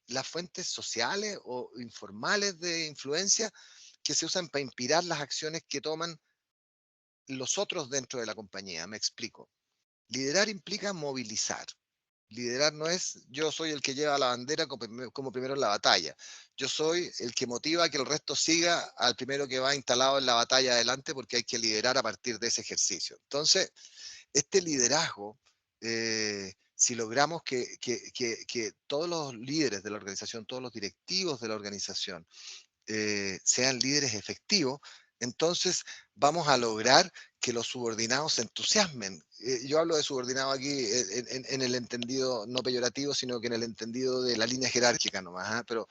las fuentes sociales o informales de influencia que se usan para inspirar las acciones que toman los otros dentro de la compañía. Me explico. Liderar implica movilizar. Liderar no es yo soy el que lleva la bandera como primero en la batalla. Yo soy el que motiva a que el resto siga al primero que va instalado en la batalla adelante, porque hay que liderar a partir de ese ejercicio. Entonces, este liderazgo, si logramos que todos los líderes de la organización, todos los directivos de la organización sean líderes efectivos, entonces vamos a lograr que los subordinados se entusiasmen. Yo hablo de subordinado aquí en el entendido no peyorativo, sino que en el entendido de la línea jerárquica nomás, ¿eh? Pero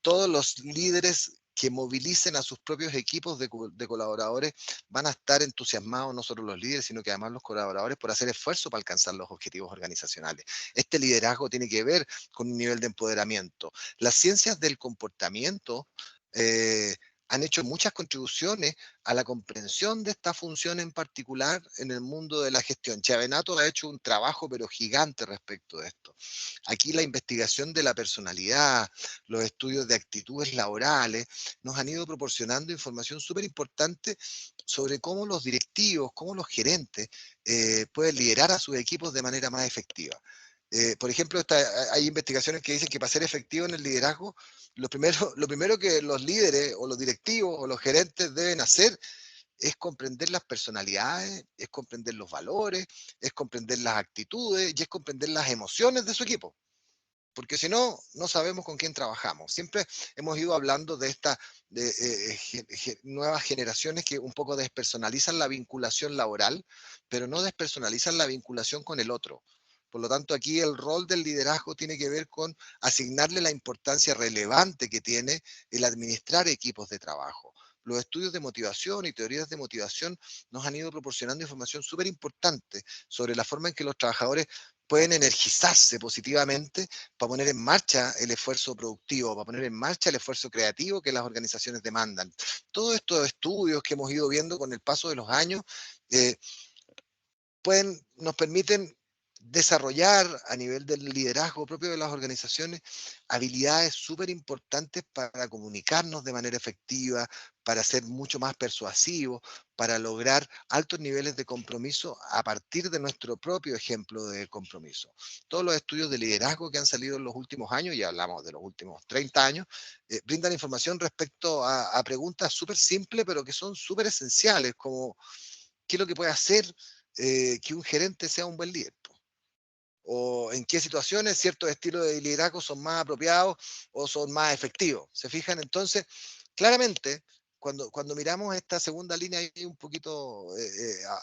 todos los líderes que movilicen a sus propios equipos de colaboradores, van a estar entusiasmados no solo los líderes, sino que además los colaboradores por hacer esfuerzo para alcanzar los objetivos organizacionales. Este liderazgo tiene que ver con un nivel de empoderamiento. Las ciencias del comportamiento han hecho muchas contribuciones a la comprensión de esta función en particular en el mundo de la gestión. Chiavenato ha hecho un trabajo pero gigante respecto de esto. Aquí la investigación de la personalidad, los estudios de actitudes laborales, nos han ido proporcionando información súper importante sobre cómo los directivos, cómo los gerentes pueden liderar a sus equipos de manera más efectiva. Por ejemplo, hay investigaciones que dicen que para ser efectivo en el liderazgo, lo primero que los líderes o los directivos o los gerentes deben hacer es comprender las personalidades, es comprender los valores, es comprender las actitudes y es comprender las emociones de su equipo. Porque si no, no sabemos con quién trabajamos. Siempre hemos ido hablando de estas nuevas generaciones que un poco despersonalizan la vinculación laboral, pero no despersonalizan la vinculación con el otro. Por lo tanto, aquí el rol del liderazgo tiene que ver con asignarle la importancia relevante que tiene el administrar equipos de trabajo. Los estudios de motivación y teorías de motivación nos han ido proporcionando información súper importante sobre la forma en que los trabajadores pueden energizarse positivamente para poner en marcha el esfuerzo productivo, para poner en marcha el esfuerzo creativo que las organizaciones demandan. Todos estos estudios que hemos ido viendo con el paso de los años nos permiten desarrollar a nivel del liderazgo propio de las organizaciones habilidades súper importantes para comunicarnos de manera efectiva, para ser mucho más persuasivos, para lograr altos niveles de compromiso a partir de nuestro propio ejemplo de compromiso. Todos los estudios de liderazgo que han salido en los últimos años, y hablamos de los últimos 30 años, brindan información respecto a preguntas súper simples, pero que son súper esenciales, como ¿qué es lo que puede hacer que un gerente sea un buen líder? O en qué situaciones ciertos estilos de liderazgo son más apropiados o son más efectivos. ¿Se fijan? Entonces, claramente, cuando miramos esta segunda línea ahí un poquito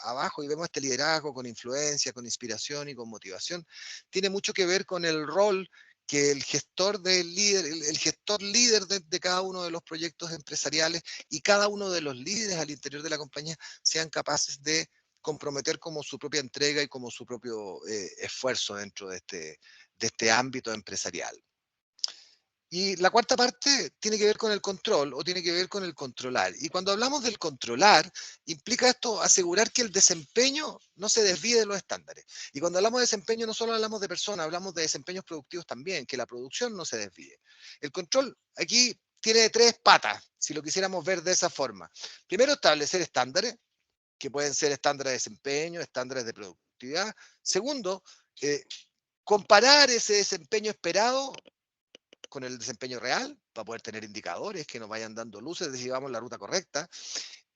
abajo y vemos este liderazgo con influencia, con inspiración y con motivación, tiene mucho que ver con el rol que el gestor del líder, el gestor líder de cada uno de los proyectos empresariales y cada uno de los líderes al interior de la compañía sean capaces de comprometer como su propia entrega y como su propio esfuerzo dentro de este ámbito empresarial. Y la cuarta parte tiene que ver con el control o tiene que ver con el controlar. Y cuando hablamos del controlar, implica esto asegurar que el desempeño no se desvíe de los estándares. Y cuando hablamos de desempeño no solo hablamos de personas, hablamos de desempeños productivos también, que la producción no se desvíe. El control aquí tiene tres patas, si lo quisiéramos ver de esa forma. Primero, establecer estándares, que pueden ser estándares de desempeño, estándares de productividad. Segundo, comparar ese desempeño esperado con el desempeño real, para poder tener indicadores que nos vayan dando luces de si vamos la ruta correcta.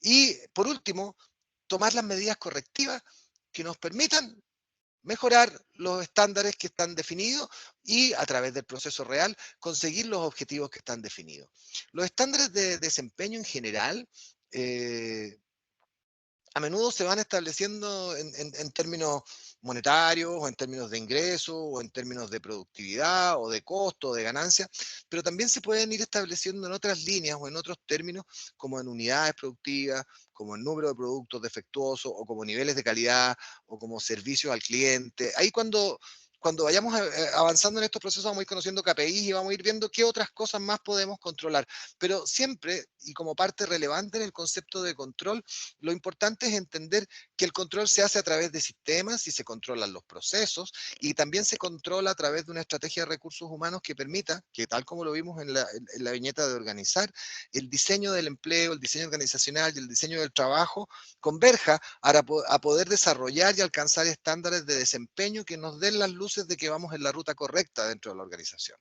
Y por último, tomar las medidas correctivas que nos permitan mejorar los estándares que están definidos y a través del proceso real conseguir los objetivos que están definidos. Los estándares de desempeño en general a menudo se van estableciendo en términos monetarios o en términos de ingreso o en términos de productividad o de costo o de ganancia, pero también se pueden ir estableciendo en otras líneas o en otros términos como en unidades productivas, como en número de productos defectuosos o como niveles de calidad o como servicios al cliente. Ahí cuando vayamos avanzando en estos procesos vamos a ir conociendo KPIs y vamos a ir viendo qué otras cosas más podemos controlar. Pero siempre, y como parte relevante en el concepto de control, lo importante es entender que el control se hace a través de sistemas y se controlan los procesos y también se controla a través de una estrategia de recursos humanos que permita, que tal como lo vimos en la viñeta de organizar, el diseño del empleo, el diseño organizacional y el diseño del trabajo converja a poder desarrollar y alcanzar estándares de desempeño que nos den las luces de que vamos en la ruta correcta dentro de la organización.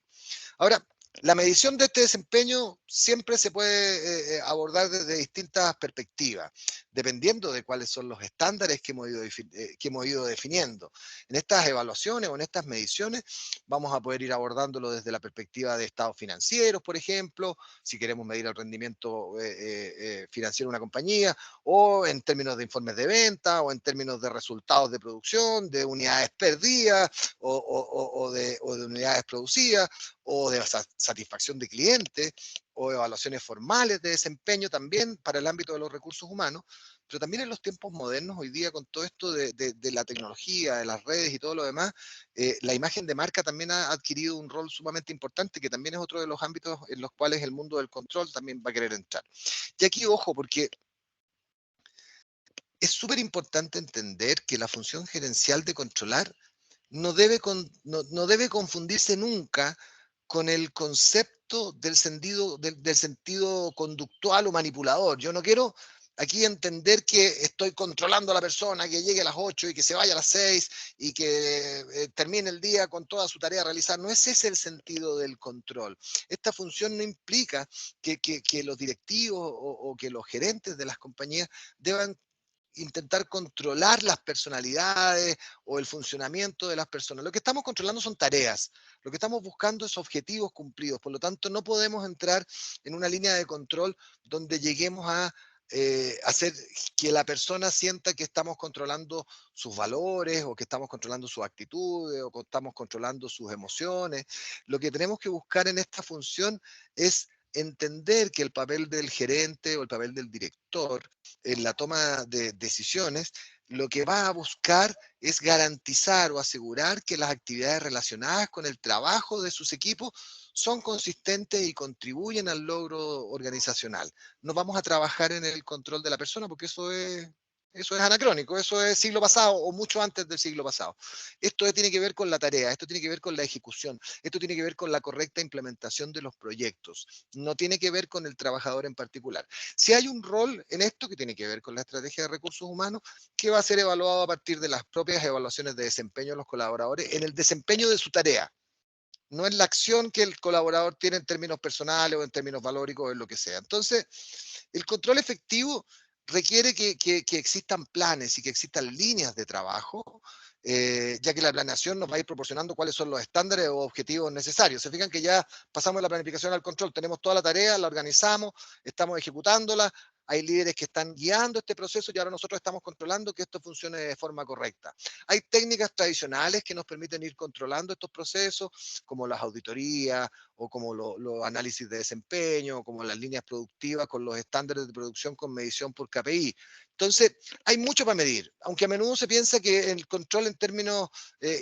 Ahora, la medición de este desempeño siempre se puede abordar desde distintas perspectivas, dependiendo de cuáles son los estándares que hemos ido definiendo. En estas evaluaciones o en estas mediciones vamos a poder ir abordándolo desde la perspectiva de estados financieros, por ejemplo, si queremos medir el rendimiento financiero de una compañía, o en términos de informes de venta, o en términos de resultados de producción, de unidades perdidas o de unidades producidas, o de satisfacción de clientes, o evaluaciones formales de desempeño también para el ámbito de los recursos humanos, pero también en los tiempos modernos, hoy día con todo esto de la tecnología, de las redes y todo lo demás, la imagen de marca también ha adquirido un rol sumamente importante, que también es otro de los ámbitos en los cuales el mundo del control también va a querer entrar. Y aquí, ojo, porque es súper importante entender que la función gerencial de controlar no debe confundirse nunca con el concepto del sentido conductual o manipulador. Yo no quiero aquí entender que estoy controlando a la persona, que llegue a las 8 y que se vaya a las 6 y que termine el día con toda su tarea realizada. No es ese el sentido del control. Esta función no implica que los directivos o que los gerentes de las compañías deban intentar controlar las personalidades o el funcionamiento de las personas. Lo que estamos controlando son tareas, lo que estamos buscando es objetivos cumplidos, por lo tanto no podemos entrar en una línea de control donde lleguemos a hacer que la persona sienta que estamos controlando sus valores o que estamos controlando sus actitudes o que estamos controlando sus emociones. Lo que tenemos que buscar en esta función es entender que el papel del gerente o el papel del director en la toma de decisiones, lo que va a buscar es garantizar o asegurar que las actividades relacionadas con el trabajo de sus equipos son consistentes y contribuyen al logro organizacional. No vamos a trabajar en el control de la persona porque eso es anacrónico, eso es siglo pasado o mucho antes del siglo pasado. Esto tiene que ver con la tarea, esto tiene que ver con la ejecución, esto tiene que ver con la correcta implementación de los proyectos, no tiene que ver con el trabajador en particular. Si hay un rol en esto que tiene que ver con la estrategia de recursos humanos, que va a ser evaluado a partir de las propias evaluaciones de desempeño de los colaboradores en el desempeño de su tarea. No es la acción que el colaborador tiene en términos personales o en términos valóricos o en lo que sea. Entonces, el control efectivo requiere que existan planes y que existan líneas de trabajo, ya que la planeación nos va a ir proporcionando cuáles son los estándares o objetivos necesarios. Se fijan que ya pasamos de la planificación al control, tenemos toda la tarea, la organizamos, estamos ejecutándola, hay líderes que están guiando este proceso y ahora nosotros estamos controlando que esto funcione de forma correcta. Hay técnicas tradicionales que nos permiten ir controlando estos procesos, como las auditorías o como los análisis de desempeño, como las líneas productivas con los estándares de producción con medición por KPI. Entonces, hay mucho para medir, aunque a menudo se piensa que el control en términos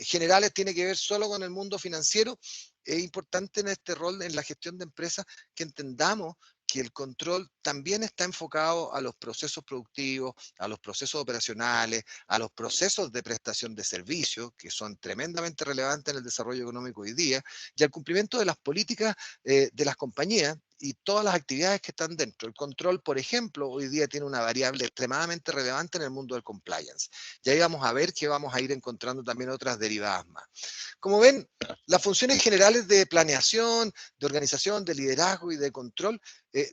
generales tiene que ver solo con el mundo financiero. Es importante en este rol, en la gestión de empresas, que entendamos que el control también está enfocado a los procesos productivos, a los procesos operacionales, a los procesos de prestación de servicios, que son tremendamente relevantes en el desarrollo económico hoy día, y al cumplimiento de las políticas de las compañías y todas las actividades que están dentro. El control, por ejemplo, hoy día tiene una variable extremadamente relevante en el mundo del compliance. Y ahí vamos a ver que vamos a ir encontrando también otras derivadas más. Como ven, las funciones generales de planeación, de organización, de liderazgo y de control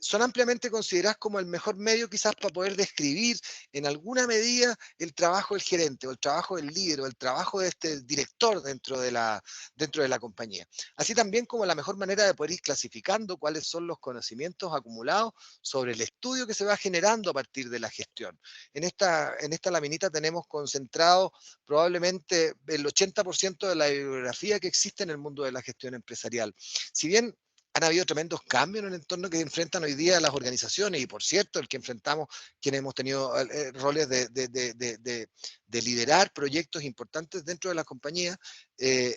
son ampliamente consideradas como el mejor medio quizás para poder describir en alguna medida el trabajo del gerente o el trabajo del líder o el trabajo de este director dentro de la compañía. Así también como la mejor manera de poder ir clasificando cuáles son los conocimientos acumulados sobre el estudio que se va generando a partir de la gestión. En esta laminita tenemos concentrado probablemente el 80% de la bibliografía que existe en el mundo de la gestión empresarial. Si bien han habido tremendos cambios en el entorno que enfrentan hoy día las organizaciones, y por cierto, el que enfrentamos, quienes hemos tenido roles de liderar proyectos importantes dentro de la compañía,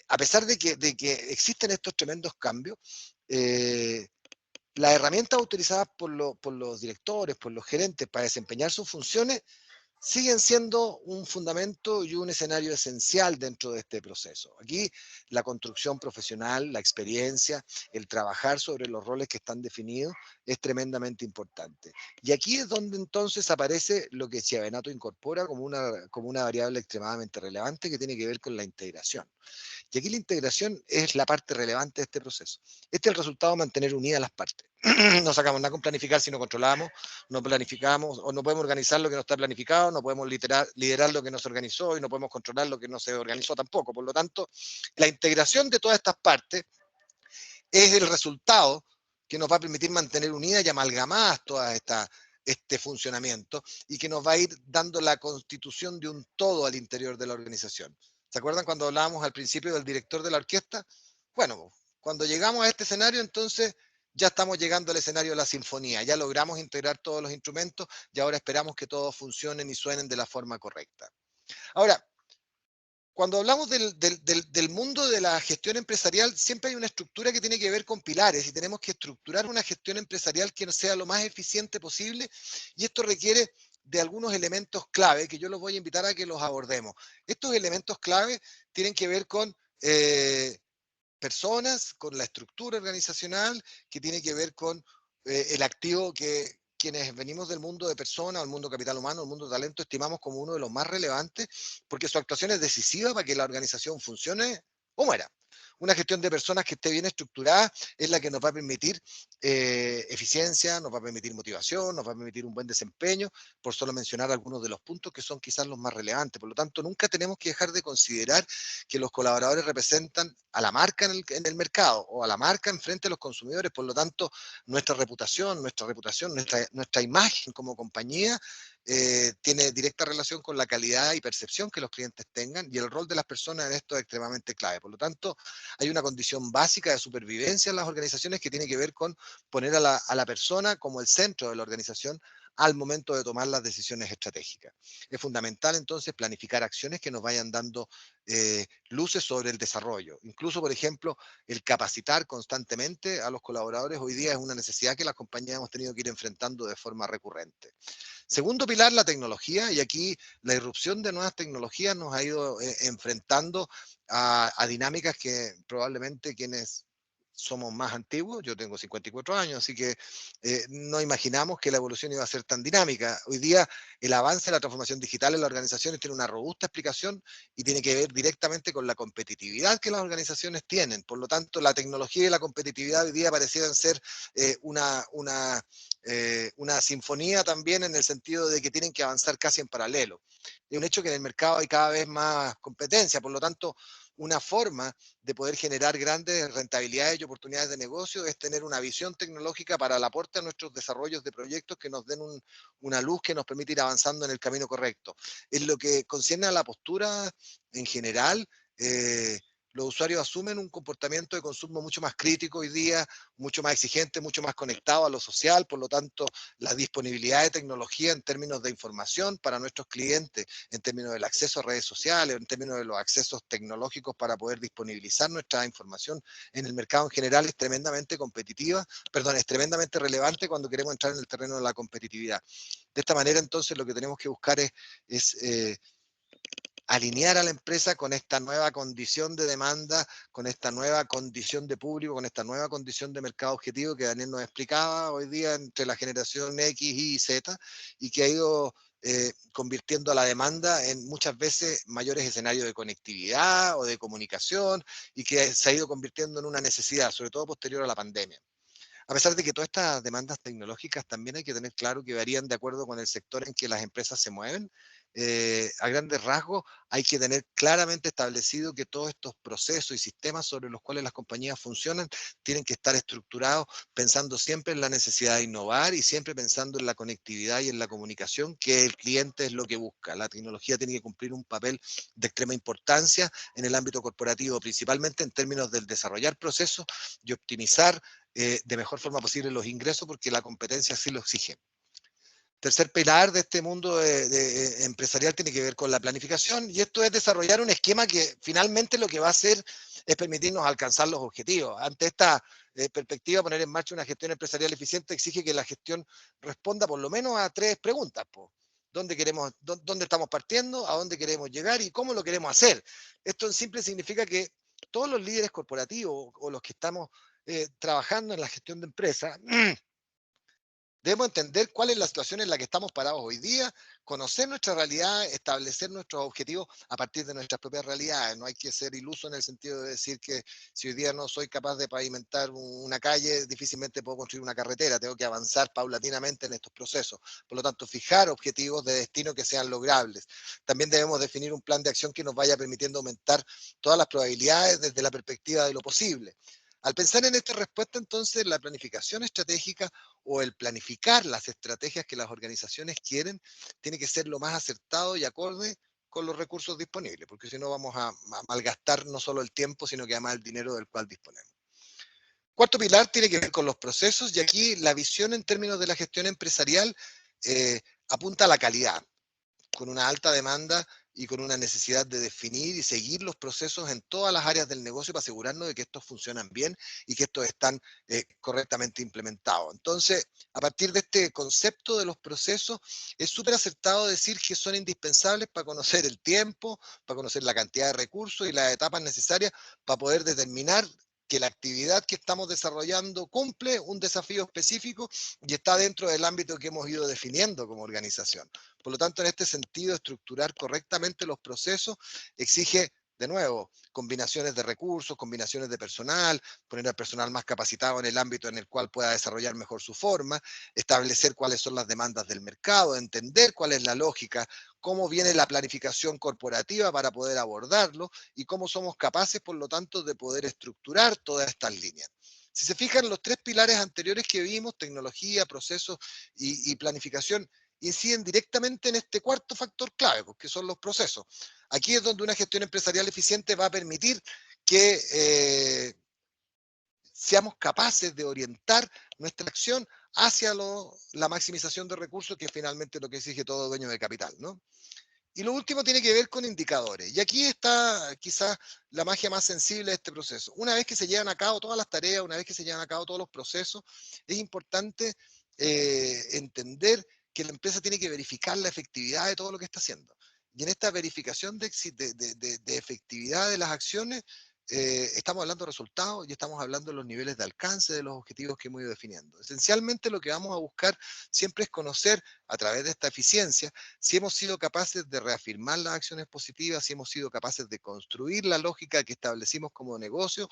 a pesar de que existen estos tremendos cambios, las herramientas utilizadas por los directores, por los gerentes para desempeñar sus funciones, siguen siendo un fundamento y un escenario esencial dentro de este proceso. Aquí la construcción profesional, la experiencia, el trabajar sobre los roles que están definidos es tremendamente importante. Y aquí es donde entonces aparece lo que Chiavenato incorpora como una variable extremadamente relevante que tiene que ver con la integración. Y aquí la integración es la parte relevante de este proceso. Este es el resultado de mantener unidas las partes. No sacamos nada con planificar si no controlamos, no planificamos o no podemos organizar lo que no está planificado, no podemos liderar lo que no se organizó y no podemos controlar lo que no se organizó tampoco. Por lo tanto, la integración de todas estas partes es el resultado que nos va a permitir mantener unidas y amalgamadas todas este funcionamiento y que nos va a ir dando la constitución de un todo al interior de la organización. ¿Se acuerdan cuando hablábamos al principio del director de la orquesta? Bueno, Cuando llegamos a este escenario, entonces ya estamos llegando al escenario de la sinfonía, ya logramos integrar todos los instrumentos y ahora esperamos que todos funcionen y suenen de la forma correcta. Ahora, cuando hablamos del mundo de la gestión empresarial, siempre hay una estructura que tiene que ver con pilares y tenemos que estructurar una gestión empresarial que sea lo más eficiente posible, y esto requiere de algunos elementos clave que yo los voy a invitar a que los abordemos. Estos elementos clave tienen que ver con personas, con la estructura organizacional, que tiene que ver con el activo que quienes venimos del mundo de personas, o el mundo capital humano, el mundo de talento, estimamos como uno de los más relevantes, porque su actuación es decisiva para que la organización funcione o muera. Una gestión de personas que esté bien estructurada es la que nos va a permitir eficiencia, nos va a permitir motivación, nos va a permitir un buen desempeño, por solo mencionar algunos de los puntos que son quizás los más relevantes. Por lo tanto, nunca tenemos que dejar de considerar que los colaboradores representan a la marca en el mercado o a la marca en frente a los consumidores. Por lo tanto, nuestra reputación, nuestra imagen como compañía tiene directa relación con la calidad y percepción que los clientes tengan, y el rol de las personas en esto es extremadamente clave. Por lo tanto, hay una condición básica de supervivencia en las organizaciones que tiene que ver con poner a la persona como el centro de la organización al momento de tomar las decisiones estratégicas. Es fundamental entonces planificar acciones que nos vayan dando luces sobre el desarrollo. Incluso, por ejemplo, el capacitar constantemente a los colaboradores hoy día es una necesidad que las compañías hemos tenido que ir enfrentando de forma recurrente. Segundo pilar, la tecnología, y aquí la irrupción de nuevas tecnologías nos ha ido enfrentando a dinámicas que probablemente quienes somos más antiguos, yo tengo 54 años, así que no imaginamos que la evolución iba a ser tan dinámica. Hoy día el avance de la transformación digital en las organizaciones tiene una robusta explicación y tiene que ver directamente con la competitividad que las organizaciones tienen. Por lo tanto, la tecnología y la competitividad hoy día parecieran ser una sinfonía también, en el sentido de que tienen que avanzar casi en paralelo. Es un hecho que en el mercado hay cada vez más competencia, por lo tanto, una forma de poder generar grandes rentabilidades y oportunidades de negocio es tener una visión tecnológica para el aporte a nuestros desarrollos de proyectos que nos den una luz que nos permite ir avanzando en el camino correcto. En lo que concierne a la postura en general, los usuarios asumen un comportamiento de consumo mucho más crítico hoy día, mucho más exigente, mucho más conectado a lo social. Por lo tanto, la disponibilidad de tecnología en términos de información para nuestros clientes, en términos del acceso a redes sociales, en términos de los accesos tecnológicos para poder disponibilizar nuestra información en el mercado en general, es tremendamente competitiva, perdón, es tremendamente relevante cuando queremos entrar en el terreno de la competitividad. De esta manera, entonces, lo que tenemos que buscar es alinear a la empresa con esta nueva condición de demanda, con esta nueva condición de público, con esta nueva condición de mercado objetivo que Daniel nos explicaba hoy día entre la generación X, Y y Z, y que ha ido convirtiendo a la demanda en muchas veces mayores escenarios de conectividad o de comunicación, y que se ha ido convirtiendo en una necesidad, sobre todo posterior a la pandemia. A pesar de que todas estas demandas tecnológicas también hay que tener claro que varían de acuerdo con el sector en que las empresas se mueven. A grandes rasgos hay que tener claramente establecido que todos estos procesos y sistemas sobre los cuales las compañías funcionan tienen que estar estructurados pensando siempre en la necesidad de innovar y siempre pensando en la conectividad y en la comunicación, que el cliente es lo que busca. La tecnología tiene que cumplir un papel de extrema importancia en el ámbito corporativo, principalmente en términos del desarrollar procesos y optimizar de mejor forma posible los ingresos, porque la competencia así lo exige. Tercer pilar de este mundo de empresarial tiene que ver con la planificación, y esto es desarrollar un esquema que finalmente lo que va a hacer es permitirnos alcanzar los objetivos. Ante esta perspectiva, poner en marcha una gestión empresarial eficiente exige que la gestión responda por lo menos a 3 preguntas. ¿Dónde estamos partiendo? ¿A dónde queremos llegar? ¿Y cómo lo queremos hacer? Esto en simple significa que todos los líderes corporativos o los que estamos trabajando en la gestión de empresas, debemos entender cuál es la situación en la que estamos parados hoy día, conocer nuestra realidad, establecer nuestros objetivos a partir de nuestras propias realidades. No hay que ser iluso en el sentido de decir que si hoy día no soy capaz de pavimentar una calle, difícilmente puedo construir una carretera. Tengo que avanzar paulatinamente en estos procesos. Por lo tanto, fijar objetivos de destino que sean logrables. También debemos definir un plan de acción que nos vaya permitiendo aumentar todas las probabilidades desde la perspectiva de lo posible. Al pensar en esta respuesta, entonces, la planificación estratégica o el planificar las estrategias que las organizaciones quieren tiene que ser lo más acertado y acorde con los recursos disponibles, porque si no vamos a malgastar no solo el tiempo, sino que además el dinero del cual disponemos. Cuarto pilar tiene que ver con los procesos, y aquí la visión en términos de la gestión empresarial apunta a la calidad, con una alta demanda y con una necesidad de definir y seguir los procesos en todas las áreas del negocio para asegurarnos de que estos funcionan bien y que estos están correctamente implementados. Entonces, a partir de este concepto de los procesos, es súper acertado decir que son indispensables para conocer el tiempo, para conocer la cantidad de recursos y las etapas necesarias para poder determinar que la actividad que estamos desarrollando cumple un desafío específico y está dentro del ámbito que hemos ido definiendo como organización. Por lo tanto, en este sentido, estructurar correctamente los procesos exige, de nuevo, combinaciones de recursos, combinaciones de personal, poner al personal más capacitado en el ámbito en el cual pueda desarrollar mejor su forma, establecer cuáles son las demandas del mercado, entender cuál es la lógica, cómo viene la planificación corporativa para poder abordarlo y cómo somos capaces, por lo tanto, de poder estructurar todas estas líneas. Si se fijan, los tres pilares anteriores que vimos, tecnología, procesos y planificación, inciden directamente en este cuarto factor clave, porque son los procesos. Aquí es donde una gestión empresarial eficiente va a permitir que seamos capaces de orientar nuestra acción hacia la maximización de recursos, que es finalmente lo que exige todo dueño de capital, ¿no? Y lo último tiene que ver con indicadores. Y aquí está quizás la magia más sensible de este proceso. Una vez que se llevan a cabo todas las tareas, una vez que se llevan a cabo todos los procesos, es importante entender que la empresa tiene que verificar la efectividad de todo lo que está haciendo. Y en esta verificación de efectividad de las acciones, estamos hablando de resultados y estamos hablando de los niveles de alcance de los objetivos que hemos ido definiendo. Esencialmente lo que vamos a buscar siempre es conocer a través de esta eficiencia si hemos sido capaces de reafirmar las acciones positivas, si hemos sido capaces de construir la lógica que establecimos como negocio,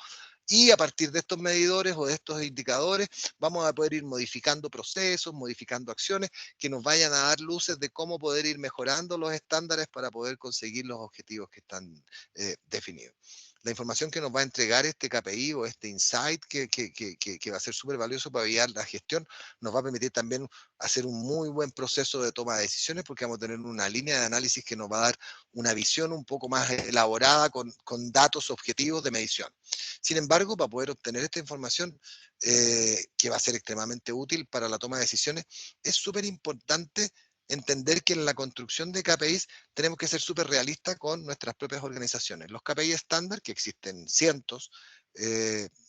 y a partir de estos medidores o de estos indicadores vamos a poder ir modificando procesos, modificando acciones que nos vayan a dar luces de cómo poder ir mejorando los estándares para poder conseguir los objetivos que están definidos. La información que nos va a entregar este KPI o este insight que va a ser súper valioso para guiar la gestión, nos va a permitir también hacer un muy buen proceso de toma de decisiones, porque vamos a tener una línea de análisis que nos va a dar una visión un poco más elaborada con datos objetivos de medición. Sin embargo, para poder obtener esta información que va a ser extremadamente útil para la toma de decisiones, es súper importante entender que en la construcción de KPIs tenemos que ser súper realistas con nuestras propias organizaciones. Los KPI estándar, que existen cientos,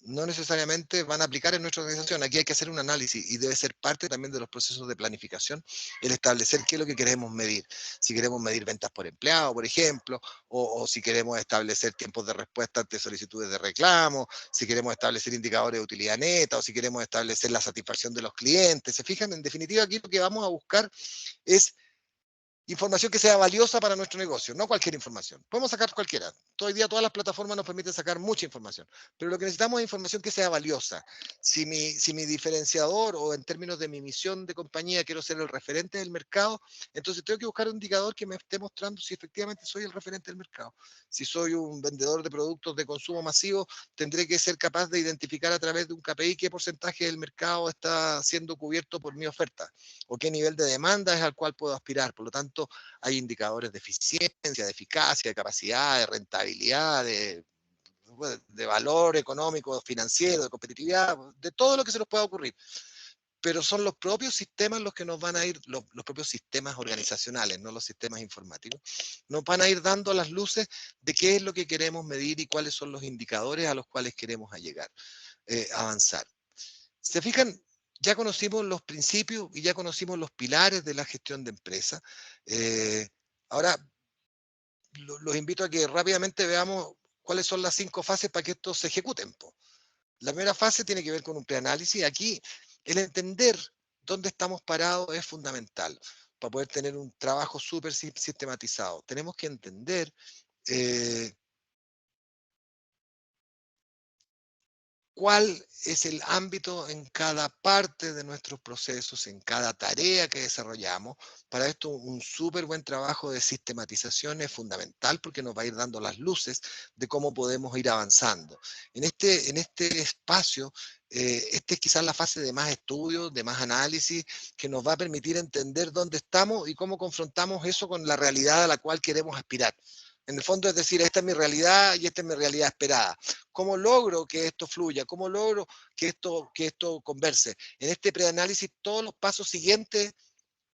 no necesariamente van a aplicar en nuestra organización. Aquí hay que hacer un análisis y debe ser parte también de los procesos de planificación el establecer qué es lo que queremos medir. Si queremos medir ventas por empleado, por ejemplo, o si queremos establecer tiempos de respuesta ante solicitudes de reclamo, si queremos establecer indicadores de utilidad neta, o si queremos establecer la satisfacción de los clientes. ¿Se fijan? En definitiva, aquí lo que vamos a buscar es información que sea valiosa para nuestro negocio, no cualquier información. Podemos sacar cualquiera. Hoy día todas las plataformas nos permiten sacar mucha información, pero lo que necesitamos es información que sea valiosa. Si mi diferenciador, o en términos de mi misión de compañía, quiero ser el referente del mercado, entonces tengo que buscar un indicador que me esté mostrando si efectivamente soy el referente del mercado. Si soy un vendedor de productos de consumo masivo, tendré que ser capaz de identificar a través de un KPI qué porcentaje del mercado está siendo cubierto por mi oferta, o qué nivel de demanda es al cual puedo aspirar. Por lo tanto, hay indicadores de eficiencia, de eficacia, de capacidad, de rentabilidad, de valor económico, financiero, de competitividad, de todo lo que se nos pueda ocurrir. Pero son los propios sistemas los que nos van a ir, los propios sistemas organizacionales, no los sistemas informáticos, nos van a ir dando las luces de qué es lo que queremos medir y cuáles son los indicadores a los cuales queremos llegar, avanzar. ¿Se fijan? Ya conocimos los principios y ya conocimos los pilares de la gestión de empresa. Ahora, los invito a que rápidamente veamos cuáles son las 5 fases para que esto se ejecuten. La primera fase tiene que ver con un preanálisis. Aquí, el entender dónde estamos parados es fundamental para poder tener un trabajo súper sistematizado. Tenemos que entender cuál es el ámbito en cada parte de nuestros procesos, en cada tarea que desarrollamos. Para esto, un súper buen trabajo de sistematización es fundamental, porque nos va a ir dando las luces de cómo podemos ir avanzando. En este espacio, esta es quizás la fase de más estudio, de más análisis, que nos va a permitir entender dónde estamos y cómo confrontamos eso con la realidad a la cual queremos aspirar. En el fondo es decir, esta es mi realidad y esta es mi realidad esperada. ¿Cómo logro que esto fluya? ¿Cómo logro que esto converse? En este preanálisis todos los pasos siguientes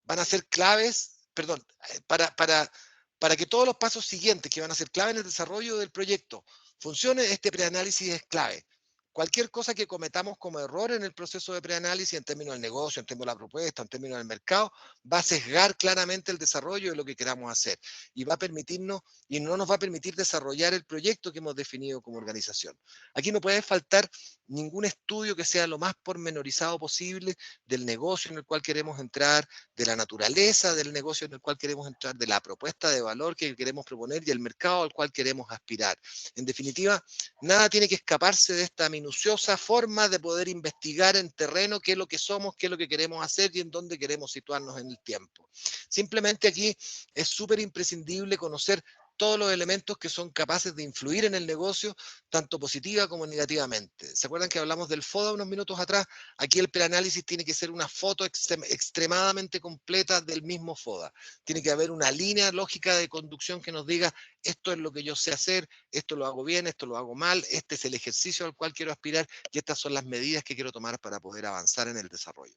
van a ser claves, perdón, para que todos los pasos siguientes que van a ser clave en el desarrollo del proyecto funcione, este preanálisis es clave. Cualquier cosa que cometamos como error en el proceso de preanálisis, en términos del negocio, en términos de la propuesta, en términos del mercado, va a sesgar claramente el desarrollo de lo que queramos hacer y va a permitirnos, y no nos va a permitir desarrollar el proyecto que hemos definido como organización. Aquí no puede faltar ningún estudio que sea lo más pormenorizado posible del negocio en el cual queremos entrar, de la naturaleza del negocio en el cual queremos entrar, de la propuesta de valor que queremos proponer y el mercado al cual queremos aspirar. En definitiva, nada tiene que escaparse de esta minuciosa forma de poder investigar en terreno qué es lo que somos, qué es lo que queremos hacer y en dónde queremos situarnos en el tiempo. Simplemente aquí es súper imprescindible conocer todos los elementos que son capaces de influir en el negocio, tanto positiva como negativamente. ¿Se acuerdan que hablamos del FODA unos minutos atrás? Aquí el preanálisis tiene que ser una foto extremadamente completa del mismo FODA. Tiene que haber una línea lógica de conducción que nos diga, esto es lo que yo sé hacer, esto lo hago bien, esto lo hago mal, este es el ejercicio al cual quiero aspirar y estas son las medidas que quiero tomar para poder avanzar en el desarrollo.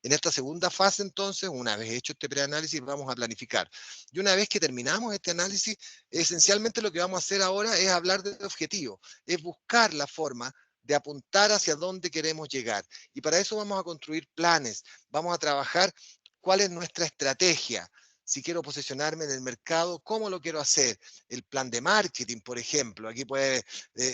En esta segunda fase, entonces, una vez hecho este preanálisis, vamos a planificar. Y una vez que terminamos este análisis, esencialmente lo que vamos a hacer ahora es hablar de objetivo, es buscar la forma de apuntar hacia dónde queremos llegar. Y para eso vamos a construir planes, vamos a trabajar cuál es nuestra estrategia. Si quiero posicionarme en el mercado, ¿cómo lo quiero hacer? El plan de marketing, por ejemplo. Aquí puede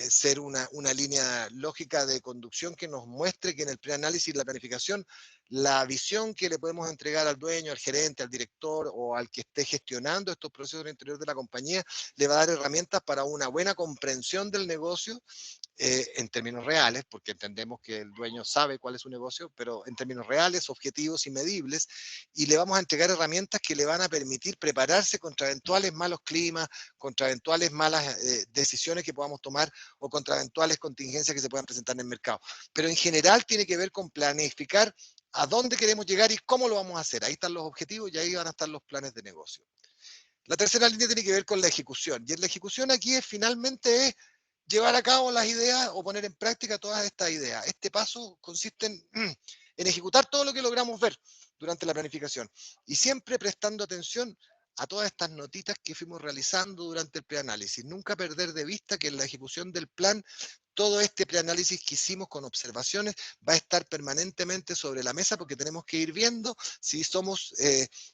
ser una línea lógica de conducción que nos muestre que en el preanálisis y la planificación la visión que le podemos entregar al dueño, al gerente, al director o al que esté gestionando estos procesos al interior de la compañía, le va a dar herramientas para una buena comprensión del negocio en términos reales, porque entendemos que el dueño sabe cuál es su negocio, pero en términos reales, objetivos y medibles, y le vamos a entregar herramientas que le van a permitir prepararse contra eventuales malos climas, contra eventuales malas decisiones que podamos tomar o contra eventuales contingencias que se puedan presentar en el mercado. Pero en general tiene que ver con planificar a dónde queremos llegar y cómo lo vamos a hacer. Ahí están los objetivos y ahí van a estar los planes de negocio. La tercera línea tiene que ver con la ejecución. Y en la ejecución aquí finalmente es llevar a cabo las ideas o poner en práctica todas estas ideas. Este paso consiste en ejecutar todo lo que logramos ver durante la planificación y siempre prestando atención a todas estas notitas que fuimos realizando durante el preanálisis. Nunca perder de vista que en la ejecución del plan todo este preanálisis que hicimos con observaciones va a estar permanentemente sobre la mesa porque tenemos que ir viendo si somos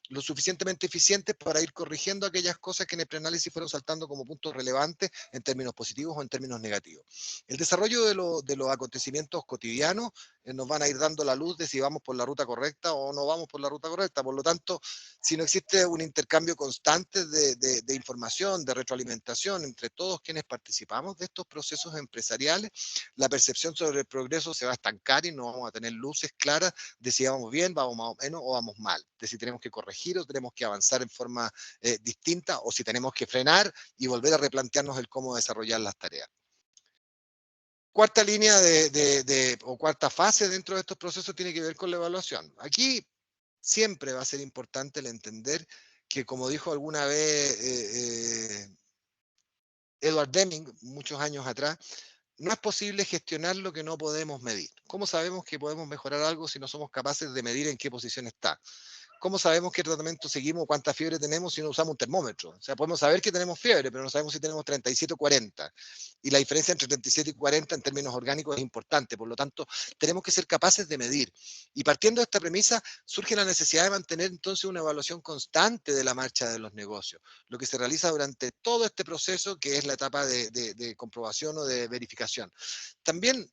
lo suficientemente eficientes para ir corrigiendo aquellas cosas que en el preanálisis fueron saltando como puntos relevantes en términos positivos o en términos negativos. El desarrollo de los acontecimientos cotidianos nos van a ir dando la luz de si vamos por la ruta correcta o no vamos por la ruta correcta. Por lo tanto, si no existe un intercambio constante de información, de retroalimentación entre todos quienes participamos de estos procesos empresariales, la percepción sobre el progreso se va a estancar y no vamos a tener luces claras de si vamos bien, vamos más o menos o vamos mal, de si tenemos que corregir o tenemos que avanzar en forma distinta o si tenemos que frenar y volver a replantearnos el cómo desarrollar las tareas. Cuarta línea o cuarta fase dentro de estos procesos tiene que ver con la evaluación. Aquí siempre va a ser importante el entender que, como dijo alguna vez Edward Deming, muchos años atrás, no es posible gestionar lo que no podemos medir. ¿Cómo sabemos que podemos mejorar algo si no somos capaces de medir en qué posición está? ¿Cómo sabemos qué tratamiento seguimos, cuánta fiebre tenemos si no usamos un termómetro? O sea, podemos saber que tenemos fiebre, pero no sabemos si tenemos 37 o 40. Y la diferencia entre 37 y 40 en términos orgánicos es importante. Por lo tanto, tenemos que ser capaces de medir. Y partiendo de esta premisa, surge la necesidad de mantener entonces una evaluación constante de la marcha de los negocios, lo que se realiza durante todo este proceso, que es la etapa de comprobación o de verificación. También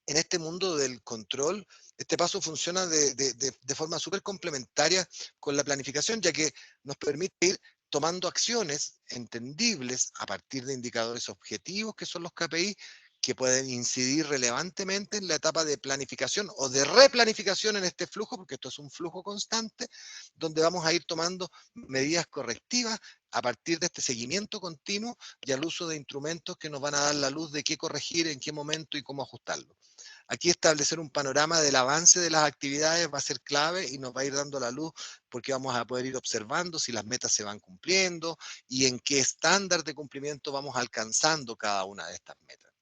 en este mundo del control, este paso funciona de forma súper complementaria con la planificación, ya que nos permite ir tomando acciones entendibles a partir de indicadores objetivos, que son los KPI, que pueden incidir relevantemente en la etapa de planificación o de replanificación en este flujo, porque esto es un flujo constante, donde vamos a ir tomando medidas correctivas a partir de este seguimiento continuo y al uso de instrumentos que nos van a dar la luz de qué corregir, en qué momento y cómo ajustarlo. Aquí establecer un panorama del avance de las actividades va a ser clave y nos va a ir dando la luz porque vamos a poder ir observando si las metas se van cumpliendo y en qué estándar de cumplimiento vamos alcanzando cada una de estas metas.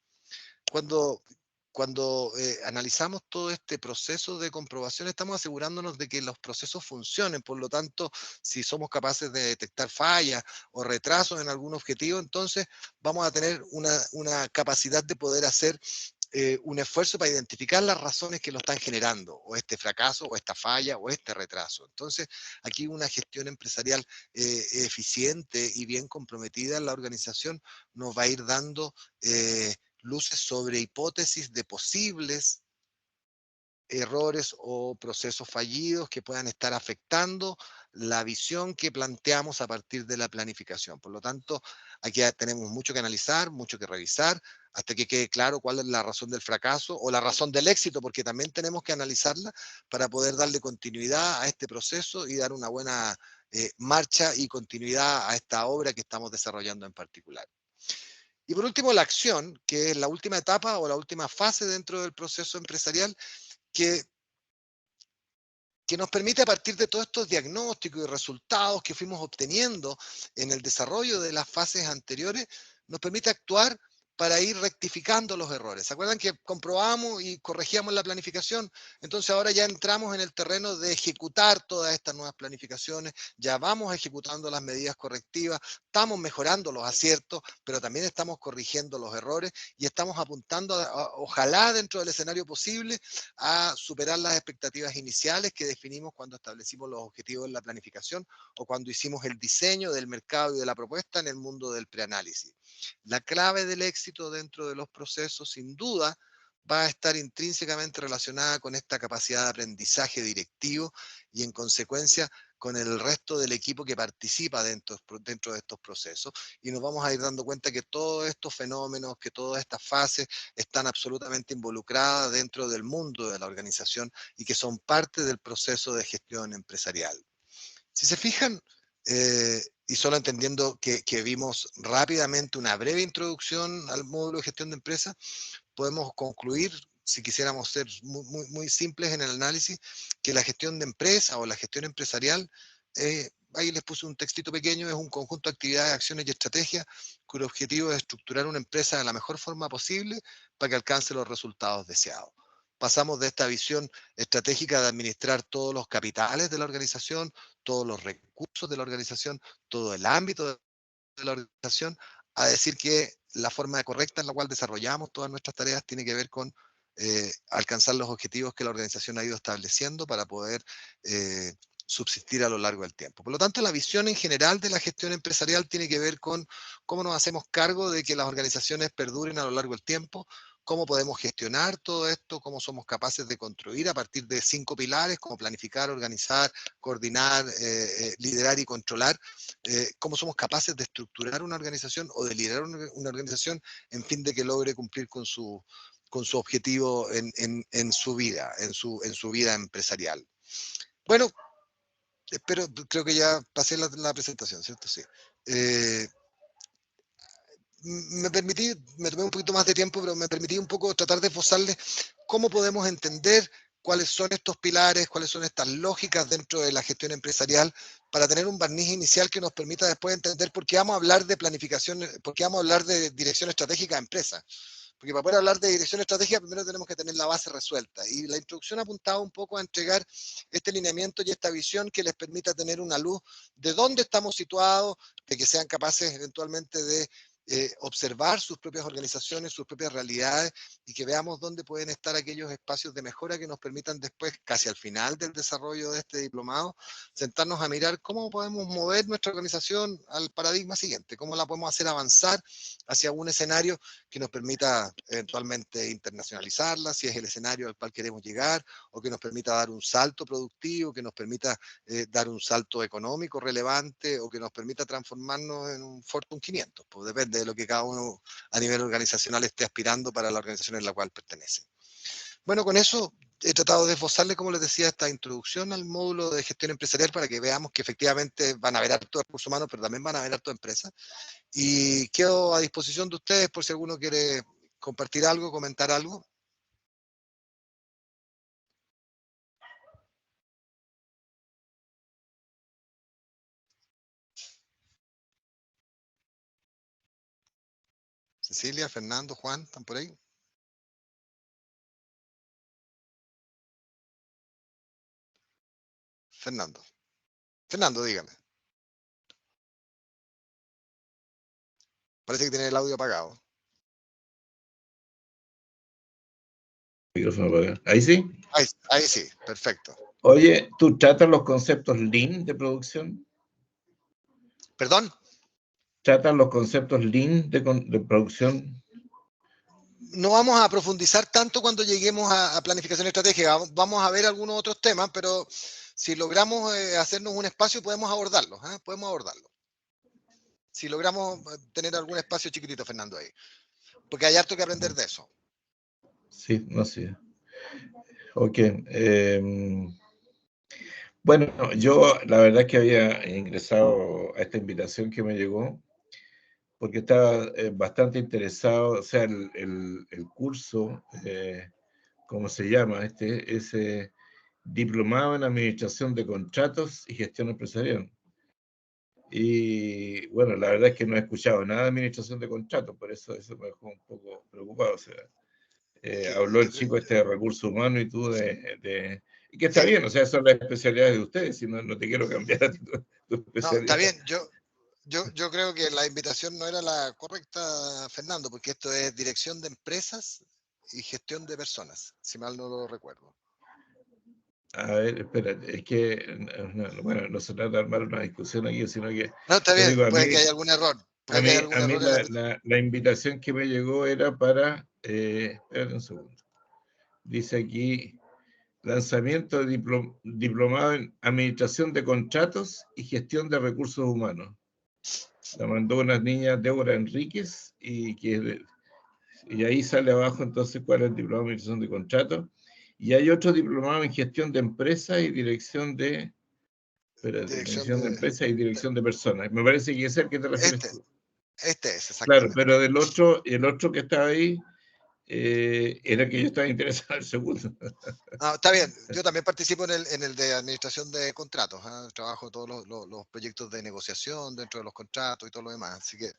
Cuando analizamos todo este proceso de comprobación, estamos asegurándonos de que los procesos funcionen. Por lo tanto, si somos capaces de detectar fallas o retrasos en algún objetivo, entonces vamos a tener una capacidad de poder hacer un esfuerzo para identificar las razones que lo están generando, o este fracaso, o esta falla, o este retraso. Entonces, aquí una gestión empresarial eficiente y bien comprometida en la organización nos va a ir dando luces sobre hipótesis de posibles errores o procesos fallidos que puedan estar afectando la visión que planteamos a partir de la planificación. Por lo tanto, aquí tenemos mucho que analizar, mucho que revisar, hasta que quede claro cuál es la razón del fracaso o la razón del éxito, porque también tenemos que analizarla para poder darle continuidad a este proceso y dar una buena marcha y continuidad a esta obra que estamos desarrollando en particular. Y por último, la acción, que es la última etapa o la última fase dentro del proceso empresarial, que nos permite, a partir de todos estos diagnósticos y resultados que fuimos obteniendo en el desarrollo de las fases anteriores, nos permite actuar para ir rectificando los errores. ¿Se acuerdan que comprobamos y corregíamos la planificación? Entonces ahora ya entramos en el terreno de ejecutar todas estas nuevas planificaciones, ya vamos ejecutando las medidas correctivas, estamos mejorando los aciertos, pero también estamos corrigiendo los errores y estamos apuntando, ojalá dentro del escenario posible, a superar las expectativas iniciales que definimos cuando establecimos los objetivos en la planificación o cuando hicimos el diseño del mercado y de la propuesta en el mundo del preanálisis. La clave del éxito dentro de los procesos, sin duda, va a estar intrínsecamente relacionada con esta capacidad de aprendizaje directivo y, en consecuencia, con el resto del equipo que participa dentro de estos procesos. Y nos vamos a ir dando cuenta que todos estos fenómenos, que todas estas fases están absolutamente involucradas dentro del mundo de la organización y que son parte del proceso de gestión empresarial. Si se fijan, y solo entendiendo que vimos rápidamente una breve introducción al módulo de gestión de empresas, podemos concluir, si quisiéramos ser muy simples en el análisis, que la gestión de empresa o la gestión empresarial, ahí les puse un textito pequeño, es un conjunto de actividades, acciones y estrategias cuyo objetivo es estructurar una empresa de la mejor forma posible para que alcance los resultados deseados. Pasamos de esta visión estratégica de administrar todos los capitales de la organización, todos los recursos de la organización, todo el ámbito de la organización, a decir que la forma correcta en la cual desarrollamos todas nuestras tareas tiene que ver con alcanzar los objetivos que la organización ha ido estableciendo para poder subsistir a lo largo del tiempo. Por lo tanto, la visión en general de la gestión empresarial tiene que ver con cómo nos hacemos cargo de que las organizaciones perduren a lo largo del tiempo, cómo podemos gestionar todo esto, cómo somos capaces de construir a partir de 5 pilares, como planificar, organizar, coordinar, liderar y controlar, cómo somos capaces de estructurar una organización o de liderar una organización en fin de que logre cumplir con su objetivo en su vida, en su vida empresarial. Bueno, pero creo que ya pasé la presentación, ¿cierto? Sí. Me tomé un poquito más de tiempo, pero me permití un poco tratar de esbozarles cómo podemos entender cuáles son estos pilares, cuáles son estas lógicas dentro de la gestión empresarial, para tener un barniz inicial que nos permita después entender por qué vamos a hablar de planificación, por qué vamos a hablar de dirección estratégica de empresas. Porque para poder hablar de dirección estratégica, primero tenemos que tener la base resuelta. Y la introducción apuntaba un poco a entregar este lineamiento y esta visión que les permita tener una luz de dónde estamos situados, de que sean capaces eventualmente de observar sus propias organizaciones, sus propias realidades, y que veamos dónde pueden estar aquellos espacios de mejora que nos permitan después, casi al final del desarrollo de este diplomado, sentarnos a mirar cómo podemos mover nuestra organización al paradigma siguiente, cómo la podemos hacer avanzar hacia un escenario que nos permita eventualmente internacionalizarla, si es el escenario al cual queremos llegar, o que nos permita dar un salto productivo, que nos permita dar un salto económico relevante, o que nos permita transformarnos en un Fortune 500, pues depende de lo que cada uno a nivel organizacional esté aspirando para la organización en la cual pertenece. Bueno, con eso he tratado de esbozarle, como les decía, esta introducción al módulo de gestión empresarial para que veamos que efectivamente van a haber harto de recursos humanos, pero también van a haber harto de empresas. Y quedo a disposición de ustedes por si alguno quiere compartir algo, comentar algo. Cecilia, Fernando, Juan, ¿están por ahí? Fernando. Fernando, dígame. Parece que tiene el audio apagado. Micrófono apagado. ¿Ahí sí? Ahí sí, perfecto. Oye, ¿tú tratas los conceptos Lean de producción? ¿Perdón? ¿Tratas los conceptos Lean de producción? No vamos a profundizar tanto cuando lleguemos a planificación estratégica. Vamos a ver algunos otros temas, pero si logramos hacernos un espacio, podemos abordarlo. Podemos abordarlo. Si logramos tener algún espacio chiquitito, Fernando, ahí. Porque hay harto que aprender de eso. Sí, no sé. Ok. Bueno, yo la verdad es que había ingresado a esta invitación que me llegó porque estaba bastante interesado, o sea, el curso, ¿cómo se llama? Ese diplomado en Administración de Contratos y Gestión Empresarial. Y bueno, la verdad es que no he escuchado nada de Administración de Contratos, por eso me dejó un poco preocupado. O sea, habló el chico de recursos humanos y tú y que está bien, o sea, son las especialidades de ustedes, y no te quiero cambiar a ti tu especialidad. No, está bien, yo creo que la invitación no era la correcta, Fernando, porque esto es dirección de empresas y gestión de personas, si mal no lo recuerdo. A ver, espera, es que, bueno, no se trata de armar una discusión aquí, sino que... No, está bien, digo, puede que haya algún error. A mí la invitación que me llegó era para, espérate un segundo, dice aquí, lanzamiento de diplomado en Administración de Contratos y Gestión de Recursos Humanos. La mandó una niña, Débora Enríquez, y ahí sale abajo entonces cuál es el diplomado en Administración de Contratos. Y hay otro diplomado en Gestión de Empresas y Dirección de... Dirección de Empresas y Dirección de Personas. Me parece que es el que te refieres tú. Este es, exactamente. Claro, pero el otro que estaba ahí era que yo estaba interesado en el segundo. No, está bien, yo también participo en el de administración de contratos. Trabajo todos los proyectos de negociación dentro de los contratos y todo lo demás. Así que,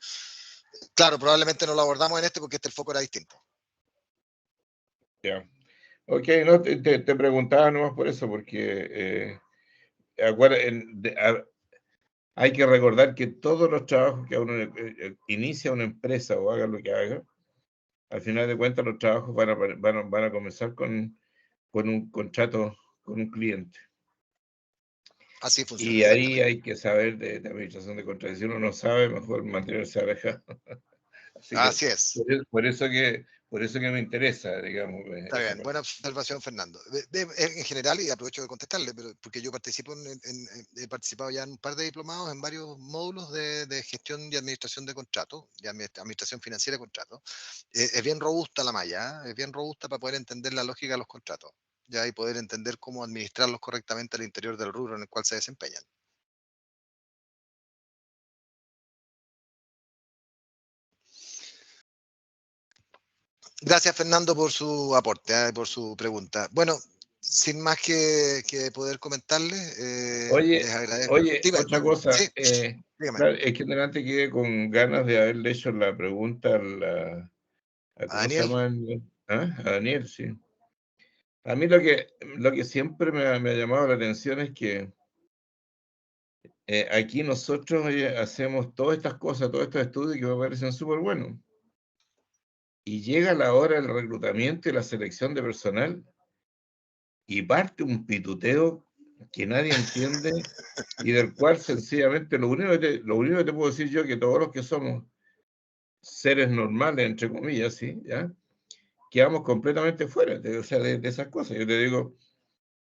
claro, probablemente no lo abordamos en este porque el foco era distinto. Ya. Ok, no, te preguntaba nomás por eso, porque hay que recordar que todos los trabajos que uno inicia una empresa o haga lo que haga, al final de cuentas los trabajos van a comenzar con un contrato con un cliente. Así funciona. Y ahí hay que saber de administración de contratos. Si uno no sabe, mejor mantenerse alejado. Así es. Por eso que me interesa, digamos. Está bien, buena observación, Fernando. En general, y aprovecho de contestarle, pero porque yo participo he participado ya en un par de diplomados en varios módulos de gestión y administración de contratos, de administración financiera de contratos. Es bien robusta la malla, es bien robusta para poder entender la lógica de los contratos, ya, y poder entender cómo administrarlos correctamente al interior del rubro en el cual se desempeñan. Gracias, Fernando, por su aporte, por su pregunta. Bueno, sin más que poder comentarle, les agradezco. Oye, otra cosa. Sí, claro, es que delante quedé con ganas de haberle hecho la pregunta a ¿cómo Daniel. se llama? A Daniel, sí. A mí lo que siempre me ha llamado la atención es que aquí nosotros hacemos todas estas cosas, todos estos estudios que me parecen súper buenos. Y llega la hora del reclutamiento y la selección de personal y parte un pituteo que nadie entiende y del cual sencillamente lo único que te puedo decir yo es que todos los que somos seres normales, entre comillas, ¿sí? ¿Ya? Quedamos completamente fuera de esas cosas. Yo te digo,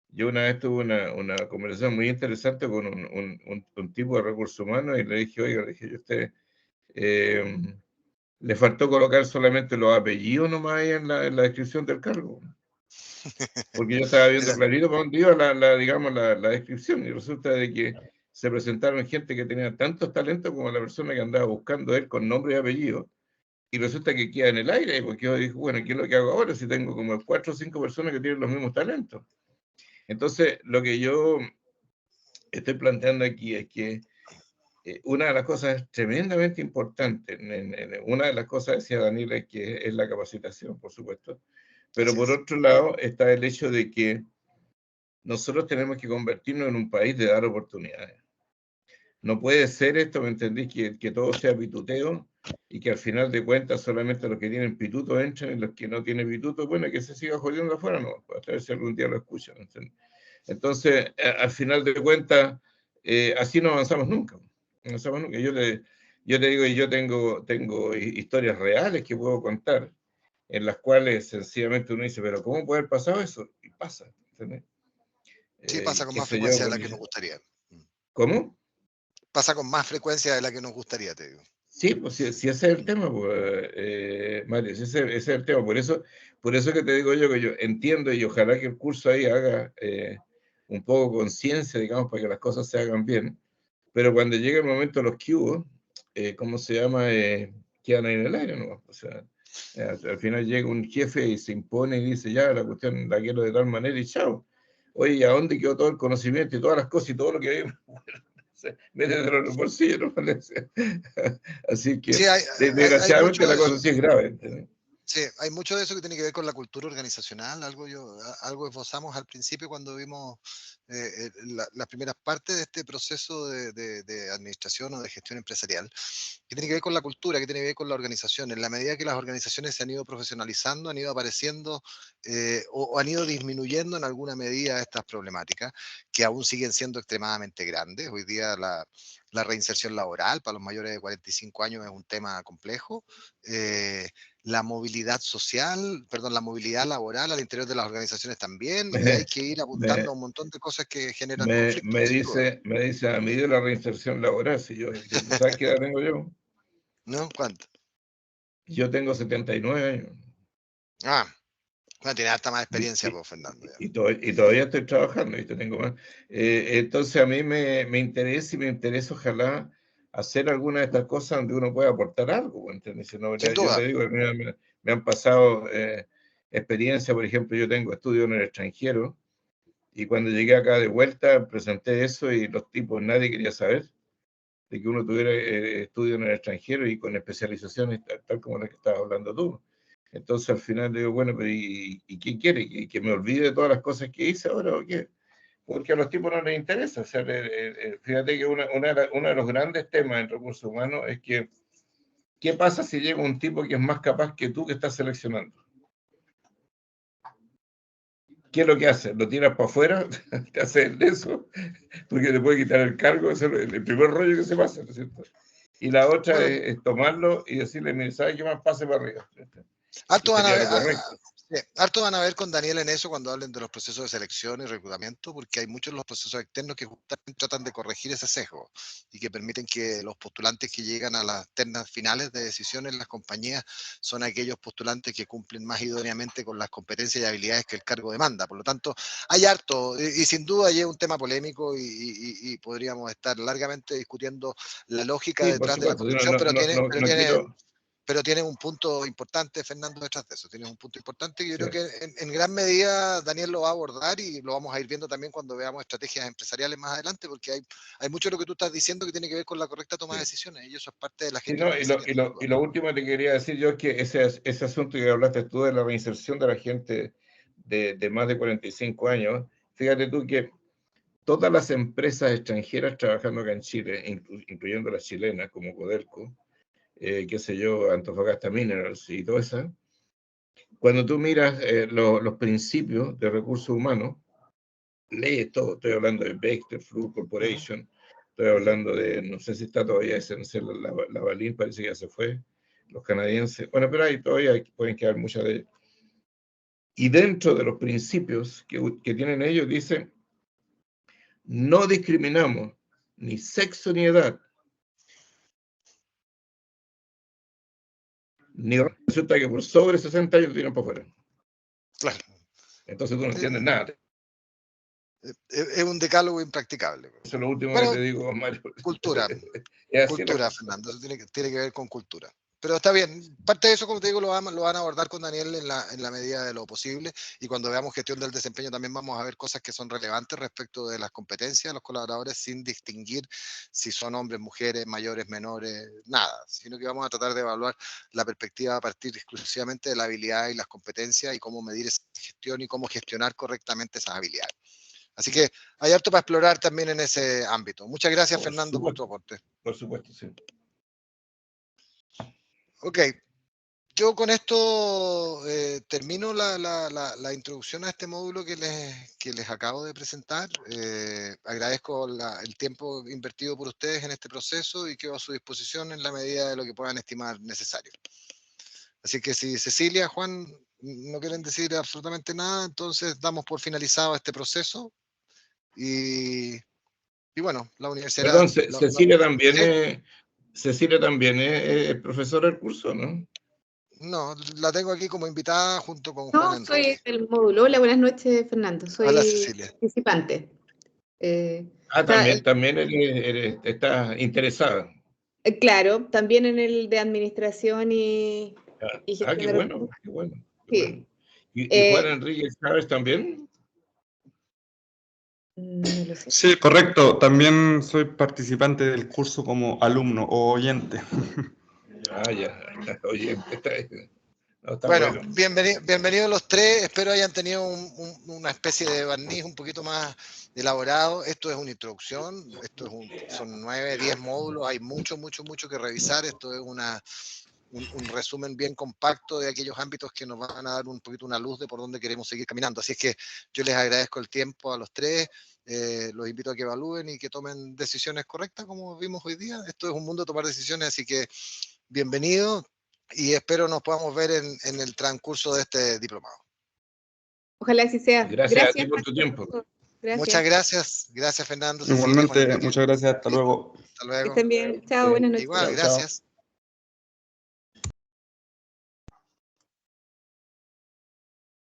yo una vez tuve una conversación muy interesante con un tipo de recursos humanos y le dije, oiga, a usted le faltó colocar solamente los apellidos nomás ahí en la descripción del cargo. Porque yo estaba viendo Mira, clarito para dónde iba digamos, la descripción, y resulta de que se presentaron gente que tenía tantos talentos como la persona que andaba buscando él con nombre y apellido, y resulta que queda en el aire, porque yo dije, bueno, ¿qué es lo que hago ahora si tengo como 4 o 5 personas que tienen los mismos talentos? Entonces, lo que yo estoy planteando aquí es que una de las cosas tremendamente importantes, una de las cosas, decía Daniel, es que es la capacitación, por supuesto, pero así por es. otro lado está el hecho de que nosotros tenemos que convertirnos en un país de dar oportunidades. No puede ser esto, ¿me entendís? Que todo sea pituteo y que al final de cuentas solamente los que tienen pituto entran y los que no tienen pituto, bueno, que se siga jodiendo afuera, no, hasta ver si algún día lo escuchan. Entonces, al final de cuentas, así no avanzamos nunca. No avanzamos nunca. Yo te digo, y yo tengo historias reales que puedo contar, en las cuales sencillamente uno dice, pero ¿cómo puede haber pasado eso? Y pasa, ¿entendés? Sí, pasa con Qué más sé yo, frecuencia de la que nos gustaría. ¿cómo? Pasa con más frecuencia de la que nos gustaría, te digo. Sí, pues si ese es el tema, pues, Mario, si ese es el tema. Por eso que te digo yo que yo entiendo y ojalá que el curso ahí haga un poco conciencia, digamos, para que las cosas se hagan bien. Pero cuando llegue el momento de los cubos, ¿cómo se llama? Quedan ahí en el aire, ¿no? O sea, al final llega un jefe y se impone y dice, ya, la cuestión la quiero de tal manera y chao. Oye, ¿a dónde quedó todo el conocimiento y todas las cosas y todo lo que hay? Métetelo en el bolsillo, ¿no? Así Sí, que, hay mucho desgraciadamente, la de cosa eso. sí es grave, ¿entendés? Sí, hay mucho de eso que tiene que ver con la cultura organizacional, algo esbozamos al principio cuando vimos las primeras partes de este proceso de administración o de gestión empresarial, que tiene que ver con la cultura, que tiene que ver con la organización. En la medida que las organizaciones se han ido profesionalizando, han ido apareciendo o han ido disminuyendo en alguna medida estas problemáticas, que aún siguen siendo extremadamente grandes. Hoy día la reinserción laboral para los mayores de 45 años es un tema complejo. La movilidad social, perdón, la movilidad laboral al interior de las organizaciones también, y hay Me, que ir apuntando a me, un montón de cosas que generan conflictos, sin duda. me dice a mí de la reinserción laboral, si ¿sabes qué edad tengo yo? ¿No? ¿Cuánto? Yo tengo 79 años Ah, bueno, tiene harta más y, experiencia, pues, Fernando. Ya. y todavía estoy trabajando, ¿viste? Tengo más. Entonces a mí me interesa y me interesa ojalá hacer alguna de estas cosas donde uno pueda aportar algo, ¿entiendes? Si no, Sin yo duda. te digo, mira, me han pasado experiencias, por ejemplo, yo tengo estudios en el extranjero y cuando llegué acá de vuelta presenté eso y los tipos, nadie quería saber de que uno tuviera estudios en el extranjero y con especializaciones tal como la que estabas hablando tú. Entonces al final digo, bueno, pero ¿y quién quiere? ¿Que me olvide de todas las cosas que hice ahora o qué? Porque a los tipos no les interesa. O sea, fíjate que uno de los grandes temas en recursos humanos es que, ¿qué pasa si llega un tipo que es más capaz que tú que estás seleccionando? ¿Qué es lo que hace? ¿Lo tiras para afuera? ¿Te hace el de eso? Porque te puede quitar el cargo, ese es el primer rollo que se pasa, ¿no es cierto? Y la otra Bueno, es tomarlo y decirle, mire, ¿sabe qué más? Pase para arriba. Y harto van a sería ver, lo correcto. sí, harto van a ver con Daniel en eso cuando hablen de los procesos de selección y reclutamiento, porque hay muchos de los procesos externos que justamente tratan de corregir ese sesgo y que permiten que los postulantes que llegan a las ternas finales de decisión en las compañías son aquellos postulantes que cumplen más idóneamente con las competencias y habilidades que el cargo demanda. Por lo tanto, hay harto, y sin duda es un tema polémico y podríamos estar largamente discutiendo la lógica Sí, por detrás de la supuesto. construcción, No quiero. pero tiene un punto importante, Fernando, detrás de eso. Tienes un punto importante que yo Sí. creo que en gran medida Daniel lo va a abordar y lo vamos a ir viendo también cuando veamos estrategias empresariales más adelante, porque hay mucho de lo que tú estás diciendo que tiene que ver con la correcta toma de Sí. decisiones y eso es parte de la Sí, gestión no, empresarial. y lo último que te quería decir yo es que ese asunto que hablaste tú de la reinserción de la gente de más de 45 años, fíjate tú que todas las empresas extranjeras trabajando acá en Chile, incluyendo las chilenas como Codelco, qué sé yo, Antofagasta Minerals y todo eso, cuando tú miras los principios de recursos humanos, lees todo, estoy hablando de Baxter, Fluke Corporation, estoy hablando de, no sé si está todavía ese, no sé, la Balín parece que ya se fue, los canadienses, bueno, pero ahí todavía pueden quedar muchas de ellas. Y dentro de los principios que tienen ellos, dicen, no discriminamos ni sexo ni edad, ni resulta que por sobre 60 años lo tiran para afuera. Claro. Entonces tú no entiendes nada. Es un decálogo impracticable. Eso es lo último Bueno, que te digo, Mario. Cultura, Es así cultura, Fernando, eso tiene que ver con cultura. Pero está bien, parte de eso, como te digo, lo van a abordar con Daniel en la medida de lo posible, y cuando veamos gestión del desempeño también vamos a ver cosas que son relevantes respecto de las competencias de los colaboradores, sin distinguir si son hombres, mujeres, mayores, menores, nada, sino que vamos a tratar de evaluar la perspectiva a partir exclusivamente de la habilidad y las competencias y cómo medir esa gestión y cómo gestionar correctamente esas habilidades. Así que hay harto para explorar también en ese ámbito. Muchas gracias, Fernando, por tu aporte. Por supuesto, sí. Ok, yo con esto termino la introducción a este módulo que les acabo de presentar. Agradezco el tiempo invertido por ustedes en este proceso y quedo a su disposición en la medida de lo que puedan estimar necesario. Así que si Cecilia, Juan, no quieren decir absolutamente nada, entonces damos por finalizado este proceso. Y bueno, la universidad... Perdón, Cecilia también ¿sí? Cecilia también es profesora del curso, ¿no? No, la tengo aquí como invitada junto con No, Juan Enrique. soy del módulo. Hola, buenas noches, Fernando. Hola, Soy Cecilia. participante. También estás interesada. Claro, también en el de administración y gestión Qué de bueno, recursos. qué bueno. Qué Sí. bueno. ¿Y Juan Enrique Chávez también? No lo sé. Sí, correcto. También soy participante del curso como alumno o oyente. Ya. Oye, está Bueno, bueno. bienvenidos los tres. Espero hayan tenido una especie de barniz un poquito más elaborado. Esto es una introducción. Son 9, 10 módulos. Hay mucho que revisar. Esto es un resumen bien compacto de aquellos ámbitos que nos van a dar un poquito una luz de por dónde queremos seguir caminando. Así es que yo les agradezco el tiempo a los tres. Los invito a que evalúen y que tomen decisiones correctas, como vimos hoy día. Esto es un mundo de tomar decisiones, así que bienvenido y espero nos podamos ver en el transcurso de este diplomado. Ojalá así sea. Gracias a ti por tu tiempo. Gracias. Muchas gracias. Gracias, Fernando. Cecilia, Igualmente, Juan Enrique. muchas gracias. Hasta luego. Hasta luego. Que estén bien. Chao, buenas noches. Igual, Chao, chao. gracias.